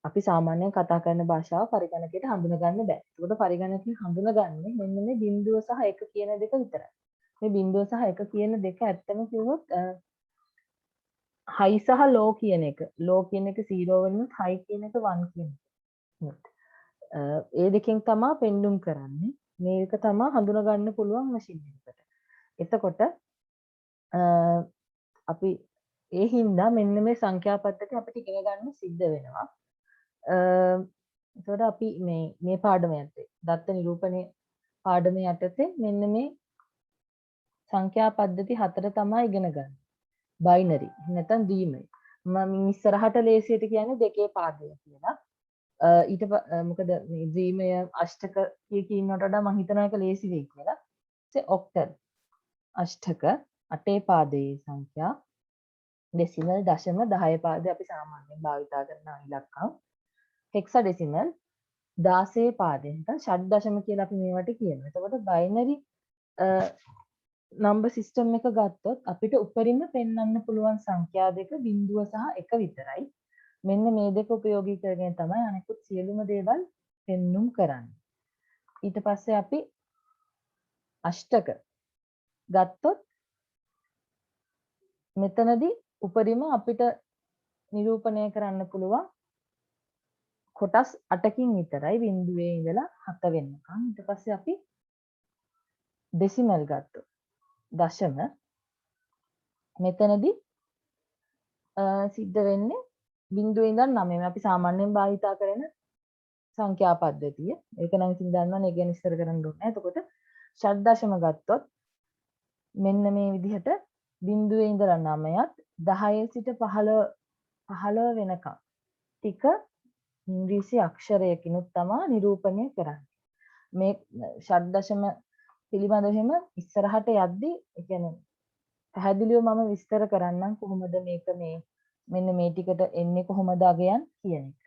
අපි සාමාන්‍යයෙන් කතා කරන භාෂාව පරිගණකයට හඳුනගන්න බෑ. ඒකට පරිගණකයෙන් හඳුනගන්නේ මෙන්න මේ බිංදුව සහ 1 කියන දෙක විතරයි. මේ බිංදුව සහ 1 කියන දෙක ඇත්තම කිව්වොත් high සහ low කියන එක. low කියන එක 0 වෙනුත් high කියන එක 1 කියන එක. ඒ දෙකෙන් තමයි පෙන්눔 කරන්නේ. මේක තමයි හඳුනගන්න පුළුවන් මැෂින් එකකට. එතකොට අපි ඒ හින්දා මෙන්න මේ සංඛ්‍යා පද්ධතිය අපිට ඉගෙන ගන්න සිද්ධ වෙනවා. එතකොට අපි මේ පාඩම යටතේ දත්ත නිරූපණය පාඩම යටතේ මෙන්න මේ සංඛ්‍යා පද්ධති 4 තමයි ඉගෙන ගන්න. බයිනරි නැත්නම් ද්විමය. මම ඉස්සරහට ලේසියට කියන්නේ දෙකේ පාදය කියලා. ඊට මොකද මේ ද්විමය අෂ්ටක කියනකට වඩා මම හිතනවා ඒක ලේසි වෙයි කියලා. ඔක්ටල් අෂ්ටක අටේ පාදයේ සංඛ්‍යා ඩෙසිමල් දශම 10 පාදයේ අපි සාමාන්‍යයෙන් භාවිතා කරන ඉලක්කම් හෙක්සාඩෙසිමල් 16 පාදයෙන් නැත්නම් ෂඩ් දශම කියලා අපි මේවට කියනවා. එතකොට බයිනරි නම්බර් සිස්ටම් එක ගත්තොත් අපිට උපරිම පෙන්වන්න පුළුවන් සංඛ්‍යා දෙක 0 සහ 1 විතරයි. මෙන්න මේ දෙක ප්‍රයෝගී කරගෙන තමයි අනිකුත් සියලුම දේවල් පෙන්눔 කරන්නේ. ඊට පස්සේ අපි අෂ්ටක ගත්තොත් මෙතනදී උපරිම අපිට නිරූපණය කරන්න පුළුවන් කොටස් 8කින් විතරයි 0 ඉඳලා 7 වෙනකම්. ඊට පස්සේ අපි ඩෙසිමල් ගත්තොත් දශම මෙතනදී සිද්ධ වෙන්නේ 0 ඉඳන් 9. අපි සාමාන්‍යයෙන් භාවිතා කරන සංඛ්‍යා පද්ධතිය. ඒක නම් ඉතින් දන්නවනේ ඒක ගැන විස්තර කරන්න ඕනේ නැහැ. එතකොට ෂඩ් දශම ගත්තොත් මෙන්න මේ විදිහට 0 ඉඳලා 9ත් 10 සිට 15 වෙනකම් ටික ඉංග්‍රීසි අක්ෂරයකිනුත් තමයි නිරූපණය කරන්නේ. මේ ෂඩ් දශම පිළිබඳව එහෙම ඉස්සරහට යද්දී ඒ කියන්නේ පැහැදිලිව මම විස්තර කරන්නම් කොහොමද මේක මෙන්න මේ ටිකට එන්නේ කොහොමද අගයන් කියන එක.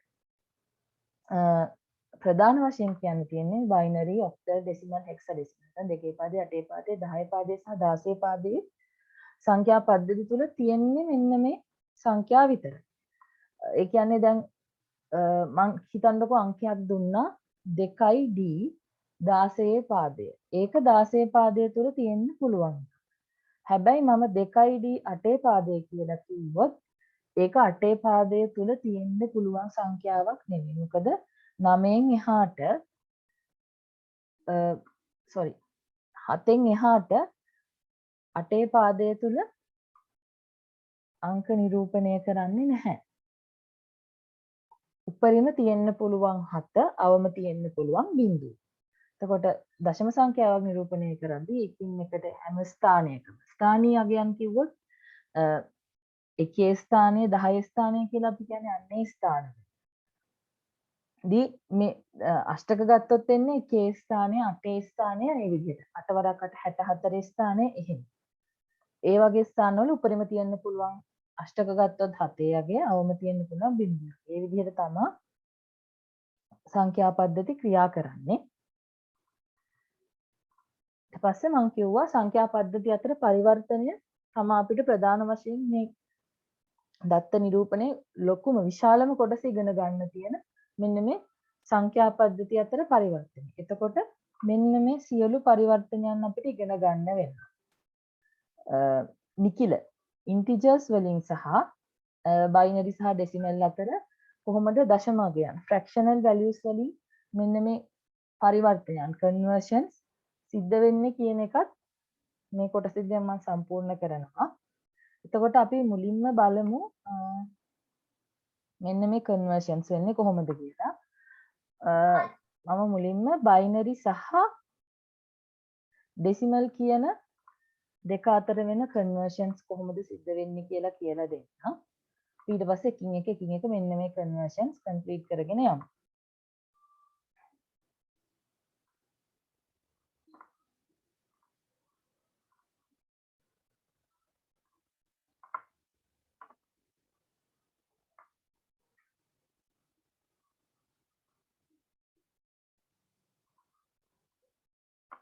ප්‍රධාන වශයෙන් කියන්න තියෙන්නේ බයිනරි ඔක්ටල් ඩෙසිමල් හෙක්සාඩෙසිමල්. නැත්නම් දෙකේ පාදයේ අටේ පාදයේ 10 පාදයේ සහ 16 පාදයේ සංඛ්‍යා පද්ධති තුල තියෙන්නේ මෙන්න මේ සංඛ්‍යා විතරයි. ඒ කියන්නේ දැන් මං හිතන්නකෝ අංකයක් දුන්නා 2D 16 පාදය. ඒක 16 පාදය තුල තියෙන්න පුළුවන්. හැබැයි මම 2D 8 පාදය කියලා කිව්වොත් ඒක 8 පාදය තුල තියෙන්න පුළුවන් සංඛ්‍යාවක් නෙමෙයි. මොකද 9න් එහාට 7න් එහාට 8 පාදය තුල අංක නිරූපණය කරන්නේ නැහැ. උපරිම තියෙන්න පුළුවන් 7, අවම තියෙන්න පුළුවන් 0. එතකොට දශම සංඛ්‍යාවක් නිරූපණය කරද්දී එකින් එකට හැම ස්ථානයකම ස්ථානීය අගයන් කිව්වොත් එකේ ස්ථානය 10 ස්ථානය කියලා අපි කියන්නේ අන්නේ ස්ථාන. දී මේ අෂ්ටක ගත්තොත් එන්නේ එකේ ස්ථානය 8 ස්ථානය මේ විදිහට. 8 වරක් 8 64 ස්ථානය එහෙම. ඒ වගේ ස්ථානවල උපරිම තියෙන්න පුළුවන් අෂ්ටක ගත්තොත් 7 අගය අවම තියෙන්න පුළුවන් 0. ඒ විදිහට තමයි සංඛ්‍යා පද්ධති ක්‍රියා කරන්නේ. ඊට පස්සේ මම කිව්වා සංඛ්‍යා පද්ධති අතර පරිවර්තනය තමයි අපිට ප්‍රධාන වශයෙන් මේ දත්ත නිරූපණයේ ලොකුම විශාලම කොටස ඉගෙන ගන්න තියෙන මෙන්න මේ සංඛ්‍යා පද්ධති අතර පරිවර්තනය. එතකොට මෙන්න මේ සියලු පරිවර්තනයන් අපිට ඉගෙන ගන්න වෙනවා. නිකිල ඉන්ටිජර්ස් වලින් සහ බයිනරි සහ ඩෙසිමල් අතර කොහොමද දශම අගයන් ෆ්‍රැක්ෂනල් වැලියුස් වලින් මෙන්න මේ පරිවර්තනයන් කන්වර්ෂන්ස් සිද්ධ වෙන්නේ කියන එකත් මේ කොටසෙදී මම සම්පූර්ණ කරනවා. එතකොට අපි මුලින්ම බලමු මෙන්න මේ කන්වර්ෂන්ස් වෙන්නේ කොහොමද කියලා. මම මුලින්ම බයිනරි සහ ඩෙසිමල් කියන දෙක අතර වෙන කන්වර්ෂන්ස් කොහොමද සිද්ධ වෙන්නේ කියලා දෙන්නම්. ඊට පස්සේ එකින් එක මෙන්න මේ කන්වර්ෂන්ස් කම්ප්ලීට් කරගෙන යමු.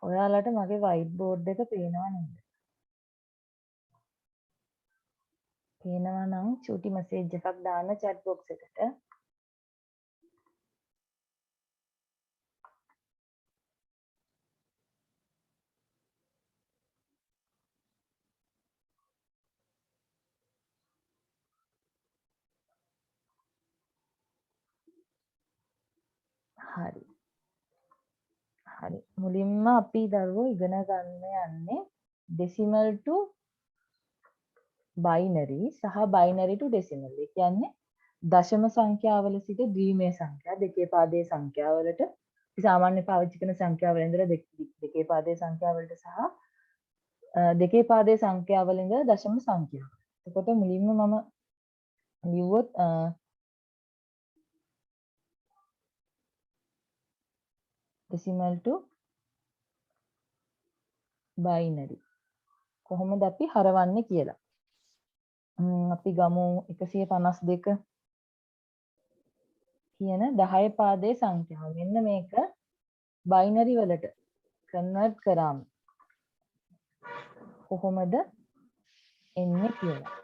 ඔයාලට මගේ වයිට් බෝඩ් එක පේනවා නේද? පේනවා නම් චූටි මෙසේජ් එකක් දාන්න chat box එකට. හරි. හරි. මුලින්ම අපි දරුවෝ ඉගෙන ගන්න යන්නේ decimal to binary සහ binary to decimal. ඒ කියන්නේ දශම සංඛ්‍යාවල සිට ද්විමේය සංඛ්‍යා දෙකේ පාදයේ සංඛ්‍යාවලට අපි සාමාන්‍ය පාවිච්චි කරන සංඛ්‍යාවල ඉඳලා දෙකේ පාදයේ සංඛ්‍යාවලට සහ දෙකේ පාදයේ සංඛ්‍යාවල ඉඳලා දශම සංඛ්‍යාව. එතකොට මුලින්ම මම ලිව්වොත් decimal to binary කොහොමද අපි හරවන්නේ කියලා. අපි ගමු 152 කියන 10 පාදයේ සංඛ්‍යාව. මෙන්න මේක බයිනරි වලට කන්වර්ට් කරාම කොහොමද එන්නේ කියලා.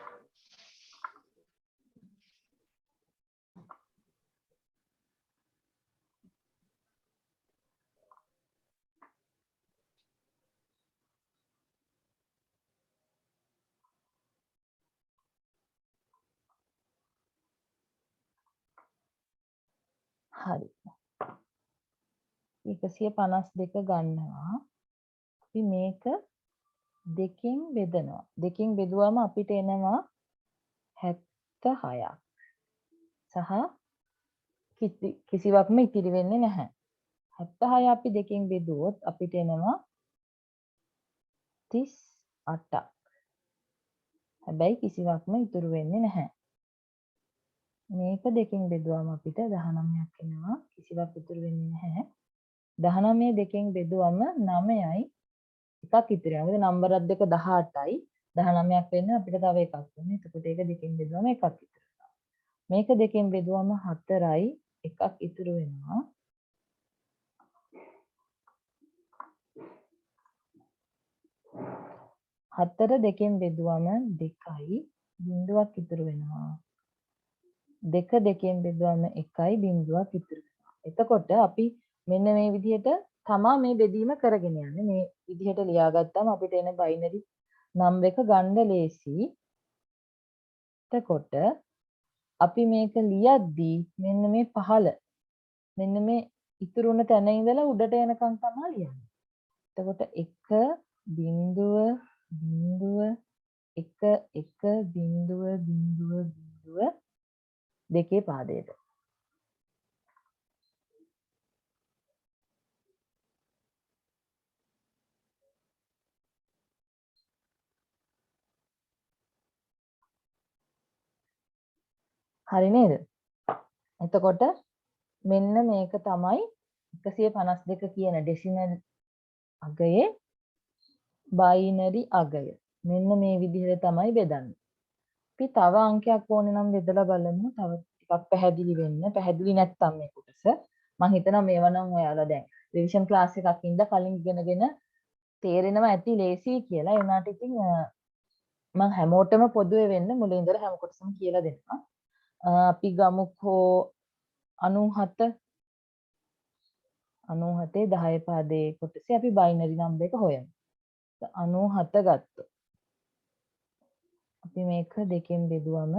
හරි. 152 ගන්නවා. අපි මේක දෙකෙන් බෙදනවා. දෙකෙන් බෙදුවම අපිට එනවා 76ක්. සහ කිසිවක්ම ඉතිරි වෙන්නේ නැහැ. 76 අපි දෙකෙන් බෙදුවොත් අපිට එනවා 38ක්. හැබැයි කිසිවක්ම ඉතුරු වෙන්නේ නැහැ. මේක දෙකෙන් බෙදුවම අපිට 19ක් එනවා. කිසිවක් ඉතුරු වෙන්නේ නැහැ. 19 දෙකෙන් බෙදුවම 9යි එකක් ඉතුරු වෙනවා. මොකද නම්බරත් දෙක 18යි. 19ක් වෙන්න අපිට තව එකක් වෙනවා. එතකොට ඒක දෙකෙන් බෙදුවම එකක් ඉතුරු වෙනවා. මේක දෙකෙන් බෙදුවම 4යි එකක් ඉතුරු වෙනවා. හතර දෙකෙන් බෙදුවම 2යි බිඳුවක් ඉතුරු වෙනවා. දෙක දෙකෙන් බෙදුවම 1යි බිඳුවක් ඉතුරු වෙනවා. එතකොට අපි මෙන්න මේ විදිහට තමා මේ බෙදීම කරගෙන යන්නේ. මේ විදිහට ලියාගත්තාම අපිට එන බයිනරි නම්බර් එක ගන්න ලේසි. එතකොට අපි මේක ලියද්දී මෙන්න මේ පහළ මෙන්න මේ ඉතුරු වුණ තැන ඉඳලා උඩට එනකන් තමයි ලියන්නේ. එතකොට 1 බිඳුව බිඳුව 1 1 බිඳුව බිඳුව බිඳුව දෙකේ පාදයට. හරි නේද? එතකොට මෙන්න මේක තමයි 152 කියන ඩෙසිමල් අගයේ බයිනරි අගය. මෙන්න මේ විදිහට තමයි බෙදන්නේ. අපි තව අංකයක් ඕනේ නම් බෙදලා බලමු. තව ටිකක් පැහැදිලි වෙන්න. පැහැදිලි නැත්නම් මේ කොටස මම හිතනවා මේවා නම් ඔයාලා දැන් රිවිෂන් ක්ලාස් එකක් ඉඳලා කලින් ඉගෙනගෙන තේරෙනවා ඇති ලේසි කියලා. ඒ වුණාට ඉතින් මම හැමෝටම පොදුවේ වෙන්න මුලින් ඉඳලා හැම කොටසම කියලා දෙනවා. අපි ගමුකෝ 97 10 පාදයේ කොටසේ අපි බයිනරි නම්බර් එක හොයමු. 97 ගත්තොත් අපි මේක දෙකෙන් බෙදුවම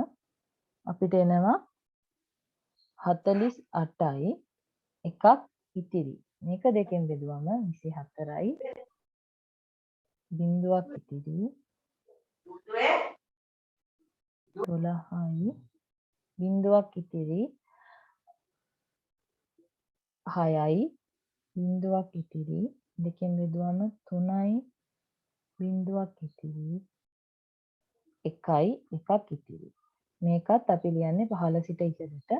අපිට එනවා 48යි එකක් ඉතිරි. මේක දෙකෙන් බෙදුවම 24යි බිඳුවක් ඉතිරි. 12යි බිඳුවක් ඉතිරි. 6යි බිඳුවක් ඉතිරි. දෙකෙන් බෙදුවම 3යි බිඳුවක් ඉතිරි. 1යි එකක් ඉතිරි. මේකත් අපි ලියන්නේ පහළ සිට ඉහළට.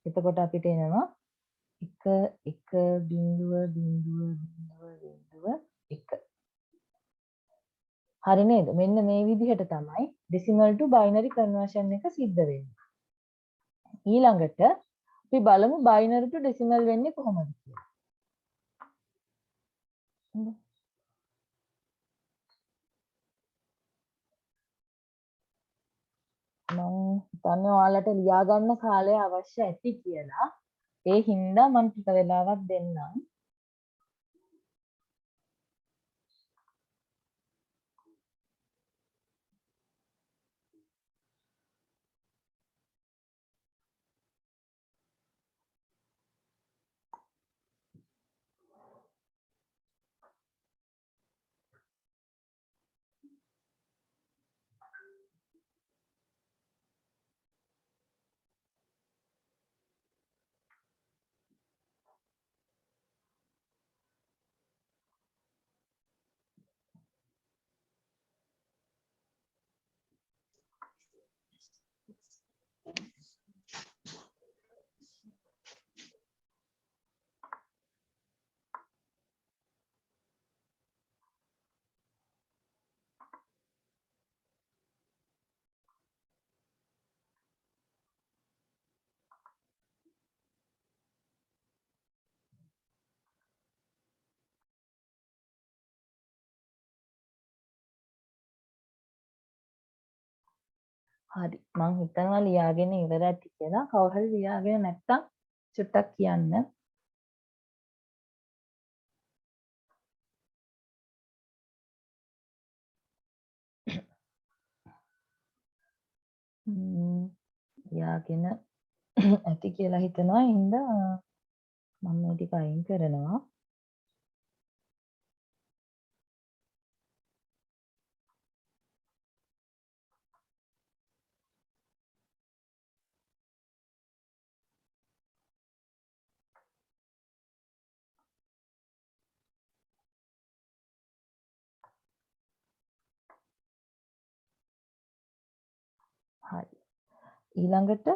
එතකොට අපිට එනවා 1 1 බිඳුව බිඳුව බිඳුව බිඳුව 1. හරි නේද? මෙන්න මේ විදිහට තමයි decimal to binary conversion එක සිද්ධ වෙන්නේ. ඊළඟට අපි බලමු binary to decimal වෙන්නේ කොහොමද කියලා. මම හිතන්නේ ඔයාලට ලියා ගන්න කාලය අවශ්‍ය ඇති කියලා. ඒ හින්දා මම ටික වෙලාවක් දෙන්නම්. හරි. මං හිතනවා ලියාගෙන ඉවර ඇති කියලා. කවුරු හරි ලියාගෙන නැත්තම් චුට්ටක් කියන්න. ලියාගෙන ඇති කියලා හිතනවා. හින්දා මම මේ ටික අයින් කරනවා. හරි. ඊළඟට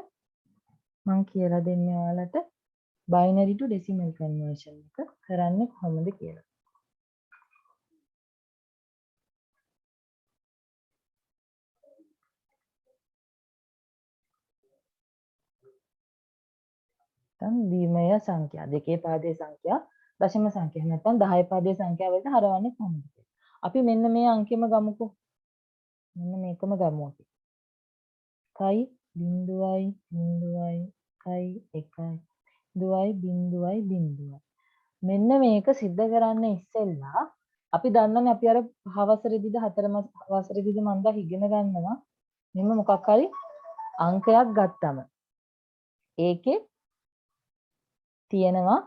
මං කියලා දෙන්නේ ඔයාලට binary to decimal conversion එක කරන්නේ කොහොමද කියලා. නැත්නම් ද්විමය සංඛ්‍යා, දෙකේ පාදයේ සංඛ්‍යා, දශම සංඛ්‍යා නැත්නම් 10 පාදයේ සංඛ්‍යා වලට හරවන්නේ කොහොමද කියලා. අපි මෙන්න මේ අංකෙම ගමුකෝ. මෙන්න මේකම ගමු අපි. 1යි 0යි 0යි 1යි 1යි 0යි 0යි 0යි. මෙන්න මේක සිද්ධ කරන්න ඉස්සෙල්ලා අපි දන්නනේ අපි අර 5 වසරේදීද 4 වසරේදීද මම දා ඉගෙන ගන්නවා මෙන්න මොකක් හරි අංකයක් ගත්තම ඒකේ තියෙනවා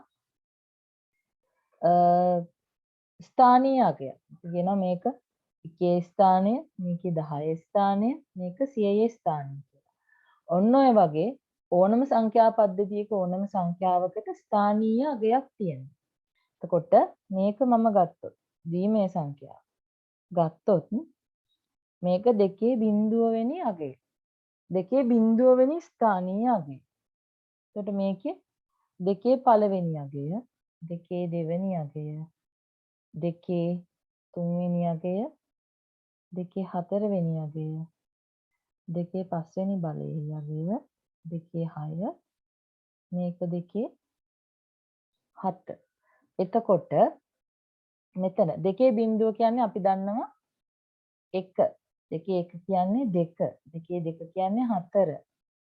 ස්ථානීය අගයක්. කියනවා මේක 1 ස්ථානය, මේකේ 10 ස්ථානය, මේක 100 ස්ථානය කියලා. ඔන්න ඔය වගේ ඕනම සංඛ්‍යා පද්ධතියක ඕනම සංඛ්‍යාවකට ස්ථානීය අගයක් තියෙනවා. එතකොට මේක මම ගත්තොත් ද්විමය සංඛ්‍යාව. ගත්තොත් මේක 2 බිඳුව වෙනි අගය. 2 බිඳුව වෙනි ස්ථානීය අගය. එතකොට මේකේ 2 පළවෙනි අගය, 2 දෙවෙනි අගය, 2 තුන්වෙනි අගය, 2 හතරවෙනි අගය, 2 පස්වෙනි බලයේ අගය, 2 6, මේක 2 7. එතකොට මෙතන 2 බිඳුව කියන්නේ අපි දන්නවා 1. 2 1 කියන්නේ 2. 2 2 කියන්නේ 4.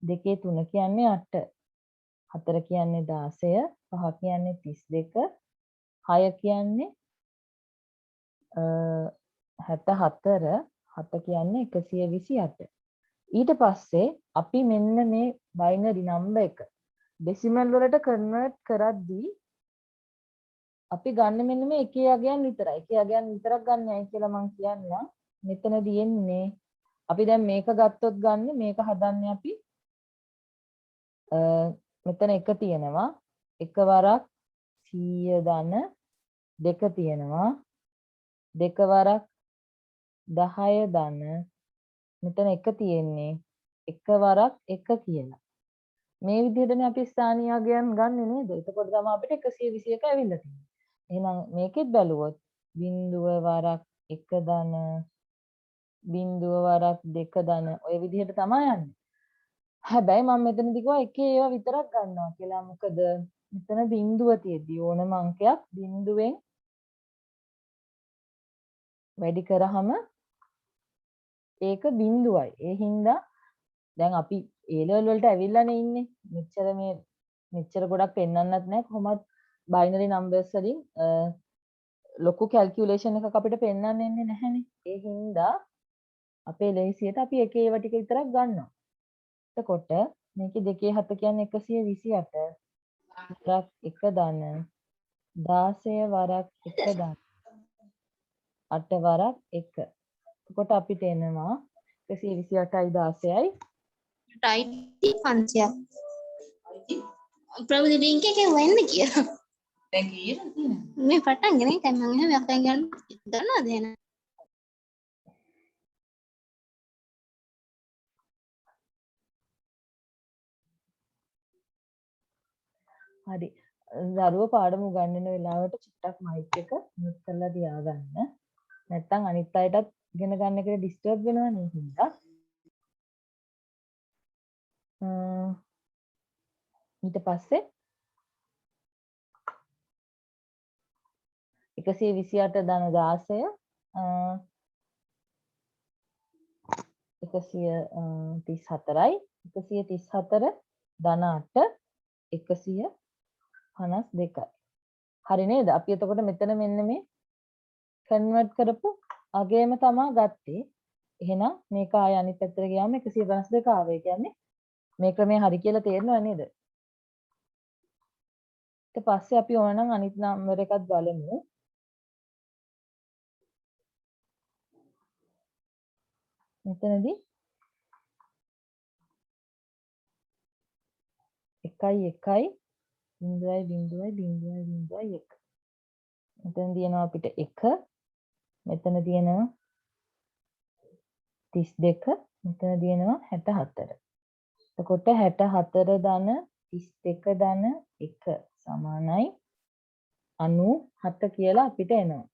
2 3 කියන්නේ 8. 4 කියන්නේ 16. 5 කියන්නේ 32. 6 කියන්නේ 64. 7 කියන්නේ 128. ඊට පස්සේ අපි මෙන්න මේ බයිනරි නම්බර් එක ඩෙසිමල් වලට කන්වර්ට් කරද්දී අපි ගන්න මෙන්න මේ එකේ අගයන් විතරයි. එකේ අගයන් විතරක් ගන්නයි කියලා මම කියන්නම්. මෙතනදී එන්නේ අපි දැන් මේක ගත්තොත් ගන්න මේක හදන්නේ අපි මෙතන එක තියෙනවා. එකවරක් 100 ධන දෙක තියෙනවා. දෙකවරක් 10 ධන මෙතන එක තියෙන්නේ එකවරක් එක කියලා. මේ විදිහටනේ අපි ස්ථානීය අගයන් ගන්නෙ නේද? එතකොට තමයි අපිට 121 ඇවිල්ලා තියෙන්නේ. එහෙනම් මේකෙත් බැලුවොත් බිඳුව වරක් 1 ධන බිඳුව වරක් 2 ධන ඔය විදිහට තමයි යන්නේ. හැබැයි මම මෙතනදී කිව්වා එකේ ඒවා විතරක් ගන්නවා කියලා. මොකද මෙතන බිඳුව තියෙද්දි ඕනම අංකයක් බිඳුවෙන් වැඩි කරාම ඒක බිඳුවයි. ඒ හින්දා දැන් අපි A level වලට ඇවිල්ලානේ ඉන්නේ. මෙච්චර ගොඩක් පෙන්වන්නත් නැහැ. කොහොමත් බයිනරි නම්බර්ස් වලින් ලොකු කැල්කියුලේෂන් එකක් අපිට පෙන්වන්න එන්නේ නැහැනේ. ඒ හින්දා අපේ ලේසියට අපි එකේ ඒවා ටික විතරක් ගන්නවා. එතකොට මේකේ 2 7 කියන්නේ 128 වරක් 1 ධන 16 වරක් 1 ධන 8 වරක් 1. එතකොට අපිට එනවා 128යි 16යි ටයිටි 500ක්. ප්‍රබුද ලින්ක් එකේ වෙන්න කියලා. දැන් කීයද තියෙන්නේ? මේ පටන් ගෙන එකයි මම එහෙම යක්කන් ගන්න දන්නවද එහෙනම්? හරි. දරුවෝ පාඩම උගන්වන වෙලාවට චුට්ටක් මයික් එක මියුට් කරලා තියාගන්න. නැත්නම් අනිත් අයටත් ඉගෙන ගන්න එකට ඩිස්ටර්බ් වෙනවා නේ හින්දා. ඊට පස්සේ 128 ධන 16 134යි 134 ධන 8 152යි. හරි නේද? අපි එතකොට මෙතන මෙන්න මේ කන්වර්ට් කරපු අගයම තමයි ගත්තේ. එහෙනම් මේක ආය අනිත් පැත්තට ගියාම 152 ආවේ. කියන්නේ මේ ක්‍රමය හරි කියලා තේරෙනව නේද? ඊට පස්සේ අපි ඕනනම් අනිත් නම්බර් එකත් බලමු. මෙතනදී 1 1 0.0.0.1 මෙතන තියෙනවා අපිට 1 මෙතන තියෙනවා 32 මෙතන තියෙනවා 64. එතකොට 64 ධන 32 ධන 1 සමානයි 97 කියලා අපිට එනවා.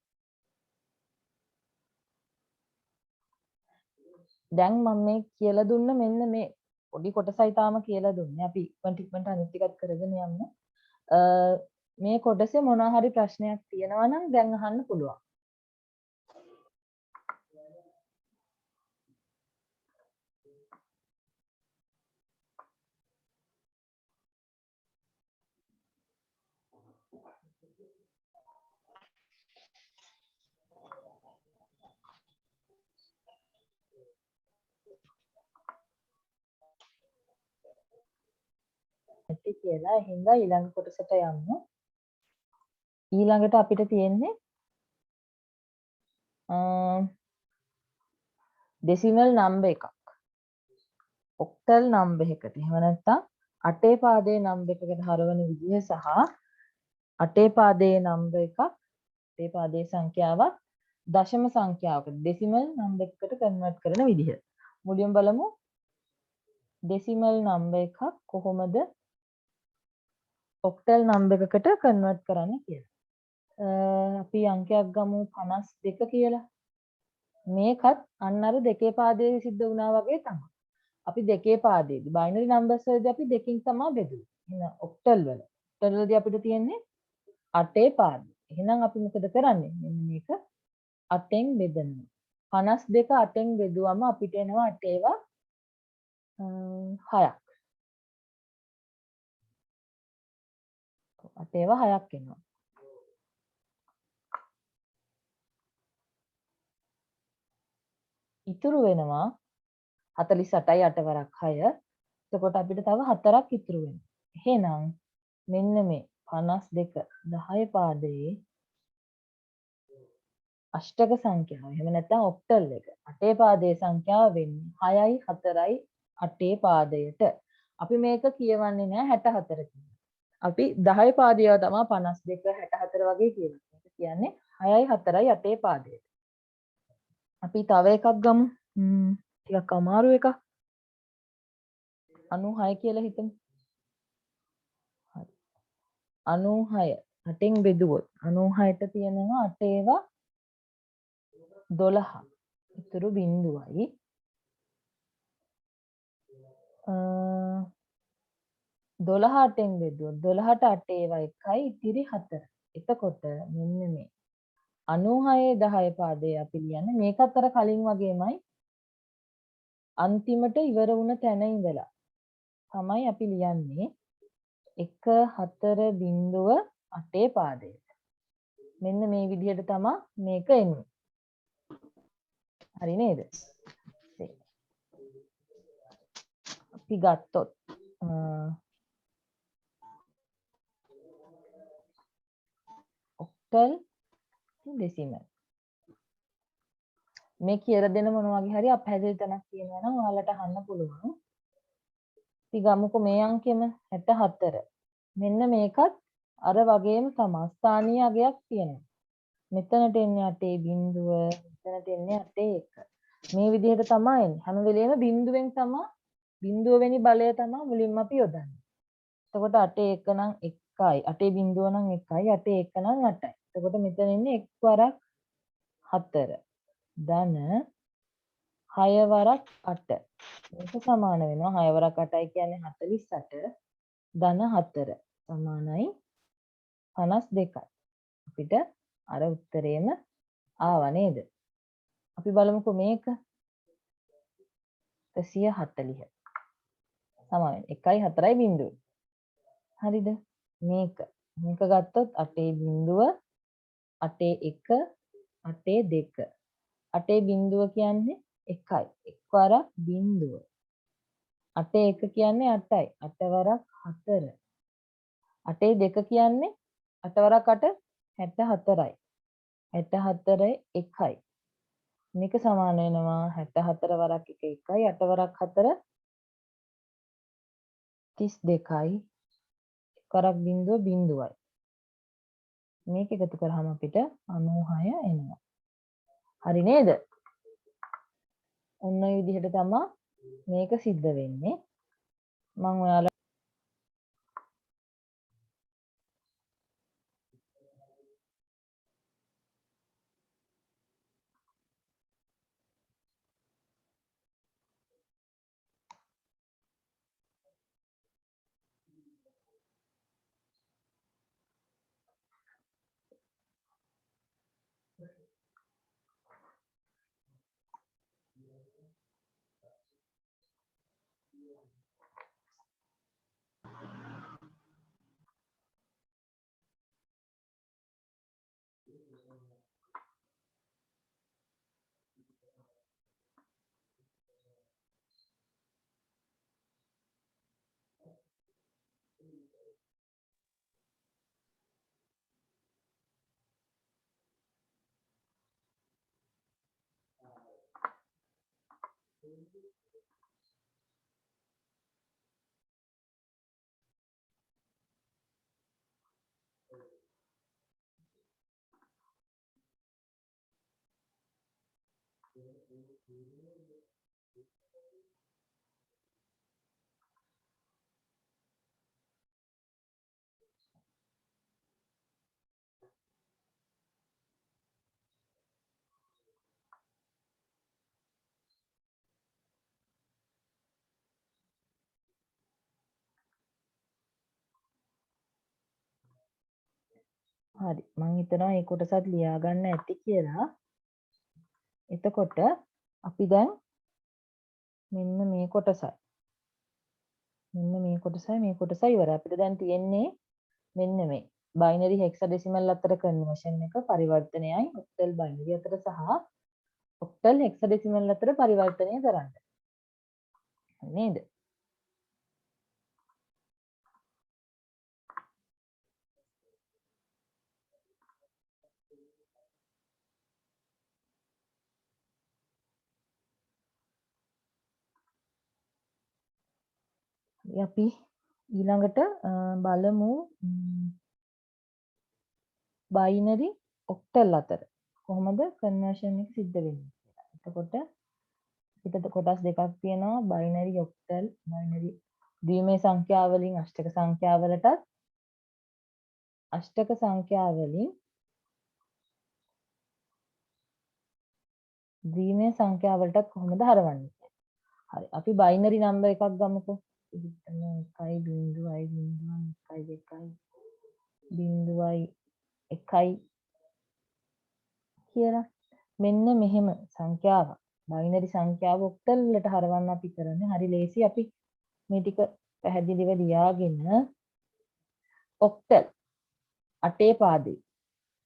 දැන් මම මේ කියලා දුන්න මෙන්න මේ පොඩි කොටසයි තාම කියලා දුන්නේ. අපි ඉක්මනට අනිත් ටිකත් කරගෙන යමු. මේ කොටසේ මොනවා හරි ප්‍රශ්නයක් තියෙනවා නම් දැන් අහන්න පුළුවන්. ඇති කියලා එහෙනම් ඊළඟ කොටසට යමු. ඊළඟට අපිට තියෙන්නේ ඩෙසිමල් නම්බර් එකක්. ඔක්ටල් නම්බර් එකකට. එහෙම නැත්නම් අටේ පාදයේ නම්බර් එකකට හරවන විදිහ සහ අටේ පාදයේ නම්බර් එකක් අටේ පාදයේ සංඛ්‍යාවක් දශම සංඛ්‍යාවකට ඩෙසිමල් නම්බර් එකකට කන්වර්ට් කරන විදිහ. මුලින්ම බලමු ඩෙසිමල් නම්බර් එකක් කොහොමද ඔක්ටල් නම්බර් එකකට කන්වර්ට් කරන්නේ කියලා. අපි අංකයක් ගමු 52 කියලා. මේකත් අන්න අර දෙකේ පාදයේ සිද්ධ වුණා වගේ තමයි. අපි දෙකේ පාදයේදී බයිනරි නම්බර්ස් වලදී අපි දෙකින් තමයි බෙදුවේ. එහෙනම් ඔක්ටල් වල. ඔක්ටල් වලදී අපිට තියෙන්නේ 8 පාදය. එහෙනම් අපි මොකද කරන්නේ? මෙන්න මේක 8ෙන් බෙදනවා. 52 8ෙන් බෙදුවම අපිට එනවා 8 ඒවා 6ක්. 8 ඒවා 6ක් එනවා. ඉතුරු වෙනවා 48යි 8 වරක් 6. එතකොට අපිට තව 4ක් ඉතුරු වෙනවා. එහෙනම් මෙන්න මේ 52 10 පාදයේ අෂ්ටක සංඛ්‍යාව. එහෙම නැත්නම් ඔක්ටල් එක. 8 පාදයේ සංඛ්‍යාව වෙන්නේ 6යි 4යි 8 පාදයට. අපි මේක කියවන්නේ නැහැ 64 කියලා. අපි 10 පාදයව තමයි 52 64 වගේ කියවන්නේ. ඒක කියන්නේ 6යි 4යි 8 පාදයට. අපි තව එකක් ගමු. ටිකක් අමාරු එකක්. 96 කියලා හිතමු. හරි. 96 8ෙන් බෙදුවොත් 96ට තියෙනවා 8 ඒවා 12. ඉතුරු බිංදුවයි. 12 8ෙන් බෙදුවොත් 12ට 8 ඒවා 1යි ඉතිරි 4. එතකොට මෙන්න මේ 96 10 පාදයේ අපි ලියන්නේ මේකත් අර කලින් වගේමයි අන්තිමට ඉවර වුණ තැන ඉඳලා තමයි අපි ලියන්නේ 1.4.8 පාදයට. මෙන්න මේ විදිහට තමයි මේක එන්නේ. හරි නේද? අපි ගත්තොත් ඔක්ටල් ඩෙසිමල් මේ කියලා දෙන මොන වගේ හරි අපහැදිලි තැනක් තියෙනවා නම් ඔයාලට අහන්න පුළුවන්. අපි ගමුකෝ මේ අංකෙම 64. මෙන්න මේකත් අර වගේම තමයි ස්ථානීය අගයක් තියෙනවා. මෙතනට එන්නේ 8 බිංදුව, මෙතනට එන්නේ 8 1. මේ විදිහට තමයි එන්නේ. හැම වෙලේම බිංදුවෙන් තමයි බිංදුව වෙනි බලය තමයි මුලින්ම අපි යොදන්නේ. එතකොට 8 1 නම් 1යි, 8 බිංදුව නම් 1යි, 8 1 නම් 8යි. එතකොට මෙතන එන්නේ 1 වරක් 4 ධන 6 වරක් 8. මේක සමාන වෙනවා 6 වරක් 8යි කියන්නේ 48 ධන 4 සමානයි 52යි. අපිට අර උත්තරේම ආවා නේද? අපි බලමුකෝ මේක. 740. සමාවෙන් 1යි 4යි බිඳුව. හරිද? මේක ගත්තොත් 8 බිඳුව 8 1 8 2. 8 බිඳුව කියන්නේ 1යි. එක් වරක් බිඳුව. 8 1 කියන්නේ 8යි. 8 වරක් 4. 8 2 කියන්නේ 8 වරක් 8 64යි. 64 1යි. මේක සමාන වෙනවා 64 වරක් 1 1යි 8 වරක් 4 32යි. එක් වරක් බිඳුව බිඳුවයි. මේක එකතු කරාම අපිට 96 එනවා. හරි නේද? ඔන්න ඔය විදිහට තමයි මේක සිද්ධ වෙන්නේ. මම ඔයාලා හරි මම හිතනවා මේ කොටසත් ලියා ගන්න ඇති කියලා. එතකොට අපි දැන් මෙන්න මේ කොටසයි. මෙන්න මේ කොටසයි මේ කොටසයි ඉවරයි. අපිට දැන් තියෙන්නේ මෙන්න මේ බයිනරි හෙක්සාඩෙසිමල් අතර කන්වර්ෂන් එක පරිවර්තනයයි ඔක්ටල් බයිනරි අතර සහ ඔක්ටල් හෙක්සාඩෙසිමල් අතර පරිවර්තනය කරන්න. නේද? අපි ඊළඟට බලමු බයිනරි ඔක්ටල් අතර කොහොමද කන්වර්ෂන් එක සිද්ධ වෙන්නේ කියලා. එතකොට අපිට කොටස් දෙකක් තියෙනවා බයිනරි ඔක්ටල් බයිනරි ද්විමේ සංඛ්‍යා වලින් අෂ්ටක සංඛ්‍යා වලටත් අෂ්ටක සංඛ්‍යා වලින් ද්විමේ සංඛ්‍යා වලටත් කොහොමද හරවන්නේ? හරි අපි බයිනරි නම්බර් එකක් ගමුකෝ. හිතන්න 1.0.1.2.1 කියලා. මෙන්න මෙහෙම සංඛ්‍යාවක් බයිනරි සංඛ්‍යාව ඔක්ටල් වලට හරවන්න අපි කරන්නේ හරි ලේසි. අපි මේ ටික පැහැදිලිව ලියාගෙන ඔක්ටල් අටේ පාදේ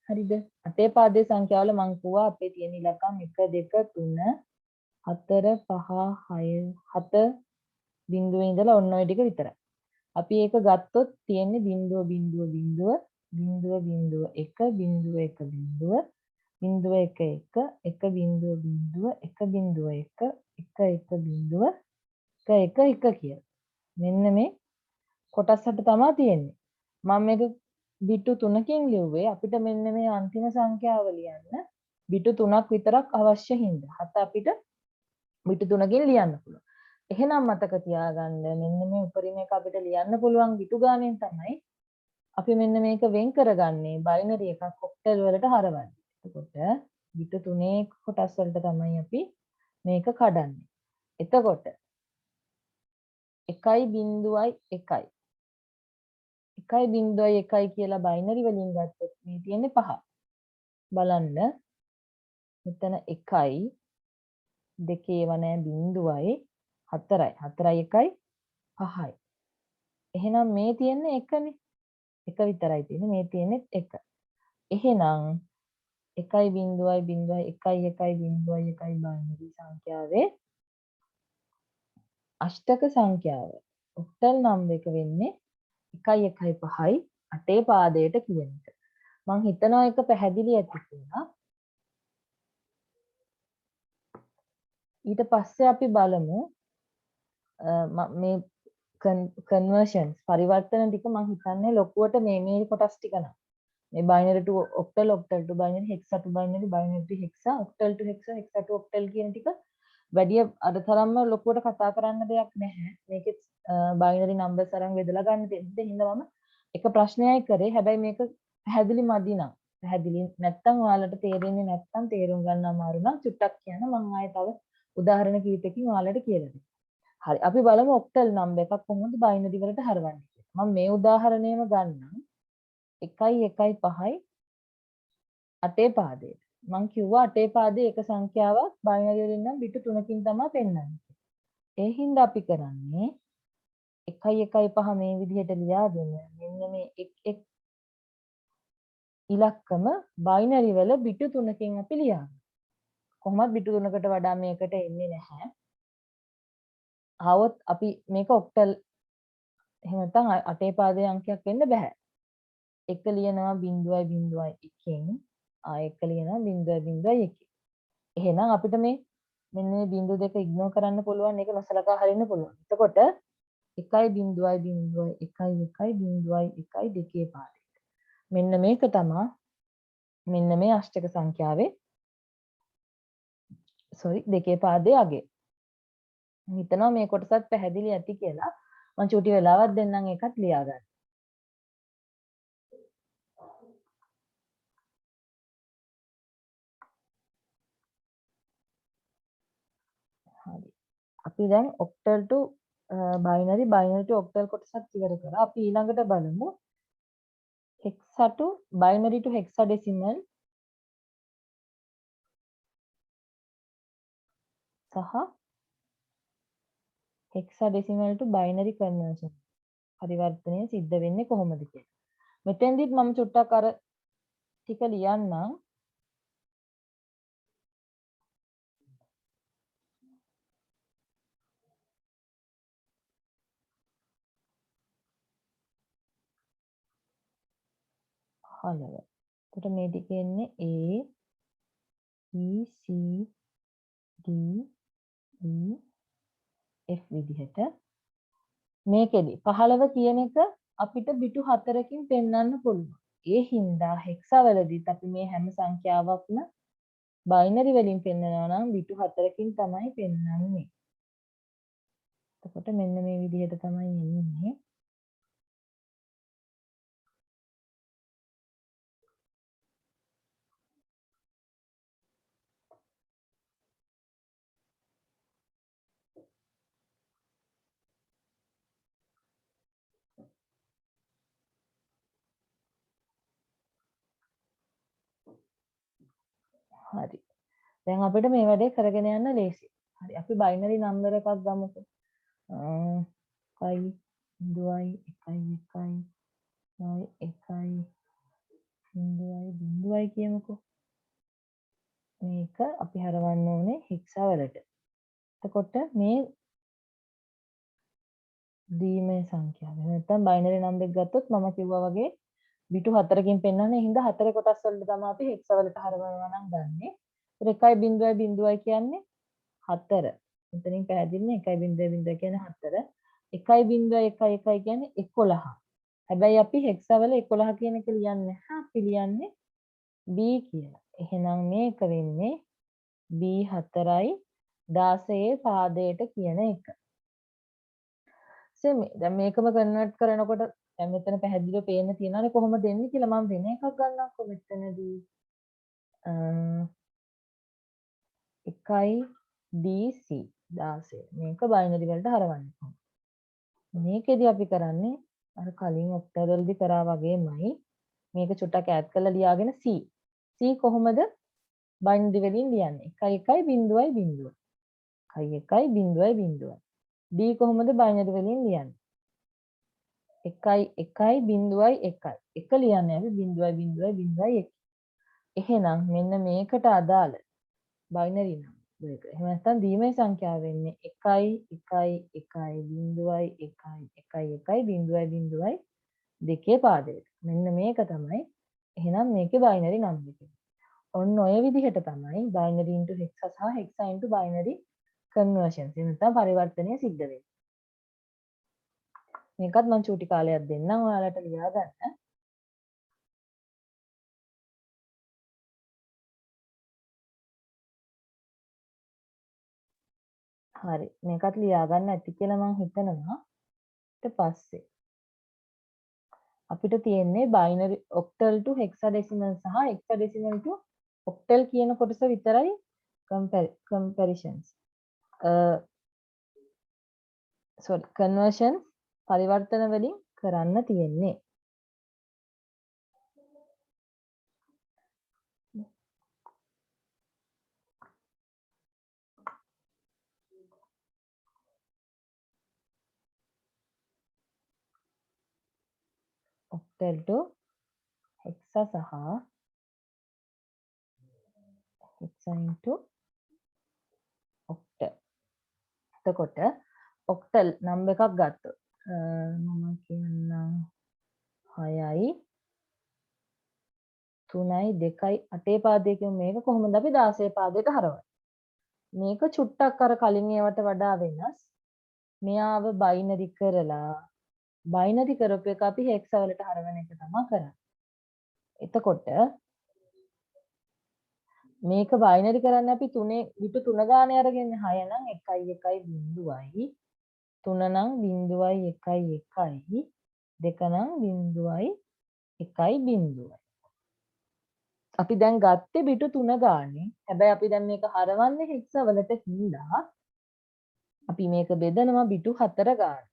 හරිද? අටේ පාදේ සංඛ්‍යාවල මං කිව්වා අපේ තියෙන ඉලක්කම් 1 2 3 4 5 6 7 බිඳුවේ ඉඳලා ඔන්න ඔය ටික විතරයි. අපි ඒක ගත්තොත් තියෙන්නේ බිඳුව බිඳුව බිඳුව බිඳුව බිඳුව 1 බිඳුව 1 බිඳුව බිඳුව 1 1 1 බිඳුව බිඳුව 1 බිඳුව 1 1 1 බිඳුව 1 1 1 කියලා. මෙන්න මේ කොටස් හත තමයි තියෙන්නේ. මම මේක බිටු 3කින් ලිව්වේ අපිට මෙන්න මේ අන්තිම සංඛ්‍යාව ලියන්න බිටු 3ක් විතරක් අවශ්‍ය හින්දා. හත අපිට බිටු 3කින් ලියන්න පුළුවන්. එහෙනම් මතක තියාගන්න මෙන්න මේ උපරිම එක අපිට ලියන්න පුළුවන් බිටු ගානෙන් තමයි අපි මෙන්න මේක වෙන් කරගන්නේ බයිනරි එකක් ඔක්ටල් වලට හරවන්නේ. එතකොට බිටු 3 කොටස් වලට තමයි අපි මේක කඩන්නේ. එතකොට 1.1යි 1.1යි කියලා බයිනරි වලින් ගත්තොත් මේ තියෙන්නේ 5. බලන්න මෙතන 1යි 2 ඒව නැහැ බිඳුවයි 4යි 4යි 1යි 5යි. එහෙනම් මේ තියෙන්නේ 1නේ. 1 විතරයි තියෙන්නේ. මේ තියෙන්නේ 1. එහෙනම් 1.0.1.1.0.1 බයිනරි සංඛ්‍යාවේ අෂ්ටක සංඛ්‍යාව ඔක්ටල් නම්බර් එක වෙන්නේ 1.1.5යි 8 පාදයට කියන එක. මම හිතනවා ඒක පැහැදිලි ඇති කියලා. ඊට පස්සේ අපි බලමු මේ කන්වර්ෂන්ස් පරිවර්තන ටික මම හිතන්නේ ලොකුවට මේ කොටස් ටික නෑ. මේ binary to octal octal to binary hexa to binary binary to hexa octal to hexa hexa to octal කියන ටික වැඩි අර තරම්ම ලොකුවට කතා කරන්න දෙයක් නැහැ. මේකෙත් binary numbers අරන් බෙදලා ගන්න තියෙන්නේ. හින්දා මම එක ප්‍රශ්නයයි කරේ. හැබැයි මේක පැහැදිලි මදි නම් පැහැදිලි නැත්තම් ඔයාලට තේරෙන්නේ නැත්තම් තේරුම් ගන්න අමාරු නම් චුට්ටක් කියන්න මම ආයෙ තව උදාහරණ කිහිපයකින් ඔයාලට කියලා දෙන්න. හරි අපි බලමු ඔක්ටල් නම්බර් එකක් කොහොමද බයිනරි වලට හරවන්නේ කියලා. මම මේ උදාහරණයම ගන්නම්. 1.1.5යි 8 පාදයට. මම කිව්වා 8 පාදයේ එක සංඛ්‍යාවක් බයිනරි වලින් නම් බිට් 3කින් තමයි පෙන්නන්නේ. ඒ හින්දා අපි කරන්නේ 1.1.5 මේ විදිහට ලියාගෙන මෙන්න මේ එක් ඉලක්කම බයිනරි වල බිට් 3කින් අපි ලියනවා. කොහොමද බිට් 3කට වඩා මේකට එන්නේ නැහැ. આવොත් අපි මේක ඔක්ටල් එහෙම නැත්නම් 8 පාදයේ අංකයක් වෙන්න බෑ. 1 ලියනවා 0.0.1කින් ආයෙ 1 ලියනවා 0.0.1. එහෙනම් අපිට මේ මෙන්න මේ බිංදු දෙක ඉග්නෝර් කරන්න පුළුවන් ඒක නොසලකා හරින්න පුළුවන්. එතකොට 1.0.1.1.2 පාදයක. මෙන්න මේක තමයි මෙන්න මේ අෂ්ටක සංඛ්‍යාවේ දෙකේ පාදයේ අගය. හිතනවා මේ කොටසත් පැහැදිලි ඇති කියලා. මම චූටි වෙලාවක් දෙන්නම් ඒකත් ලියා ගන්න. හරි. අපි දැන් octal to binary binary to octal කොටසක් ඉවර කරා. අපි ඊළඟට බලමු hexa to binary to hexadecimal සහ hexadecimal to binary conversion පරිවර්තනය සිද්ධ වෙන්නේ කොහොමද කියලා. මෙතෙන්දිත් මම චුට්ටක් අර ටික ලියන්නම්. හලව. එතකොට මේ ටිකේ ඉන්නේ A E C D E F විදිහට. මේකෙදි 15 කියන එක අපිට බිටු 4කින් පෙන්වන්න පුළුවන්. ඒ හින්දා හෙක්සා වලදීත් අපි මේ හැම සංඛ්‍යාවක්ම බයිනරි වලින් පෙන්වනවා නම් බිටු 4කින් තමයි පෙන්වන්නේ. එතකොට මෙන්න මේ විදිහට තමයි එන්නේ. හරි. දැන් අපිට මේ වැඩේ කරගෙන යන්න ලේසි. හරි. අපි බයිනරි නම්බර් එකක් ගමුකෝ. 1 2 1 කියමුකෝ. මේක අපි හරවන්න ඕනේ හෙක්සා වලට. එතකොට මේ දීමේ සංඛ්‍යාව. නැත්නම් බයිනරි නම්බර් එක ගත්තොත් මම කිව්වා වගේ බිටු 4කින් පෙන්වන්නේ. හින්දා 4 කොටස් වලට තමයි අපි හෙක්සා වලට හරවනවා නම් ගන්නෙ. 1.0.0 කියන්නේ 4. මෙතනින් පැහැදිලිනේ 1.0.0 කියන්නේ 4. 1.1.1 කියන්නේ 11. හැබැයි අපි හෙක්සා වල 11 කියන එක ලියන්නේ නැහැ. අපි ලියන්නේ B කියලා. එහෙනම් මේක වෙන්නේ B4යි 16 පාදයට කියන එක. දැන් මේකම කන්වර්ට් කරනකොට දැන් මෙතන පැහැදිලිව පේන්න තියෙනවානේ කොහොමද දෙන්නේ කියලා. මම වෙන එකක් ගන්නම්කො මෙතනදී 1යි DC 16 මේක බයිනරි වලට හරවන්නේ කොහොමද? මේකෙදි අපි කරන්නේ අර කලින් ඔක්ටල් වලදී කරා වගේමයි මේක චුට්ටක් ඈඩ් කරලා ලියාගෙන C කොහොමද බයිනරි වලින් ලියන්නේ? 1.1.0.0 1.1.0.0 D කොහොමද බයිනරි වලින් ලියන්නේ? 1 1 0යි 1යි. 1 ලියන්නේ අපි 0යි 0යි 0යි 1. එහෙනම් මෙන්න මේකට අදාළ බයිනරි නම් දෙක. එහෙම නැත්නම් දීමේ සංඛ්‍යාව වෙන්නේ 1 1 1 0යි 1 1 1 0යි 0යි දෙකේ පාදයට. මෙන්න මේක තමයි එහෙනම් මේකේ බයිනරි නම් දෙක. ඔන්න ඔය විදිහට තමයි බයිනරි into hexa සහ hexa into binary conversions නැත්නම් පරිවර්තනය සිද්ධ වෙන්නේ. මේකත් මම චූටි කාලයක් දෙන්නම් ඔයාලට ලියා ගන්න. හරි මේකත් ලියා ගන්න ඇති කියලා මම හිතනවා. ඊට පස්සේ අපිට තියෙන්නේ binary octal to hexadecimal සහ hexadecimal to octal කියන කොටස විතරයි comparisons. sorry conversions පරිවර්තන වලින් කරන්න තියෙන්නේ. octal to hexa සහ hexa into octal. එතකොට octal නම් එකක් ගත්තොත් මම කියන්නම් 6යි 3යි 2යි 8 පාදයේ කියමු මේක කොහොමද අපි 16 පාදයට හරවන්නේ? මේක චුට්ටක් අර කලින් ඒවට වඩා වෙනස්. මෙයාව බයිනරි කරලා බයිනරි කරපු එක අපි හෙක්සා වලට හරවන එක තමයි කරන්නේ. එතකොට මේක බයිනරි කරන්නේ අපි 3 විට 3 ගානේ අරගෙන 6 නම් 1 1 බිංදුවයි 3 නම් 0යි 1 1යි 2 නම් 0යි 1යි බිංදුවයි. අපි දැන් ගත්තේ බිටු 3 ගානේ. හැබැයි අපි දැන් මේක හරවන්නේ හෙක්සා වලට හින්දා අපි මේක බෙදනවා බිටු 4 ගාන.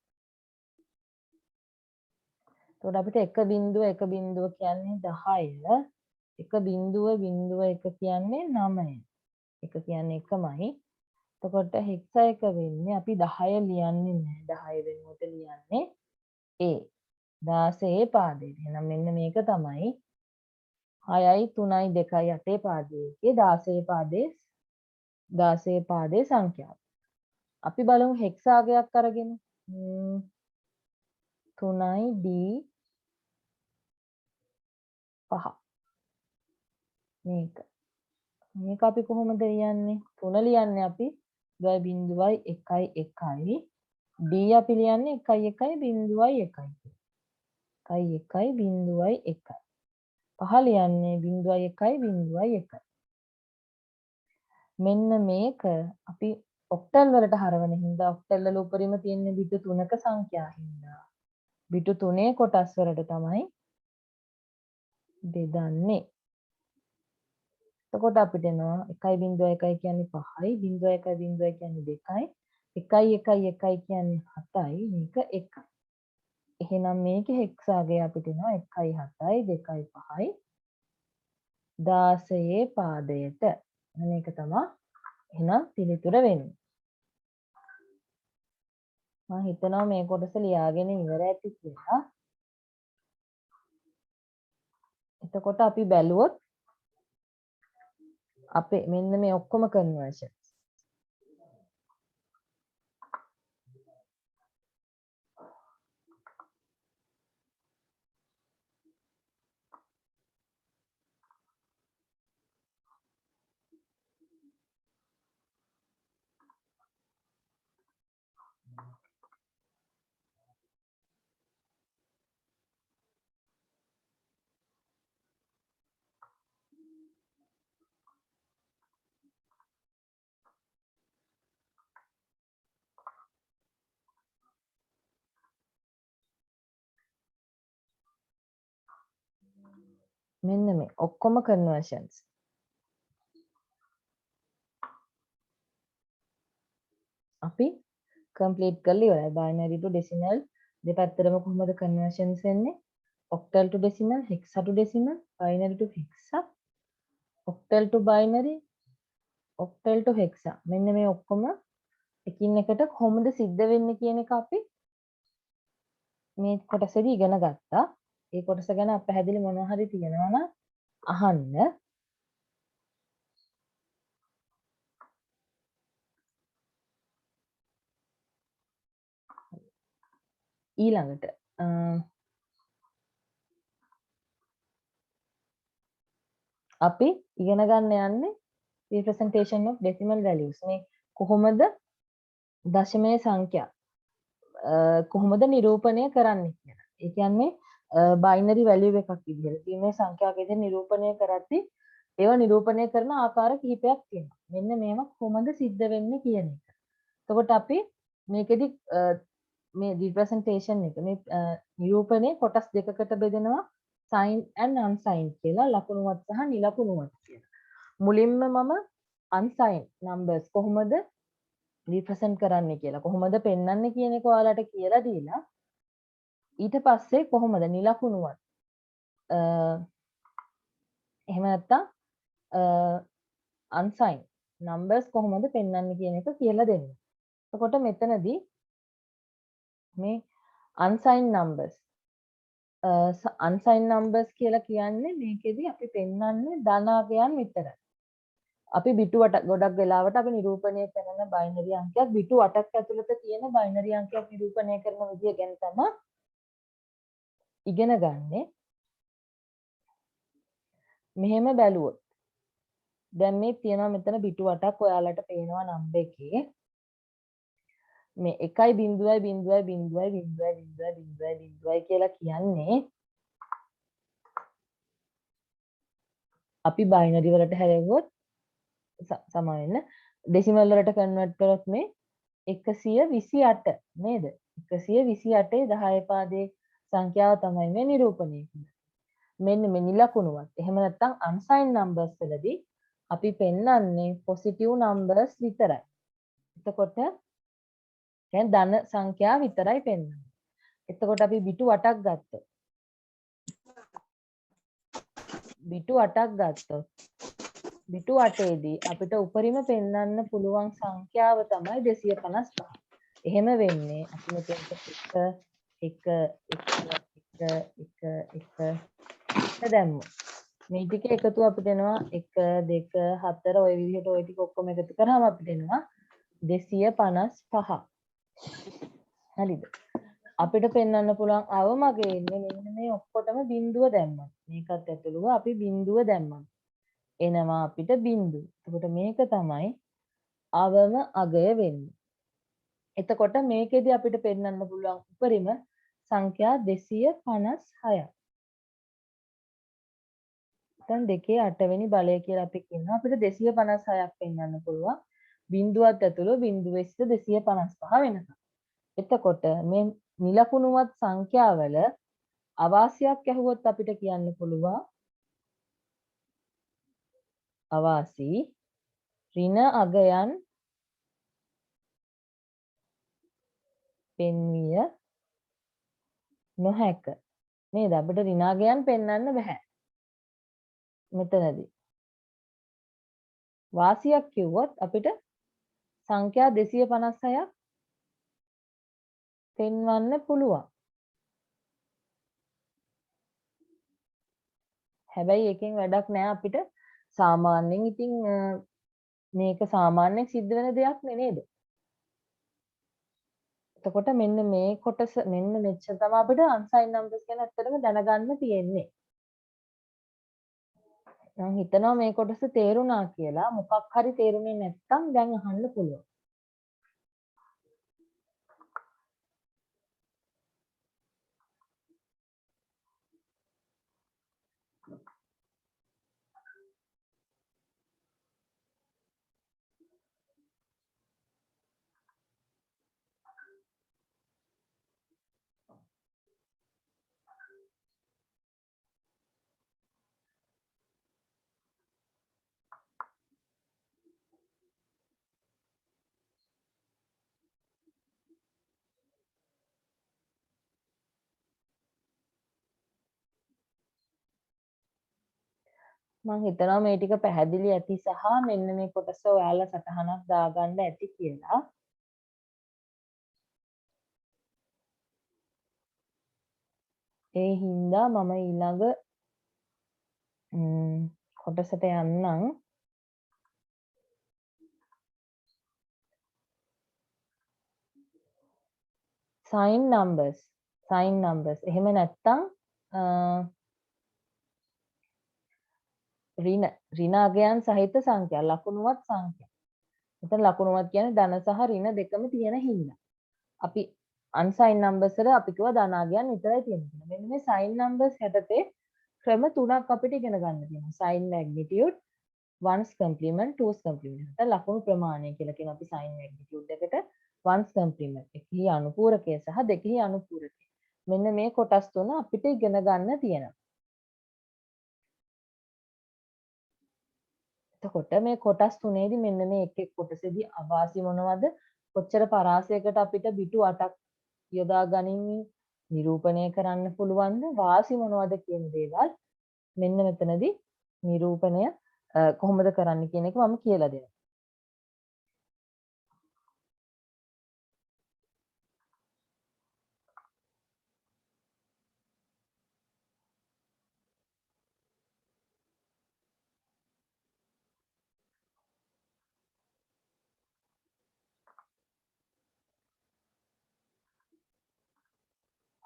එතකොට අපිට 1 බිංදුව 1 බිංදුව කියන්නේ 10 1 බිංදුව බිංදුව 1 කියන්නේ 9 1 කියන්නේ එකමයි. එතකොට හෙක්සා එක වෙන්නේ අපි 10 ලියන්නේ නැහැ 10 වෙනුවට ලියන්නේ A 16 පාදයට. එහෙනම් මෙන්න මේක තමයි 6යි 3යි 2යි 8 පාදයේ 16 පාදයේ සංඛ්‍යාව. අපි බලමු හෙක්සාගයක් අරගෙන 3යි D 5 මේක අපි කොහොමද ලියන්නේ? 3 ලියන්නේ අපි 0.1යි 1යි D අපි ලියන්නේ 1 1 0යි 1යි 1 1 0යි 1යි 5 ලියන්නේ 0යි 1යි 0යි 1යි. මෙන්න මේක අපි ඔක්ටල් වලට හරවන හින්දා ඔක්ටල් වල උඩරිම තියෙන බිටු 3ක සංඛ්‍යා හින්දා බිටු 3 කොටස් වලට තමයි බෙදන්නේ. එතකොට අපිට එනවා 1.1 කියන්නේ 5යි 0.1 0 කියන්නේ 2යි 1 1 1 කියන්නේ 7යි මේක 1යි. එහෙනම් මේක හෙක්සාගේ අපිට එනවා 1යි 7යි 2යි 5යි 16 පාදයට. මේක තමයි එහෙනම් පිළිතුර වෙන්නේ. මම හිතනවා මේ කොටස ලියාගෙන ඉවර ඇති කියලා. එතකොට අපි බැලුවොත් අපේ මෙන්න මේ ඔක්කොම කන්වර්ෂන්ස් මෙන්න මේ ඔක්කොම කන්වර්ෂන්ස් අපි කම්ප්ලීට් කරලා ඉවරයි. බයිනරි ටු ඩෙසිමල් දෙපැත්තටම කොහොමද කන්වර්ෂන්ස් වෙන්නේ? ඔක්ටල් ටු ඩෙසිමල්, හෙක්සා ටු ඩෙසිමල්, බයිනරි ටු හෙක්සා, ඔක්ටල් ටු බයිනරි, ඔක්ටල් ටු හෙක්සා. මෙන්න මේ ඔක්කොම එකින් එකට කොහොමද සිද්ධ වෙන්නේ කියන එක අපි මේ කොටසේදී ඉගෙන ගත්තා. ඒ කොටස ගැන අපහැදිලි මොනවා හරි තියෙනවා නම් අහන්න. ඊළඟට අපි ඉගෙන ගන්න යන්නේ representation of decimal values. මේ කොහොමද දශමයේ සංඛ්‍යා කොහොමද නිරූපණය කරන්නේ කියලා. ඒ කියන්නේ බයිනරි වැලියු එකක් විදිහට මේ සංඛ්‍යාවක විදිහට නිරූපණය කරද්දී ඒව නිරූපණය කරන ආකාර කිහිපයක් තියෙනවා. මෙන්න මේවා කොහොමද සිද්ධ වෙන්නේ කියන එක. එතකොට අපි මේකෙදි මේ representation එක මේ නිරූපණය කොටස් දෙකකට බෙදෙනවා sign and unsigned කියලා, ලකුණුවත් සහ නිලකුණුවත් කියලා. මුලින්ම මම unsigned numbers කොහොමද represent කරන්නේ කියලා, කොහොමද පෙන්වන්නේ කියන එක ඔයාලට කියලා දීලා ඊට පස්සේ කොහොමද නිලකුණුවත් එහෙම නැත්නම් unsigned numbers කොහොමද පෙන්වන්නේ කියන එක කියලා දෙන්න. එතකොට මෙතනදී මේ unsigned numbers කියලා කියන්නේ මේකෙදි අපි පෙන්වන්නේ ධනාගයන් විතරයි. අපි බිටු ගොඩක් වෙලාවට අපි නිරූපණය කරන බයිනරි අංකයක් බිටු 8ක් ඇතුළත තියෙන බයිනරි අංකයක් නිරූපණය කරන විදිය ගැන තමයි ඉගෙන ගන්නෙ. මෙහෙම බැලුවොත් දැන් මේ තියෙනවා මෙතන බිටු 8ක් ඔයාලට පේනවා නම්බර් එකේ. මේ 1.0.0.0.0.0 කියලා කියන්නේ අපි බයිනරි වලට හැරෙව්වොත් සමා වෙන්න ඩෙසිමල් වලට කන්වර්ට් කරොත් මේ 128 නේද? 128 10 පාදයේ සංඛ්‍යාව තමයි මේ නිරූපණය කරන්නේ. මෙන්න මේ නිලකුණුවත්. එහෙම නැත්නම් unsigned numbers වලදී අපි පෙන්වන්නේ positive numbers විතරයි. එතකොට දැන් ධන සංඛ්‍යා විතරයි පෙන්වන්නේ. එතකොට අපි බිටු 8ක් ගත්තොත් බිටු 8 දී අපිට උපරිම පෙන්වන්න පුළුවන් සංඛ්‍යාව තමයි 255. එහෙම වෙන්නේ අපි මෙතනට 1 දැම්මොත් මේ ටික එකතු අපිට එනවා 1 2 4 ඔය විදිහට ඔය ටික ඔක්කොම එකතු කරාම අපිට එනවා 255. හරිද? අපිට පෙන්වන්න පුළුවන් අවමගේ ඉන්නේ මෙන්න මේ ඔක්කොටම බිඳුව දැම්මා. මේකත් ඇතුළුව අපි බිඳුව දැම්මා. එනවා අපිට බිඳුව. එතකොට මේක තමයි අවම අගය වෙන්නේ. එතකොට මේකෙදි අපිට පෙන්වන්න පුළුවන් උපරිම සංඛ්‍යා 256ක්. දැන් 2 8 වෙනි බලය කියලා අපි කියනවා. අපිට 256ක් පෙන්වන්න පුළුවන්. බිඳුවත් ඇතුළු බිඳුවේ සිට 255 වෙනකම්. එතකොට මේ නිලකුණුවත් සංඛ්‍යාවල අවාසියක් ඇහුවොත් අපිට කියන්න පුළුවන් අවාසි ඍණ අගයන් පෙන්විය නොහැක නේද? අපිට ඍණ අගයන් පෙන්වන්න බෑ. මෙතනදී වාසියක් කිව්වොත් අපිට සංඛ්‍යා 256ක් පෙන්වන්න පුළුවන්. හැබැයි එකෙන් වැඩක් නෑ අපිට සාමාන්‍යයෙන් ඉතින් මේක සාමාන්‍යයෙන් සිද්ධ වෙන දෙයක් නේද? එතකොට මෙන්න මේ කොටස මෙන්න මෙච්චර තමයි අපිට unsigned numbers ගැන ඇත්තටම දැනගන්න තියෙන්නේ. මම හිතනවා මේ කොටස තේරුණා කියලා. මොකක් හරි තේරුනේ නැත්නම් දැන් අහන්න පුළුවන්. මම හිතනවා මේ ටික පැහැදිලි ඇති සහ මෙන්න මේ කොටස ඔයාලා සටහනක් දාගන්න ඇති කියලා. ඒ හින්දා මම ඊළඟ කොටසට යන්නම්. sign numbers. එහෙම නැත්තම් ඍණ අගයන් සහිත සංඛ්‍යා ලකුණුවත් සංඛ්‍යා. මෙතන ලකුණුවත් කියන්නේ ධන සහ ඍණ දෙකම තියෙන හින්දා. අපි unsigned numbers වල අපි කිව්වා ධන අගයන් විතරයි තියෙන්නේ කියලා. මෙන්න මේ sign numbers යටතේ ක්‍රම තුනක් අපිට ඉගෙන ගන්න තියෙනවා. sign magnitude, ones complement, twos complement. නැත්නම් ලකුණු ප්‍රමාණය කියලා කියන අපි sign magnitude එකට ones complement එකෙහි අනුපූරකය සහ දෙකෙහි අනුපූරකය. මෙන්න මේ කොටස් තුන අපිට ඉගෙන ගන්න තියෙනවා. එතකොට මේ කොටස් තුනේදී මෙන්න මේ එක් එක් කොටසේදී අවාසි මොනවද? කොච්චර පරාසයකට අපිට බිටු 8ක් යොදා ගනිමින් නිරූපණය කරන්න පුළුවන්ද? වාසි මොනවද කියන දේවල් මෙන්න මෙතනදී නිරූපණය කොහොමද කරන්න කියන එක මම කියලා දෙනවා.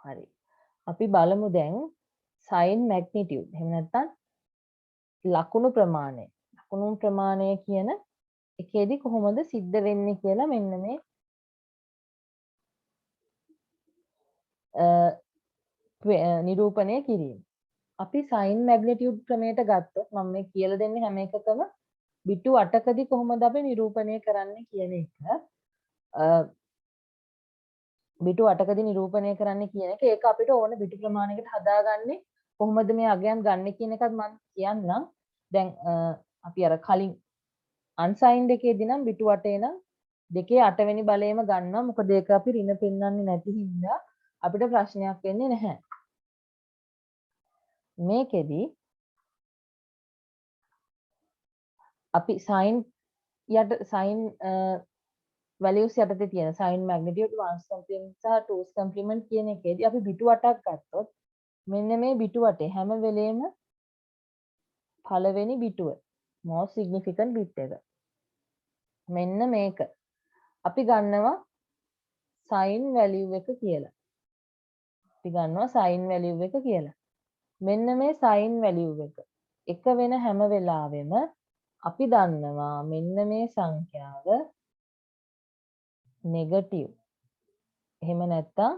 හරි. අපි බලමු දැන් sign magnitude. එහෙම නැත්නම් ලකුණු ප්‍රමාණය. ලකුණු ප්‍රමාණය කියන එකේදී කොහොමද සිද්ධ වෙන්නේ කියලා මෙන්න මේ නිරූපණය කිරීම. අපි sign magnitude ක්‍රමයට ගත්තොත් මම මේ කියලා දෙන්නේ හැම එකකම බිටු 8කදී කොහොමද අපි නිරූපණය කරන්නේ කියන එක. බිටු 8කදී නිරූපණය කරන්න කියන එක ඒක අපිට ඕන බිටු ප්‍රමාණයකට හදාගන්නේ කොහොමද මේ අගයන් ගන්න කියන එකත් මම කියන්නම්. දැන් අපි අර කලින් unsigned එකේදී නම් බිටු 8 නම් දෙකේ 8 වෙනි බලයම ගන්නවා. මොකද ඒක අපි ඍණ පෙන්වන්නේ නැති හින්දා අපිට ප්‍රශ්නයක් වෙන්නේ නැහැ. මේකෙදී අපි sign values යටතේ තියෙන sign magnitude, ones complement සහ twos complement කියන එකේදී අපි බිටු 8ක් ගත්තොත් මෙන්න මේ බිටු 8 හැම වෙලේම පළවෙනි බිටුව most significant bit එක. මෙන්න මේක අපි ගන්නවා sign value එක කියලා. මෙන්න මේ sign value එක වෙන හැම වෙලාවෙම අපි දන්නවා මෙන්න මේ සංඛ්‍යාව නෙගටිව්. එහෙම නැත්තම්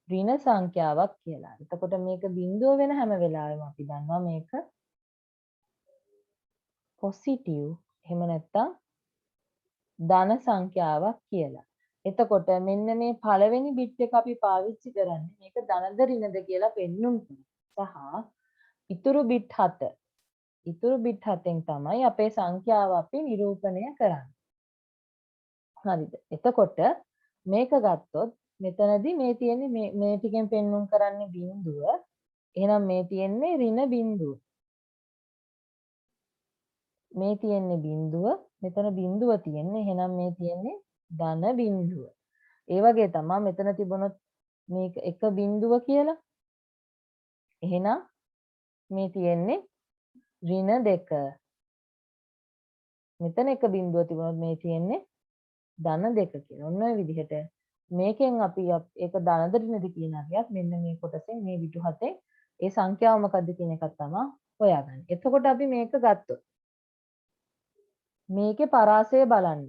ඍණ සංඛ්‍යාවක් කියලා. එතකොට මේක බිඳුව වෙන හැම වෙලාවෙම අපි දන්නවා මේක පොසිටිව්. එහෙම නැත්තම් ධන සංඛ්‍යාවක් කියලා. එතකොට මෙන්න මේ පළවෙනි බිට් එක අපි පාවිච්චි කරන්නේ මේක ධනද ඍණද කියලා පෙන්වන්න. සහ ඉතුරු බිට් 7න් තමයි අපේ සංඛ්‍යාව අපි නිරූපණය කරන්නේ. හරිද? එතකොට මේක ගත්තොත් මෙතනදී මේ තියෙන්නේ මේ ටිකෙන් පෙන්වුම් කරන්නේ බිඳුව. එහෙනම් මේ තියෙන්නේ ඍණ බිඳුව. මේ තියෙන්නේ බිඳුව. මෙතන බිඳුව තියෙන්නේ. එහෙනම් මේ තියෙන්නේ ධන බිඳුව. ඒ වගේ තමයි මෙතන තිබුණොත් මේක එක බිඳුව කියලා. එහෙනම් මේ තියෙන්නේ ඍණ 2. මෙතන එක බිඳුව තිබුණොත් මේ තියෙන්නේ ධන 2 කියලා. ඔන්න ඔය විදිහට මේකෙන් අපි ඒක ධනද ඍණද කියන අගයක් මෙන්න මේ කොටසෙන් මේ බිටු 7 ඒ සංඛ්‍යාව මොකද්ද කියන එකක් තමයි හොයාගන්නේ. එතකොට අපි මේක ගත්තොත් මේකේ පරාසය බලන්න.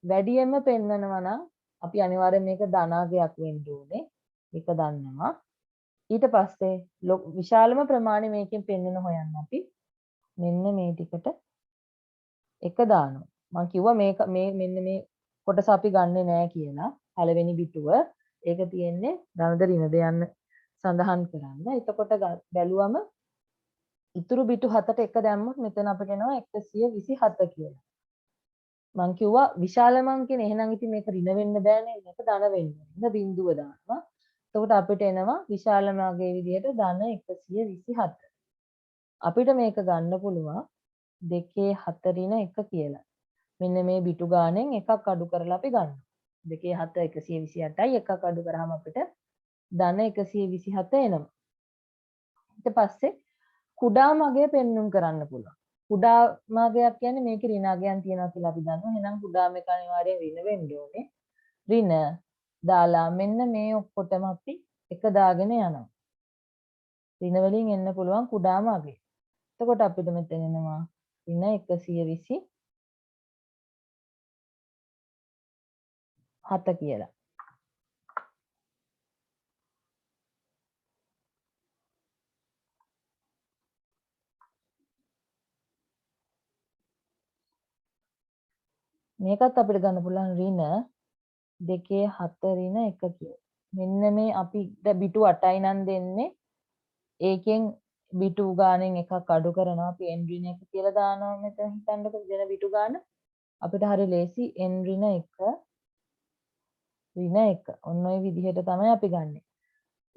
වැඩියෙන්ම පෙන්නනවා නම් අපි අනිවාර්යෙන් මේක ධනාගයක් වෙන්න ඕනේ. ඒක දන්නවා. ඊට පස්සේ විශාලම ප්‍රමාණය මේකෙන් පෙන්වන හොයන්න අපි මෙන්න මේ ටිකට එක දානවා. මම කිව්වා මේක මෙන්න මේ කොටස අපි ගන්නෙ නෑ කියලා. පළවෙනි බිටුව ඒක තියෙන්නේ ධනද ඍණද යන්න සඳහන් කරන්න. එතකොට බැලුවම ඉතුරු බිටු 7ට එක දැම්මොත් මෙතන අපිට එනවා 127 කියලා. මං කිව්වා විශාල අංකනේ එහෙනම් ඉතින් මේක ඍණ වෙන්න බෑනේ මේක ධන වෙන්න. ඉතින් බිඳුව දානවා. එතකොට අපිට එනවා විශාල අංකයේ විදිහට ධන 127. අපිට මේක ගන්න පුළුවන් 2 7 ඍණ 1 කියලා. මෙන්න මේ බිටු ගානෙන් එකක් අඩු කරලා අපි ගන්නවා. 2 7 128යි එකක් අඩු කරාම අපිට ධන 127 එනවා. ඊට පස්සේ කුඩා මගය පෙන්눔 කරන්න පුළුවන්. කුඩා මගයක් කියන්නේ මේකේ ඍණ අගයන් තියෙනවා කියලා අපි දන්නවා. එහෙනම් කුඩා මේක අනිවාර්යෙන් ඍණ වෙන්න ඕනේ. ඍණ දාලා මෙන්න මේ ඔක්කොටම අපි එක දාගෙන යනවා. ඍණ වලින් එන්න පුළුවන් කුඩා මගය. එතකොට අපිට මෙතන එනවා ඍණ 127 කියලා. මේකත් අපිට ගන්න පුළුවන් ඍණ 2 7 ඍණ 1 කියලා. මෙන්න මේ අපි බිටු 8යි නම් දෙන්නේ. ඒකෙන් බිටු ගානෙන් එකක් අඩු කරනවා. අපි n ඍණ 1 කියලා දානවා මෙතන හිතන්නකෝ දෙන බිටු ගාන. අපිට හරි ලේසි n ඍණ 1 ඍණ 1. ඔන්න ඔය විදිහට තමයි අපි ගන්නෙ.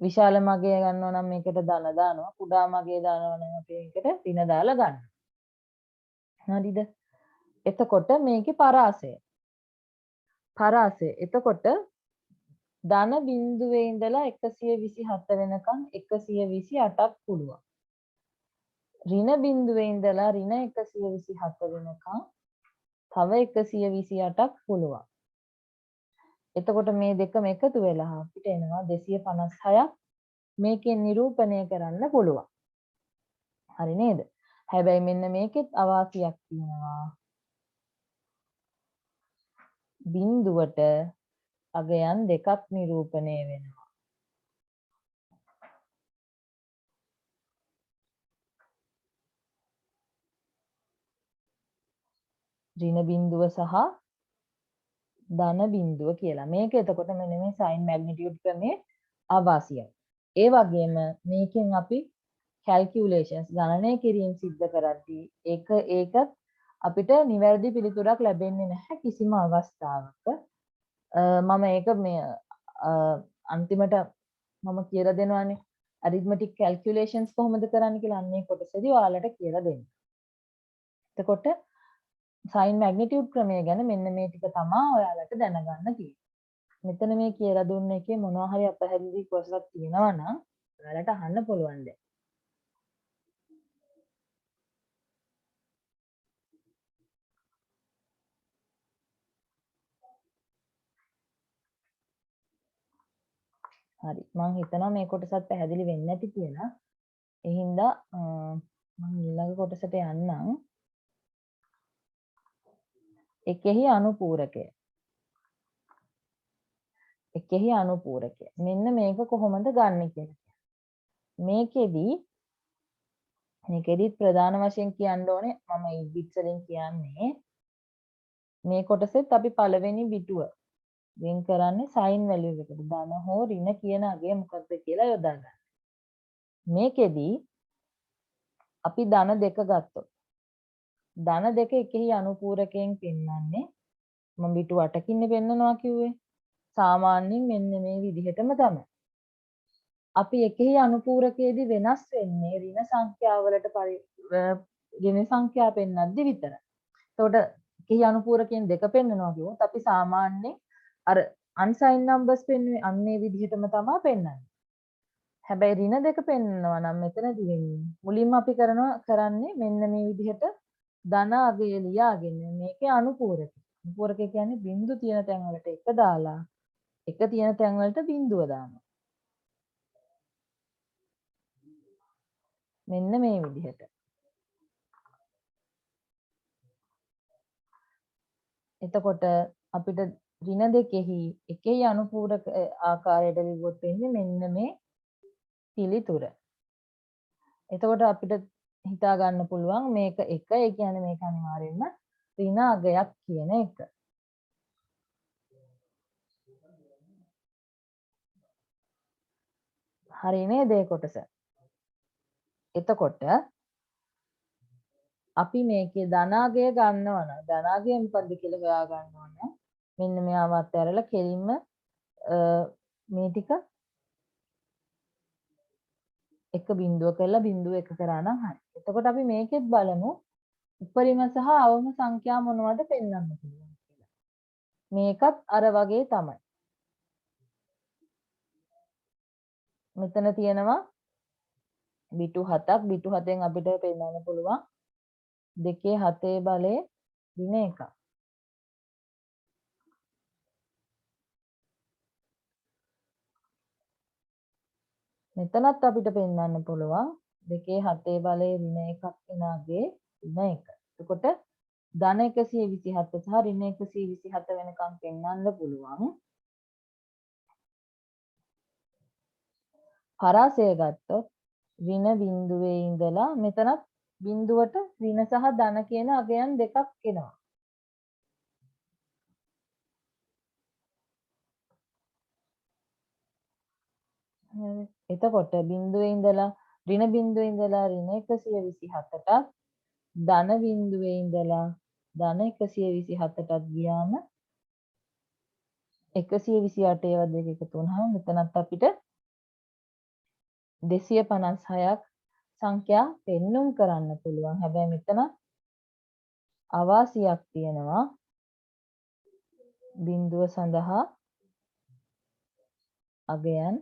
විශාල මගය ගන්නවා නම් මේකට ධන දානවා. කුඩා මගය දානවා නම් අපි මේකට ඍණ දාලා ගන්නවා. හරිද? එතකොට මේකේ පරාසය. එතකොට ධන බිඳුවේ ඉඳලා 127 වෙනකන් 128ක් පුළුවන්. ඍණ බිඳුවේ ඉඳලා ඍණ 127 වෙනකන් තව 128ක් පුළුවන්. එතකොට මේ දෙකම එකතු වෙලා අපිට එනවා 256ක් මේකෙන් නිරූපණය කරන්න පුළුවන්. හරි නේද? හැබැයි මෙන්න මේකෙත් අවාසියක් තියෙනවා. බිඳුවට අගයන් දෙකක් නිරූපණය වෙනවා. ඍණ බිඳුව සහ ධන බිඳුව කියලා. මේක එතකොට මෙන්න මේ සයින් මැග්නිටියුඩ් ක්‍රමයේ අවාසියයි. ඒ වගේම මේකෙන් අපි කැල්කියුලේෂන්ස් ගණනය කිරීම සිද්ධ කරද්දී ඒකත් අපිට නිවැරදි පිළිතුරක් ලැබෙන්නේ නැහැ කිසිම අවස්ථාවක. මම ඒක මේ අන්තිමට මම කියලා දෙනවානේ arithmetic calculations කොහොමද කරන්න කියලා අන්නේ කොටසේදී ඔයාලට කියලා දෙන්න. එතකොට sin magnitude ක්‍රමය ගැන මෙන්න මේ ටික තමයි ඔයාලට දැනගන්න තියෙන්නේ. මෙතන මේ කියලා දුන්න එකේ මොනවා හරි අපහැදිලි කොටසක් තියෙනවා නම් ඔයාලට අහන්න පුළුවන් දැන්. හරි මම හිතනවා මේ කොටසත් පැහැදිලි වෙන්නේ නැති කියලා. ඒ හින්දා මම ඊළඟ කොටසට යන්නම්. එකෙහි අනුපූරකය. මෙන්න මේක කොහොමද ගන්න කියලා. මේකෙදි ප්‍රධාන වශයෙන් කියන්න ඕනේ මම ඉබ්බිට් වලින් කියන්නේ මේ කොටසෙත් අපි පළවෙනි බිටුව වෙන් කරන්නේ සයින් වැලියු එකට. ධන හෝ ඍණ කියන අගය මොකක්ද කියලා යොදා ගන්න. මේකෙදි අපි ධන දෙක ගත්තොත් ධන දෙක එකෙහි අනුපූරකයෙන් පෙන්වන්නේ මම බිටු 8කින් පෙන්නනවා කිව්වේ. සාමාන්‍යයෙන් මෙන්න මේ විදිහටම තමයි. අපි එකෙහි අනුපූරකයේදී වෙනස් වෙන්නේ ඍණ සංඛ්‍යාවලට ඍණ සංඛ්‍යා පෙන්වද්දි විතරයි. එතකොට එකෙහි අනුපූරකයෙන් දෙක පෙන්නනවා කිව්වොත් අපි සාමාන්‍යයෙන් අර unsigned numbers පෙන්වන්නේ අන්නේ විදිහටම තමයි පෙන්වන්නේ. හැබැයි ඍණ දෙක පෙන්නනවා නම් මෙතනදී වෙන්නේ මුලින්ම අපි කරන්නේ මෙන්න මේ විදිහට ධන අගය ලියාගෙන මේකේ අනුපූරක. අනුපූරක කියන්නේ බිංදු තියෙන තැන් වලට එක දාලා එක තියෙන තැන් වලට බිංදුව දානවා. මෙන්න මේ විදිහට. එතකොට අපිට ඍණ දෙකෙහි එකෙහි අනුපූරක ආකාරයට ලිව්වොත් වෙන්නේ මෙන්න මේ පිළිතුර. එතකොට අපිට හිතා ගන්න පුළුවන් මේක 1 ඒ කියන්නේ මේක අනිවාර්යයෙන්ම ඍණ අගයක් කියන එක. හරි නේද ඒ කොටස? එතකොට අපි මේකේ ධනාගය ගන්නවා නම් ධනාගය මොකද්ද කියලා හොයා ගන්නවා නම් මෙන්න මෙයාවත් ඇරලා කෙලින්ම මේ ටික එක බිඳුව කරලා බිඳුව එක කරා නම් හරි. එතකොට අපි මේකෙත් බලමු උපරිම සහ අවම සංඛ්‍යා මොනවද පෙන්වන්න පුළුවන් කියලා. මේකත් අර වගේ තමයි. මෙතන තියෙනවා බිටු 7ක්. බිටු 7ෙන් අපිට පෙන්නන්න පුළුවන් 2 7 බලය ඍණ 1ක්. මෙතනත් අපිට පෙන්වන්න පුළුවන් 2 7 බලය ඍණ 1ක් එනාගේ ඍණ 1. එතකොට ධන 127 සහ ඍණ 127 වෙනකම් පෙන්වන්න පුළුවන්. පරාසය ගත්තොත් ඍණ බිඳුවේ ඉඳලා මෙතනත් බිඳුවට ඍණ සහ ධන කියන අගයන් දෙකක් එනවා. හරි. එතකොට බිඳුවේ ඉඳලා ඍණ බිඳුවේ ඉඳලා ඍණ 127ටත් ධන බිඳුවේ ඉඳලා ධන 127ටත් ගියාම 128 ඒවා දෙක එකතු වුණාම මෙතනත් අපිට 256ක් සංඛ්‍යා පෙන්눔 කරන්න පුළුවන්. හැබැයි මෙතන අවාසියක් තියෙනවා. බිඳුව සඳහා අගයන්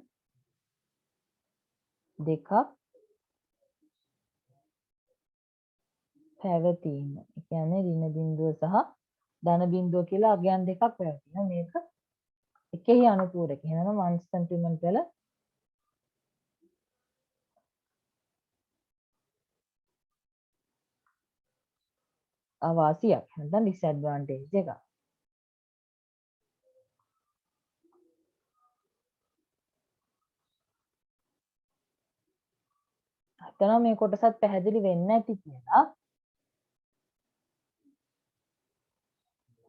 දෙකක් පැවතීම. ඒ කියන්නේ ඍණ බිඳුව සහ ධන බිඳුව කියලා අගයන් දෙකක් පැවතීම. මේක එකෙහි අනුපූරක. එහෙනම් 1 සෙන්ටිමීටර වල අවාසියක්. නැත්නම් ඩිස්ඇඩ්වාන්ටේජ් එකක්. හිතනවා මේ කොටසත් පැහැදිලි වෙන්නේ නැති කියලා.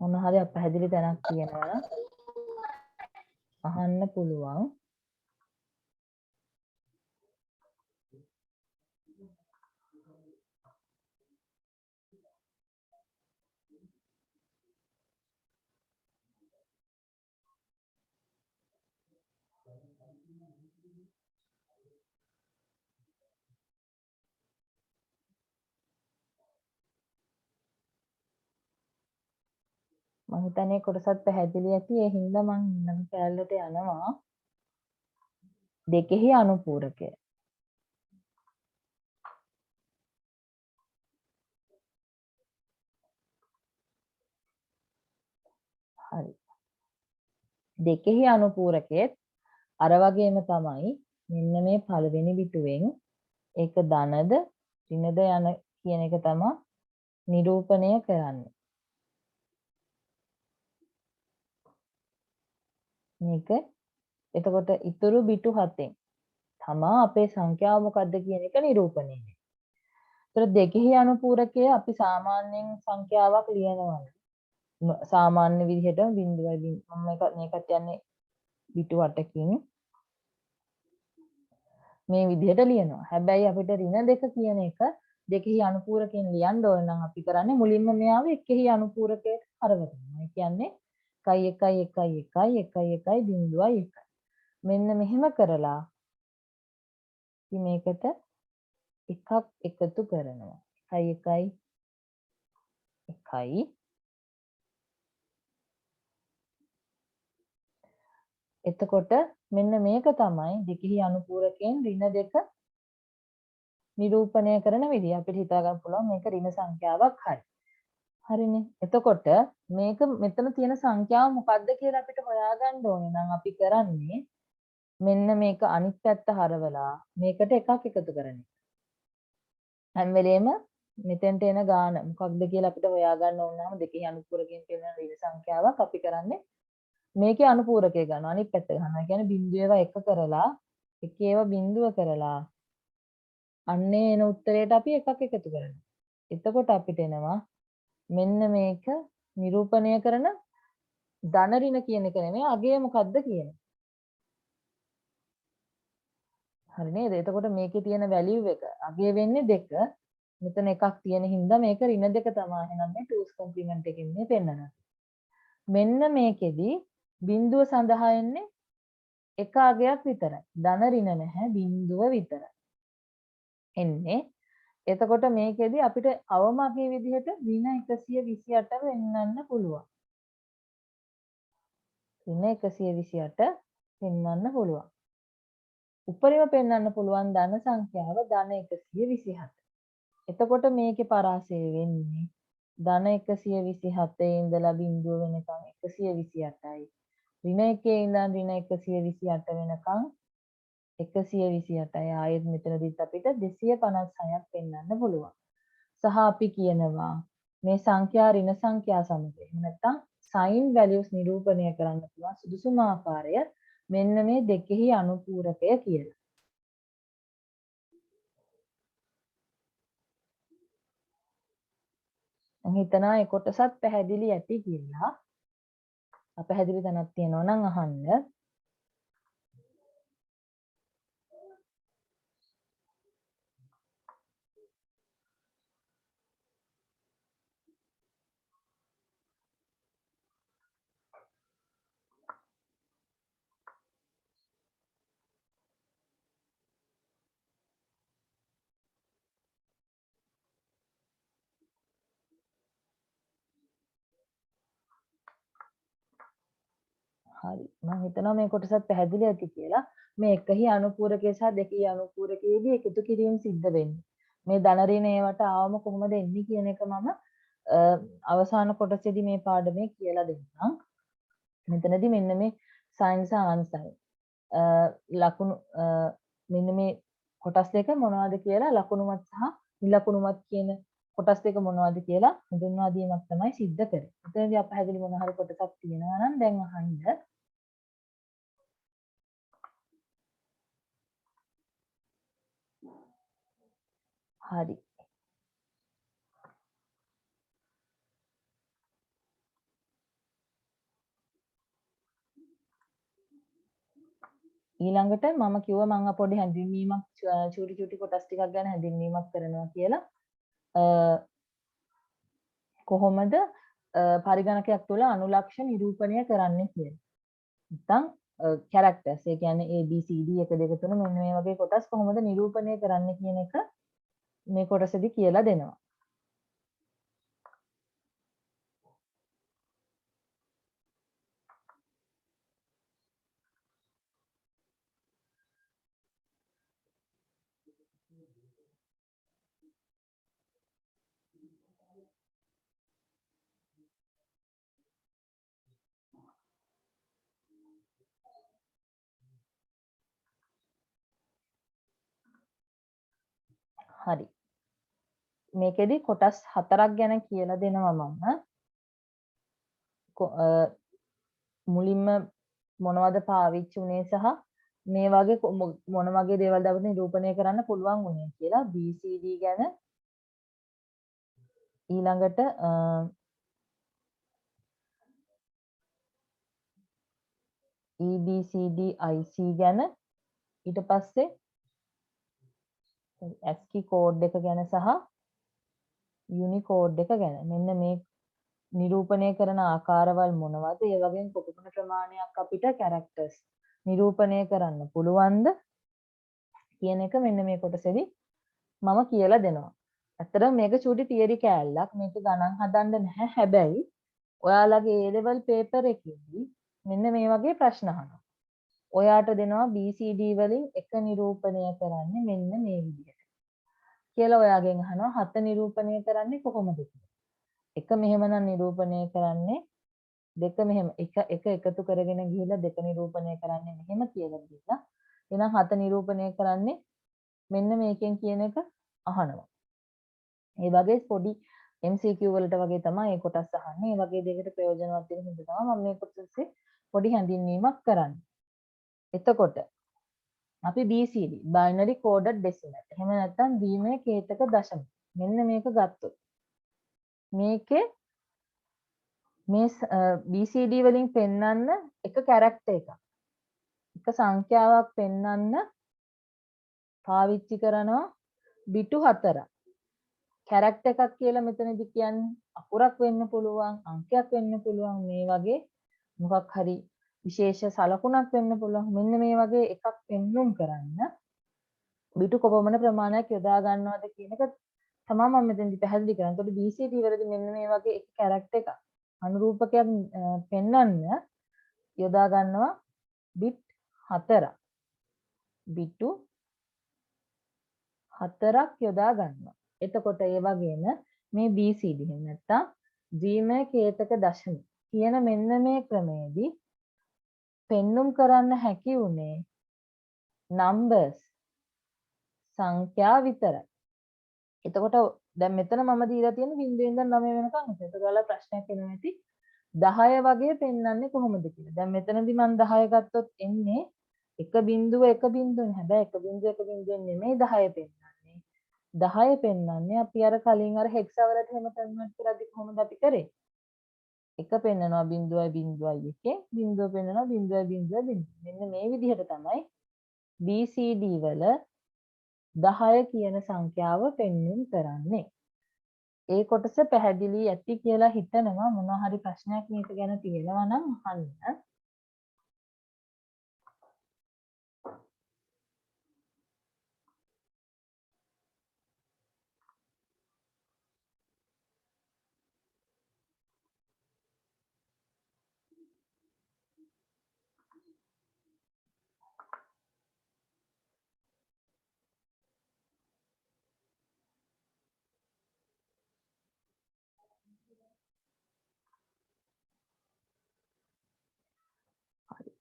මොන හරි අපැහැදිලි තැනක් තියෙනවා නම් අහන්න පුළුවන්. මම හිතන්නේ කොටසත් පැහැදිලි ඇති. ඒ හින්දා මම ඊළඟ කැලලට යනවා. දෙකෙහි අනුපූරකය. හරි. දෙකෙහි අනුපූරකයේත් අර වගේම තමයි මෙන්න මේ පළවෙනි පිටුවෙන් ඒක ධනද ඍණද යන කියන එක තමයි නිරූපණය කරන්නේ. මේක එතකොට ඉතුරු බිටු 7ෙන් තමා අපේ සංඛ්‍යාව මොකද්ද කියන එක නිරූපණය වෙන්නේ. ඒතර දෙකෙහි අනුපූරකය අපි සාමාන්‍යයෙන් සංඛ්‍යාවක් ලියනවා. සාමාන්‍ය විදිහට බිඳුවයි මම මේකත් යන්නේ බිටු 8කින් මේ විදිහට ලියනවා. හැබැයි අපිට ඍණ දෙක කියන එක දෙකෙහි අනුපූරකයෙන් ලියන්න ඕන නම් අපි කරන්නේ මුලින්ම මෙයාව එකෙහි අනුපූරකයට හරවනවා. ඒ කියන්නේ 1 1 1 1 1 1 බිඳුවයි 1. මෙන්න මෙහෙම කරලා අපි මේකට එකක් එකතු කරනවා. 1 1 1 එතකොට මෙන්න මේක තමයි දෙකෙහි අනුපූරකයෙන් ඍණ දෙක නිරූපණය කරන විදිය. අපිට හිතා ගන්න පුළුවන් මේක ඍණ සංඛ්‍යාවක් හරි. හරිනේ. එතකොට මේක මෙතන තියෙන සංඛ්‍යාව මොකක්ද කියලා අපිට හොයාගන්න ඕනේ නම් අපි කරන්නේ මෙන්න මේක අනිත් පැත්ත හරවලා මේකට එකක් එකතු කරන එක. හැම වෙලේම මෙතෙන්ට එන ගාන මොකක්ද කියලා අපිට හොයාගන්න ඕන නම් දෙකේ අනුපූරකයෙන් පෙන්නන ඍණ සංඛ්‍යාවක් අපි කරන්නේ මේකේ අනුපූරකය ගන්නවා අනිත් පැත්ත ගන්නවා. ඒ කියන්නේ බිංදුව ඒවා එක කරලා එකේ ඒවා බිංදුව කරලා අන්නේ එන උත්තරයට අපි එකක් එකතු කරනවා. එතකොට අපිට එනවා මෙන්න මේක නිරූපණය කරන ධන ඍණ කියන එක නෙමෙයි අගය මොකද්ද කියන එක. හරි නේද? එතකොට මේකේ තියෙන වැලියු එක අගය වෙන්නේ 2. මෙතන එකක් තියෙන හින්දා මේක ඍණ 2 තමයි. එහෙනම් මේ 2's complement එකකින් මේ පෙන්නනවා. මෙන්න මේකෙදි බිඳුව සඳහා එන්නේ එක අගයක් විතරයි. ධන ඍණ නැහැ බිඳුව විතරයි. එන්නේ. එතකොට මේකෙදි අපිට අවම අගයේ විදිහට ඍණ 128 වෙන්නන්න පුළුවන්. ඍණ 128 පෙන්වන්න පුළුවන්. උපරිම පෙන්වන්න පුළුවන් ධන සංඛ්‍යාව ධන 127. එතකොට මේකේ පරාසය වෙන්නේ ධන 127 ඉඳලා බිඳුව වෙනකන් 128යි. ඍණ 1 ඉඳන් ඍණ 128 වෙනකන් 128යි. ආයෙත් මෙතනදිත් අපිට 256ක් පෙන්වන්න පුළුවන්. සහ අපි කියනවා මේ සංඛ්‍යා ඍණ සංඛ්‍යා සමග එහෙම නැත්නම් සයින් වැලියුස් නිරූපණය කරන්න පුළුවන් සුදුසුම ආකාරය මෙන්න මේ දෙකෙහි අනුපූරකය කියලා. මම හිතනවා ඒ කොටසත් පැහැදිලි ඇති කියලා. අපැහැදිලි තැනක් තියෙනවා නම් අහන්න. හරි. මම හිතනවා මේ කොටසත් පැහැදිලි ඇති කියලා. මේ එකහි අනුපූරකය සහ දෙකෙහි අනුපූරකයේදී එකතු කිරීම සිද්ධ වෙන්නේ. මේ ධන ඍණ ඒවට ආවම කොහොමද එන්නේ කියන එක මම අවසාන කොටසේදී මේ පාඩමේ කියලා දෙන්නම්. මෙතනදී මෙන්න මේ සයින් සහ ආන්සර් ලකුණු මෙන්න මේ කොටස් දෙක මොනවද කියලා ලකුණුමත් සහ නිලකුණුමත් කියන කොටස් දෙක මොනවද කියලා හඳුන්වා දීමක් තමයි සිද්ධ කරන්නේ. එතනදී අපහැදිලි මොන හරි කොටසක් තියෙනවා නම් දැන් අහන්න. හරි. ඊළඟට මම කිව්වා මම පොඩි හැඳින්වීමක් චූටි චූටි කොටස් ටිකක් ගැන හැඳින්වීමක් කරනවා කියලා. කොහොමද පරිගණකයක් තුළ අනුලක්ෂ නිරූපණය කරන්නේ කියලා. නැත්නම් characters ඒ කියන්නේ A B C D 1 2 3 මෙන්න මේ වගේ කොටස් කොහොමද නිරූපණය කරන්නේ කියන එක මේ කොටසේදී කියලා දෙනවා. හරි. මේකෙදි කොටස් 4ක් ගැන කියලා දෙනවා මම. මුලින්ම මොනවද පාවිච්චි උනේ සහ මේ වගේ මොන වගේ දේවල් අපිට නිරූපණය කරන්න පුළුවන් උනේ කියලා BCD ගැන ඊළඟට EBCD IC ගැන ඊට පස්සේ ASCII කෝඩ් එක ගැන සහ යුනිකෝඩ් එක ගැන මෙන්න මේ නිරූපණය කරන ආකාරවල මොනවද ඒ වගේම කොපමණ ප්‍රමාණයක් අපිට characters නිරූපණය කරන්න පුළුවන්ද කියන එක මෙන්න මේ කොටසේදී මම කියලා දෙනවා. ඇත්තටම මේක චූටි තියරි කෑල්ලක්. මේක ගණන් හදන්න නැහැ. හැබැයි ඔයාලගේ A level paper එකේදී මෙන්න මේ වගේ ප්‍රශ්න අහනවා. ඔයාට දෙනවා BCD වලින් එක නිරූපණය කරන්නේ මෙන්න මේ විදිහට. කියලා ඔයාගෙන් අහනවා 7 නිරූපණය කරන්නේ කොහොමද කියලා. එක මෙහෙමනම් නිරූපණය කරන්නේ දෙක මෙහෙම එක එකතු කරගෙන ගිහිල්ලා දෙක නිරූපණය කරන්නේ මෙහෙම කියලා දීලා එහෙනම් 7 නිරූපණය කරන්නේ මෙන්න මේකෙන් කියන එක අහනවා. ඒ වගේ පොඩි MCQ වලට වගේ තමයි මේ කොටස් අහන්නේ. මේ වගේ දෙයකට ප්‍රයෝජනවත් වෙන හින්දා තමයි මම මේ කොටසේ පොඩි හැඳින්වීමක් කරන්නේ. එතකොට අපි BCD binary coded decimal එහෙම නැත්නම් දීමේ කේතක දශම මෙන්න මේක ගත්තොත් මේකේ මේ BCD වලින් පෙන්වන්න එක කැරක්ටර් එකක් එක සංඛ්‍යාවක් පෙන්වන්න පාවිච්චි කරනවා බිටු 4ක් කැරක්ටර් එකක් කියලා මෙතනදි කියන්නේ අකුරක් වෙන්න පුළුවන් අංකයක් වෙන්න පුළුවන් මේ වගේ මොකක් හරි විශේෂ සලකුණක් වෙන්න පුළුවන් මෙන්න මේ වගේ එකක් පෙන්වුම් කරන්න බිටු කොපමණ ප්‍රමාණයක් යොදා ගන්නවද කියන එක තමයි මම මෙතනදි පැහැදිලි කරන්නේ. ඒකට BCD වලදී මෙන්න මේ වගේ එක කැරක්ටර් එකක් අනුරූපකයක් පෙන්වන්න යොදා ගන්නවා බිට් 4ක්. බිටු 4ක් යොදා ගන්නවා. එතකොට ඒ වගේම මේ BCD එහෙම නැත්නම් ද්විමය කේතක දශම කියන මෙන්න මේ ක්‍රමයේදී පෙන්눔 කරන්න හැකි උනේ numbers සංඛ්‍යා විතරයි. එතකොට දැන් මෙතන මම දීලා තියෙන 0 ඉඳන් 9 වෙනකන් හිතේ. ඒක ඔයාලා ප්‍රශ්නයක් එනවා ඇති 10 වගේ පෙන්වන්නේ කොහොමද කියලා. දැන් මෙතනදී මම 10 ගත්තොත් එන්නේ එක බිංදුව එක බිංදුවනේ. හැබැයි එක බිංදුව එක බිංදුවෙන් නෙමෙයි 10 පෙන්වන්නේ. 10 පෙන්වන්නේ අපි අර කලින් අර හෙක්සාවලට එහෙම කන්වර්ට් කරද්දි කොහොමද අපි කරේ? එක පෙන්නනවා බිංදුවයි බිංදුවයි එකේ බිංදුව පෙන්නනවා බිංදුවයි බිංදුවයි බිංදුව. මෙන්න මේ විදිහට තමයි BCD වල 10 කියන සංඛ්‍යාව පෙන්වන්න කරන්නේ. ඒ කොටස පැහැදිලි ඇති කියලා හිතනවා. මොනවා හරි ප්‍රශ්නයක් මේක ගැන තියෙනවා නම් අහන්න.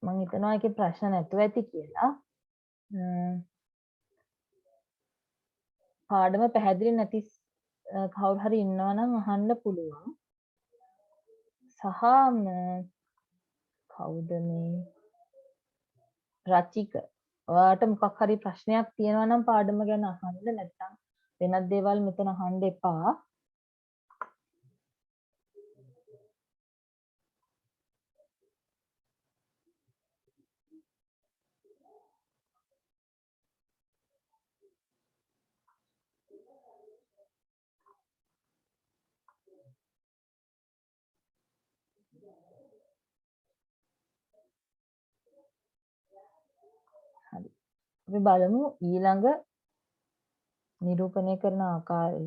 මම හිතනවා ඒකේ ප්‍රශ්න නැතුව ඇති කියලා. පාඩම පැහැදිලි නැති කවුරු හරි ඉන්නවා නම් අහන්න පුළුවන්. සහ කවුද මේ රචික ඔයාලට මොකක් හරි ප්‍රශ්නයක් තියෙනවා නම් පාඩම ගැන අහන්න. නැත්නම් වෙනත් දේවල් මෙතන අහන්න එපා. හරි. අපි බලමු ඊළඟ නිරූපණය කරන ආකාරය.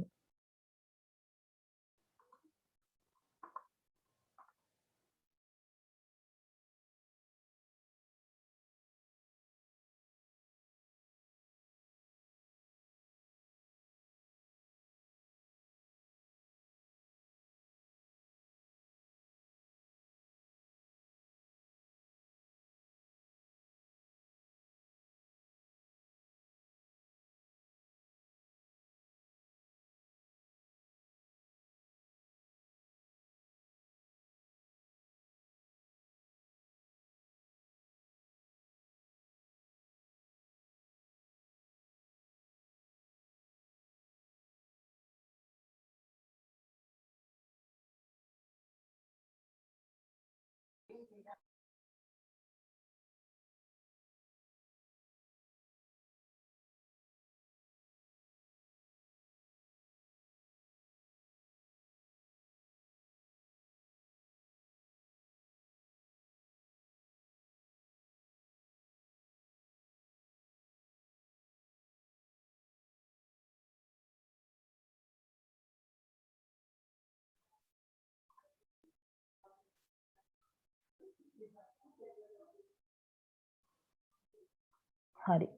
හරි.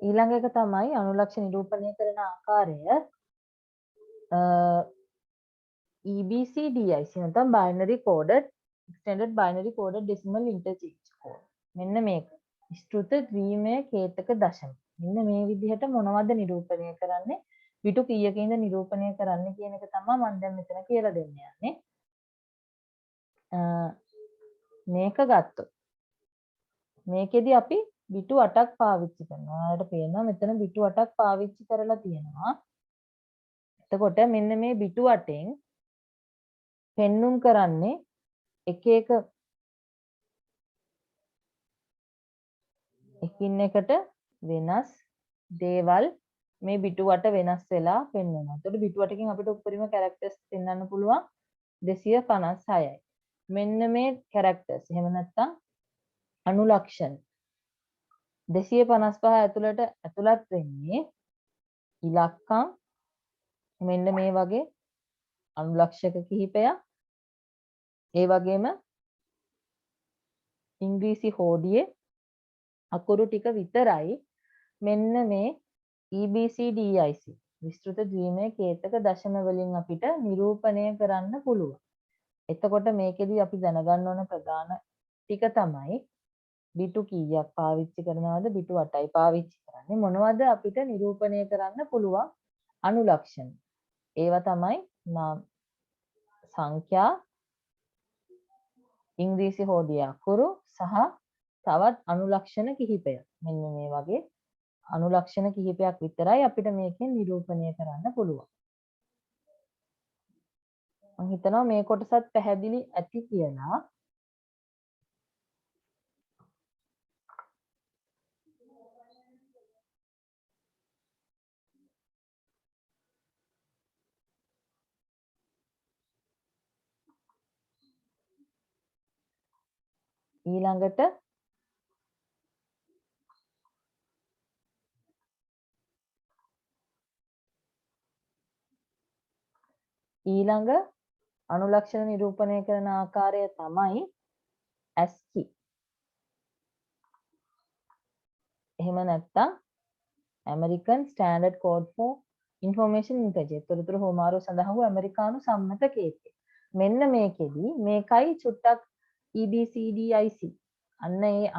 ඊළඟ එක තමයි අනුලක්ෂ නිරූපණය කරන ආකාරය. EBCDIC නැත්නම් binary coded extended binary coded decimal interchange code. මෙන්න මේක. විස්තෘත ද්විමය කේතක දශම. මෙන්න මේ විදිහට මොනවද නිරූපණය කරන්නේ? පිටු කීයකින්ද නිරූපණය කරන්නේ කියන එක තමයි මම දැන් මෙතන කියලා දෙන්න යන්නේ. මේක ගත්තොත් මේකෙදි අපි බිටු 8ක් පාවිච්චි කරනවා. ඔයාලට පේනවා මෙතන බිටු 8ක් පාවිච්චි කරලා තියෙනවා. එතකොට මෙන්න මේ බිටු 8ෙන් පෙන්눔 කරන්නේ එක එක එකින් එකට වෙනස් දේවල් මේ බිටු 8 වෙනස් වෙලා පෙන්වනවා. එතකොට බිටු 8කින් අපිට උපරිම කැරක්ටර්ස් පෙන්වන්න පුළුවන් 256යි. මෙන්න මේ කැරක්ටර්ස් එහෙම නැත්නම් අනුලක්ෂණ 255 ඇතුළත් වෙන්නේ ඉලක්කම් මෙන්න මේ වගේ අනුලක්ෂක කිහිපයක්. ඒ වගේම ඉංග්‍රීසි හෝඩියේ අකුරු ටික විතරයි මෙන්න මේ EBCDIC විස්තෘත ද්විමය කේතක දශම වලින් අපිට නිරූපණය කරන්න පුළුවන්. එතකොට මේකෙදි අපි දැනගන්න ඕන ප්‍රධාන ටික තමයි බිටු කීයක් පාවිච්චි කරනවද බිටු 8යි පාවිච්චි කරන්නේ මොනවද අපිට නිරූපණය කරන්න පුළුවන් අනුලක්ෂණ. ඒවා තමයි සංඛ්‍යා ඉංග්‍රීසි හෝඩිය අකුරු සහ තවත් අනුලක්ෂණ කිහිපයක්. මෙන්න මේ වගේ අනුලක්ෂණ කිහිපයක් විතරයි අපිට මේකෙන් නිරූපණය කරන්න පුළුවන්. මම හිතනවා මේ කොටසත් පැහැදිලි ඇති කියලා. ඊළඟට ඊළඟ අනුලක්ෂණ නිරූපණය කරන ආකාරය තමයි ASCII. එහෙම නැත්නම් American Standard Code for Information Interchange. තොරතුරු හුවමාරු සඳහා වූ ඇමරිකානු සම්මත කේතය. මෙන්න මේකෙදි මේකයි චුට්ටක් EBCDIC. අන්න ඒ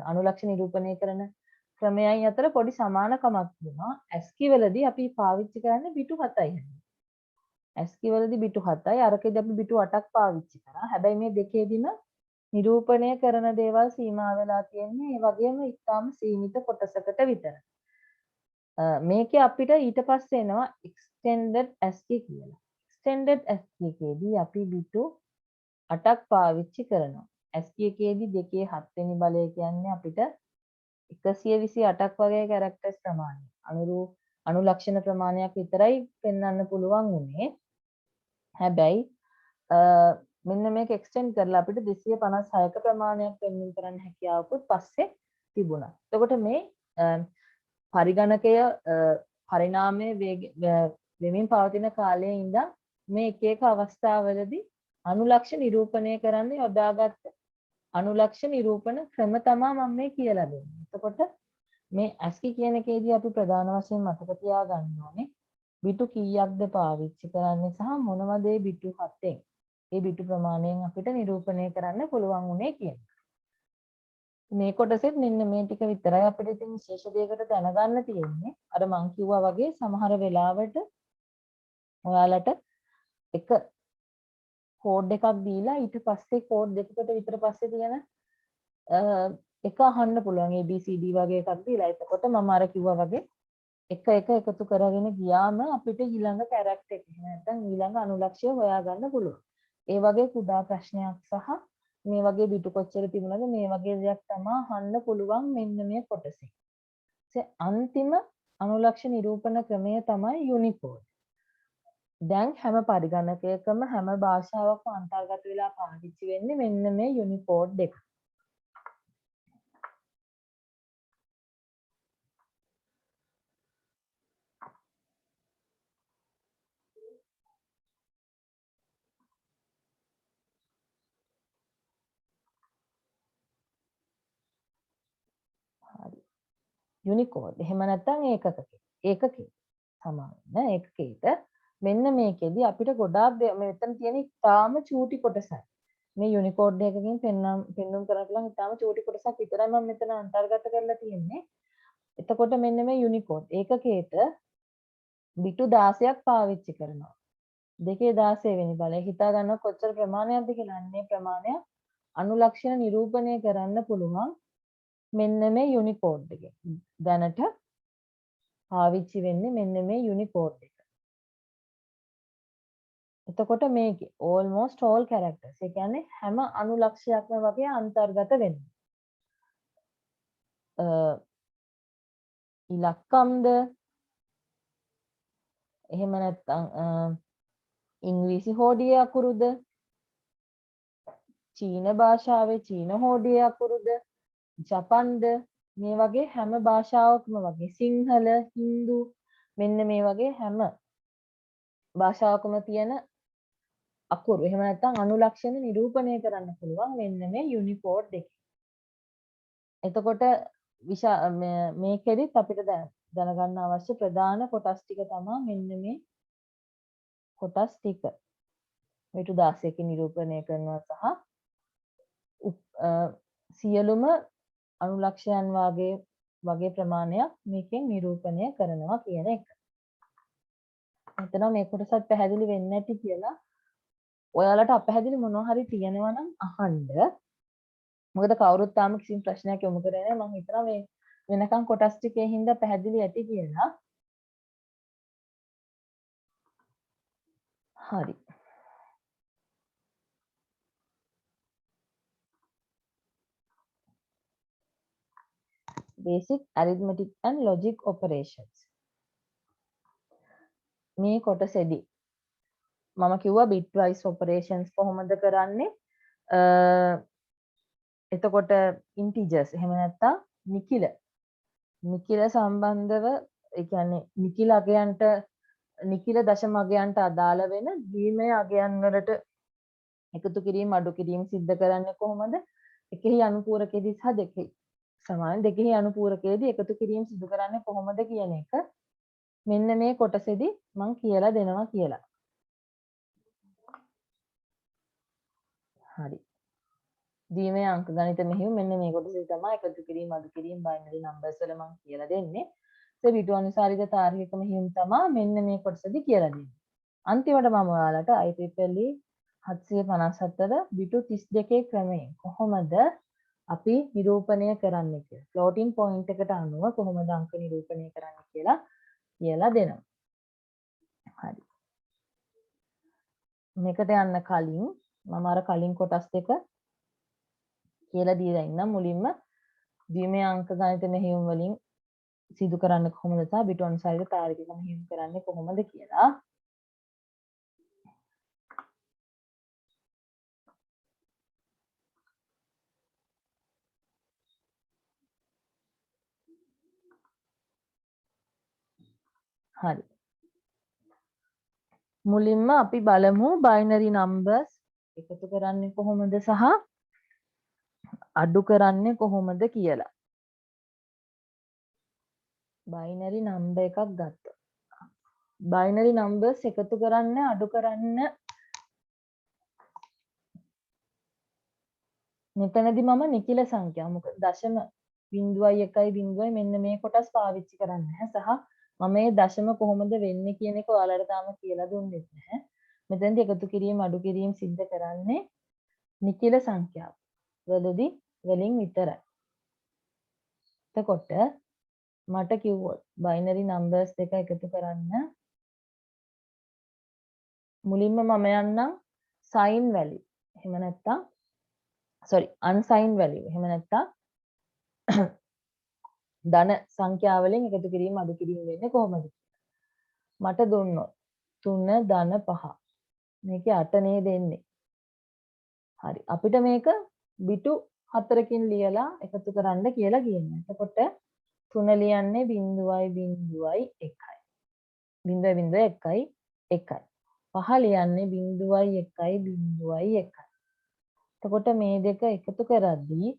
අනුලක්ෂණ නිරූපණය කරන ක්‍රමයයි අතර පොඩි සමානකමක් තියෙනවා. ASCII වලදී අපි පාවිච්චි කරන්නේ බිටු 7යි. ASCII වලදී බිටු 7යි අරකෙදි අපි බිටු 8ක් පාවිච්චි කරා. හැබැයි මේ දෙකේදීම නිරූපණය කරන දේවල් සීමා වෙලා තියෙන්නේ ඒ වගේම ඉතාම සීමිත කොටසකට විතරයි. මේකේ අපිට ඊට පස්සේ එනවා extended ASCII කියලා. extended ASCII එකේදී අපි බිටු 8ක් පාවිච්චි කරනවා. ASCII එකේදී 2/7 වෙනි බලය කියන්නේ අපිට 128ක් වගේ කැරක්ටර්ස් ප්‍රමාණය. අනුලක්ෂණ ප්‍රමාණයක් විතරයි පෙන්වන්න පුළුවන් උනේ. හැබැයි මෙන්න මේක එක්ස්ටෙන්ඩ් කරලා අපිට 256ක ප්‍රමාණයක් පෙන්වන්න කරන්න හැකියාවකුත් පස්සේ තිබුණා. එතකොට මේ පරිගණකය පරිණාමයේ වෙමින් පවතින කාලයේ ඉඳන් මේ එක එක අවස්ථාවලදී අනුලක්ෂ නිරූපණය කරන්න යොදාගත්ත අනුලක්ෂ නිරූපණ ක්‍රම තමයි මම මේ කියලා දෙන්නේ. එතකොට මේ ASCII කියන එකේදී අපි ප්‍රධාන වශයෙන් මතක තියාගන්න ඕනේ බිටු කීයක්ද පාවිච්චි කරන්නේ සහ මොනවද ඒ බිටු 7ෙන් ඒ බිටු ප්‍රමාණයෙන් අපිට නිරූපණය කරන්න පුළුවන් උනේ කියන මේ කොටසෙත් මෙන්න මේ ටික විතරයි අපිට ඉතින් විශේෂ දෙයකට දැනගන්න තියෙන්නේ. අර මං කිව්වා වගේ සමහර වෙලාවට ඔයාලට එක කෝඩ් එකක් දීලා ඊට පස්සේ කෝඩ් දෙකකට විතර පස්සේ තියෙන එක අහන්න පුළුවන් ABCD වගේ එකක් දීලා. එතකොට මම අර කිව්වා වගේ එක එකතු කරගෙන ගියාම අපිට ඊළඟ කැරක්ටර් එක නැත්නම් ඊළඟ අනුලක්ෂය හොයාගන්න පුළුවන්. ඒ වගේ කුඩා ප්‍රශ්නයක් සහ මේ වගේ බිටු කොච්චර තිබුණාද මේ වගේ දෙයක් තමයි අහන්න පුළුවන් මෙන්න මේ කොටසේ. අන්තිම අනුලක්ෂ නිරූපණ ක්‍රමය තමයි යුනිකෝඩ්. දැන් හැම පරිගණකයකම හැම භාෂාවකම අන්තර්ගත වෙලා පාවිච්චි වෙන්නේ මෙන්න මේ යුනිකෝඩ් එක. යුනිකෝඩ් එහෙම නැත්නම් ඒකකේ සමාන ඒකකේට මෙන්න මේකෙදි අපිට ගොඩාක් මෙතන තියෙන ඉතාම චූටි කොටසක් මේ යුනිකෝඩ් එකකින් පෙන්වන්න කරලා ඉතාම චූටි කොටසක් විතරයි මම මෙතන අන්තර්ගත කරලා තියෙන්නේ. එතකොට මෙන්න මේ යුනිකෝඩ් ඒකකේට බිටු 16ක් පාවිච්චි කරනවා. 2/16 වෙනි බලය හිතා ගන්න කොච්චර ප්‍රමාණයක්ද කියලා. අන්නේ ප්‍රමාණය අනුලක්ෂණ නිරූපණය කරන්න පුළුවන් මෙන්න මේ යුනිකෝඩ් එක. දැනට පාවිච්චි වෙන්නේ මෙන්න මේ යුනිකෝඩ් එක. එතකොට මේකේ almost all characters ඒ කියන්නේ හැම අනුලක්ෂයක්ම වගේ අන්තර්ගත වෙනවා. ඉලක්කම්ද එහෙම නැත්නම් ඉංග්‍රීසි හෝඩියේ අකුරුද චීන භාෂාවේ චීන හෝඩියේ අකුරුද ජපන්ද මේ වගේ හැම භාෂාවකම වගේ සිංහල හින්දු මෙන්න මේ වගේ හැම භාෂාවකම තියෙන අකුරු එහෙම නැත්නම් අනුලක්ෂණ නිරූපණය කරන්න පුළුවන් මෙන්න මේ යුනිකෝඩ් එකේ. එතකොට මේකෙදිත් අපිට දැනගන්න අවශ්‍ය ප්‍රධාන කොටස් ටික තමයි මෙන්න මේ කොටස් ටික. මෙටු 16කින් නිරූපණය කරනවා සහ සියලුම අනුලක්ෂයන් වගේ ප්‍රමාණයක් මේකෙන් නිරූපණය කරනවා කියන එක. එතන මේ කොටසත් පැහැදිලි වෙන්නේ නැති කියලා ඔයාලට අපැහැදිලි මොනවා හරි තියෙනවා නම් අහන්න. මොකද කවුරුත් තාම කිසිම ප්‍රශ්නයක් යොමු කරේ නැහැ. මම හිතනවා මේ වෙනකන් කොටස් ටිකේ හින්දා පැහැදිලි ඇති කියලා. හරි. Basic arithmetic and logic operations. මේ කොටසේදී මම කිව්වා bitwise operations කොහොමද කරන්නේ? එතකොට integers එහෙම නැත්නම් නිකිල සම්බන්ධව ඒ කියන්නේ නිකිල දශම අගයන්ට අදාළ වෙන ද්විමය අගයන් වලට එකතු කිරීම අඩු කිරීම සිද්ධ කරන්නේ කොහොමද? එකෙහි අනුපූරකයේදී සහ දෙකෙහි සමාන දෙකෙහි අනුපූරකයේදී එකතු කිරීම සිදු කරන්නේ කොහොමද කියන එක මෙන්න මේ කොටසේදී මම කියලා දෙනවා කියලා. හරි. ද්විමය අංක ගණිත මෙහෙයුම් මෙන්න මේ කොටසේ තමයි එකතු කිරීම අඩු කිරීම බයිනරි නම්බර්ස් වල මම කියලා දෙන්නේ. විටු අනුසාරික තාර්කික මෙහෙයුම් තමයි මෙන්න මේ කොටසදී කියලා දෙන්නේ. අන්තිමට මම ඔයාලට IEEE 754 විටු 32 ක්‍රමයෙන් කොහොමද අපි නිරූපණය කරන්නේ කියලා. ෆ්ලෝටින් පොයින්ට් එකට අනුව කොහොමද අංක නිරූපණය කරන්නේ කියලා දෙනවා. හරි. මේකට යන්න කලින් මම අර කලින් කොටස් දෙක කියලා දීලා ඉන්නම්. මුලින්ම ද්විමය අංක ගණිත මෙහෙයුම් වලින් සිදු කරන්නේ කොහොමද සහ බිටු අනුසාරික තාර්කික මෙහෙයුම් කරන්නේ කොහොමද කියලා. හරි. මුලින්ම අපි බලමු බයිනරි නම්බර්ස් එකතු කරන්නේ කොහොමද සහ අඩු කරන්නේ කොහොමද කියලා. බයිනරි නම්බර් එකක් ගත්තා. බයිනරි නම්බර්ස් එකතු කරන්න අඩු කරන්න මෙතනදී මම නිකිල සංඛ්‍යා මොකද දශම 0.1 මෙන්න මේ කොටස් පාවිච්චි කරන්නේ නැහැ සහ මම මේ දශම කොහොමද වෙන්නේ කියන එක ඔයාලට තාම කියලා දුන්නෙත් නැහැ. මෙතනදී එකතු කිරීම අඩු කිරීම සිද්ධ කරන්නේ නිකිල සංඛ්‍යාව වලින් විතරයි. එතකොට මට කිව්වොත් බයිනරි නම්බර්ස් දෙක එකතු කරන්න මුලින්ම මම යන්නම් සයින් වැලියු. එහෙම නැත්නම් අන්සයින් වැලියු. එහෙම නැත්නම් ධන සංඛ්‍යා වලින් එකතු කිරීම අඩු කිරීම වෙන්නේ කොහොමද? මට දුන්නොත් 3 ධන 5. මේකේ 8 නේ දෙන්නේ. හරි. අපිට මේක බිටු 4කින් ලියලා එකතු කරන්න කියලා කියනවා. එතකොට 3 ලියන්නේ 0.1යි 0.1යි 5 ලියන්නේ 0.1යි 0.1. එතකොට මේ දෙක එකතු කරද්දී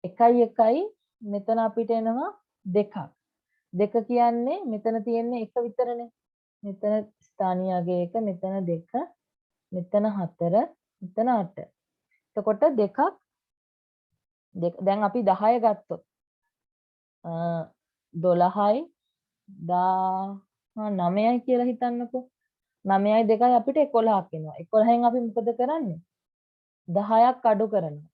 1 මෙතන අපිට එනවා 2ක්. 2 කියන්නේ මෙතන තියෙන්නේ 1 විතරනේ. මෙතන ස්ථානීය අගය 1, මෙතන 2, මෙතන 4, මෙතන 8. එතකොට දෙකක් දැන් අපි 10 ගත්තොත් 12යි 9යි කියලා හිතන්නකෝ. 9යි 2යි අපිට 11ක් එනවා. 11න් අපි මොකද කරන්නේ? 10ක් අඩු කරනවා.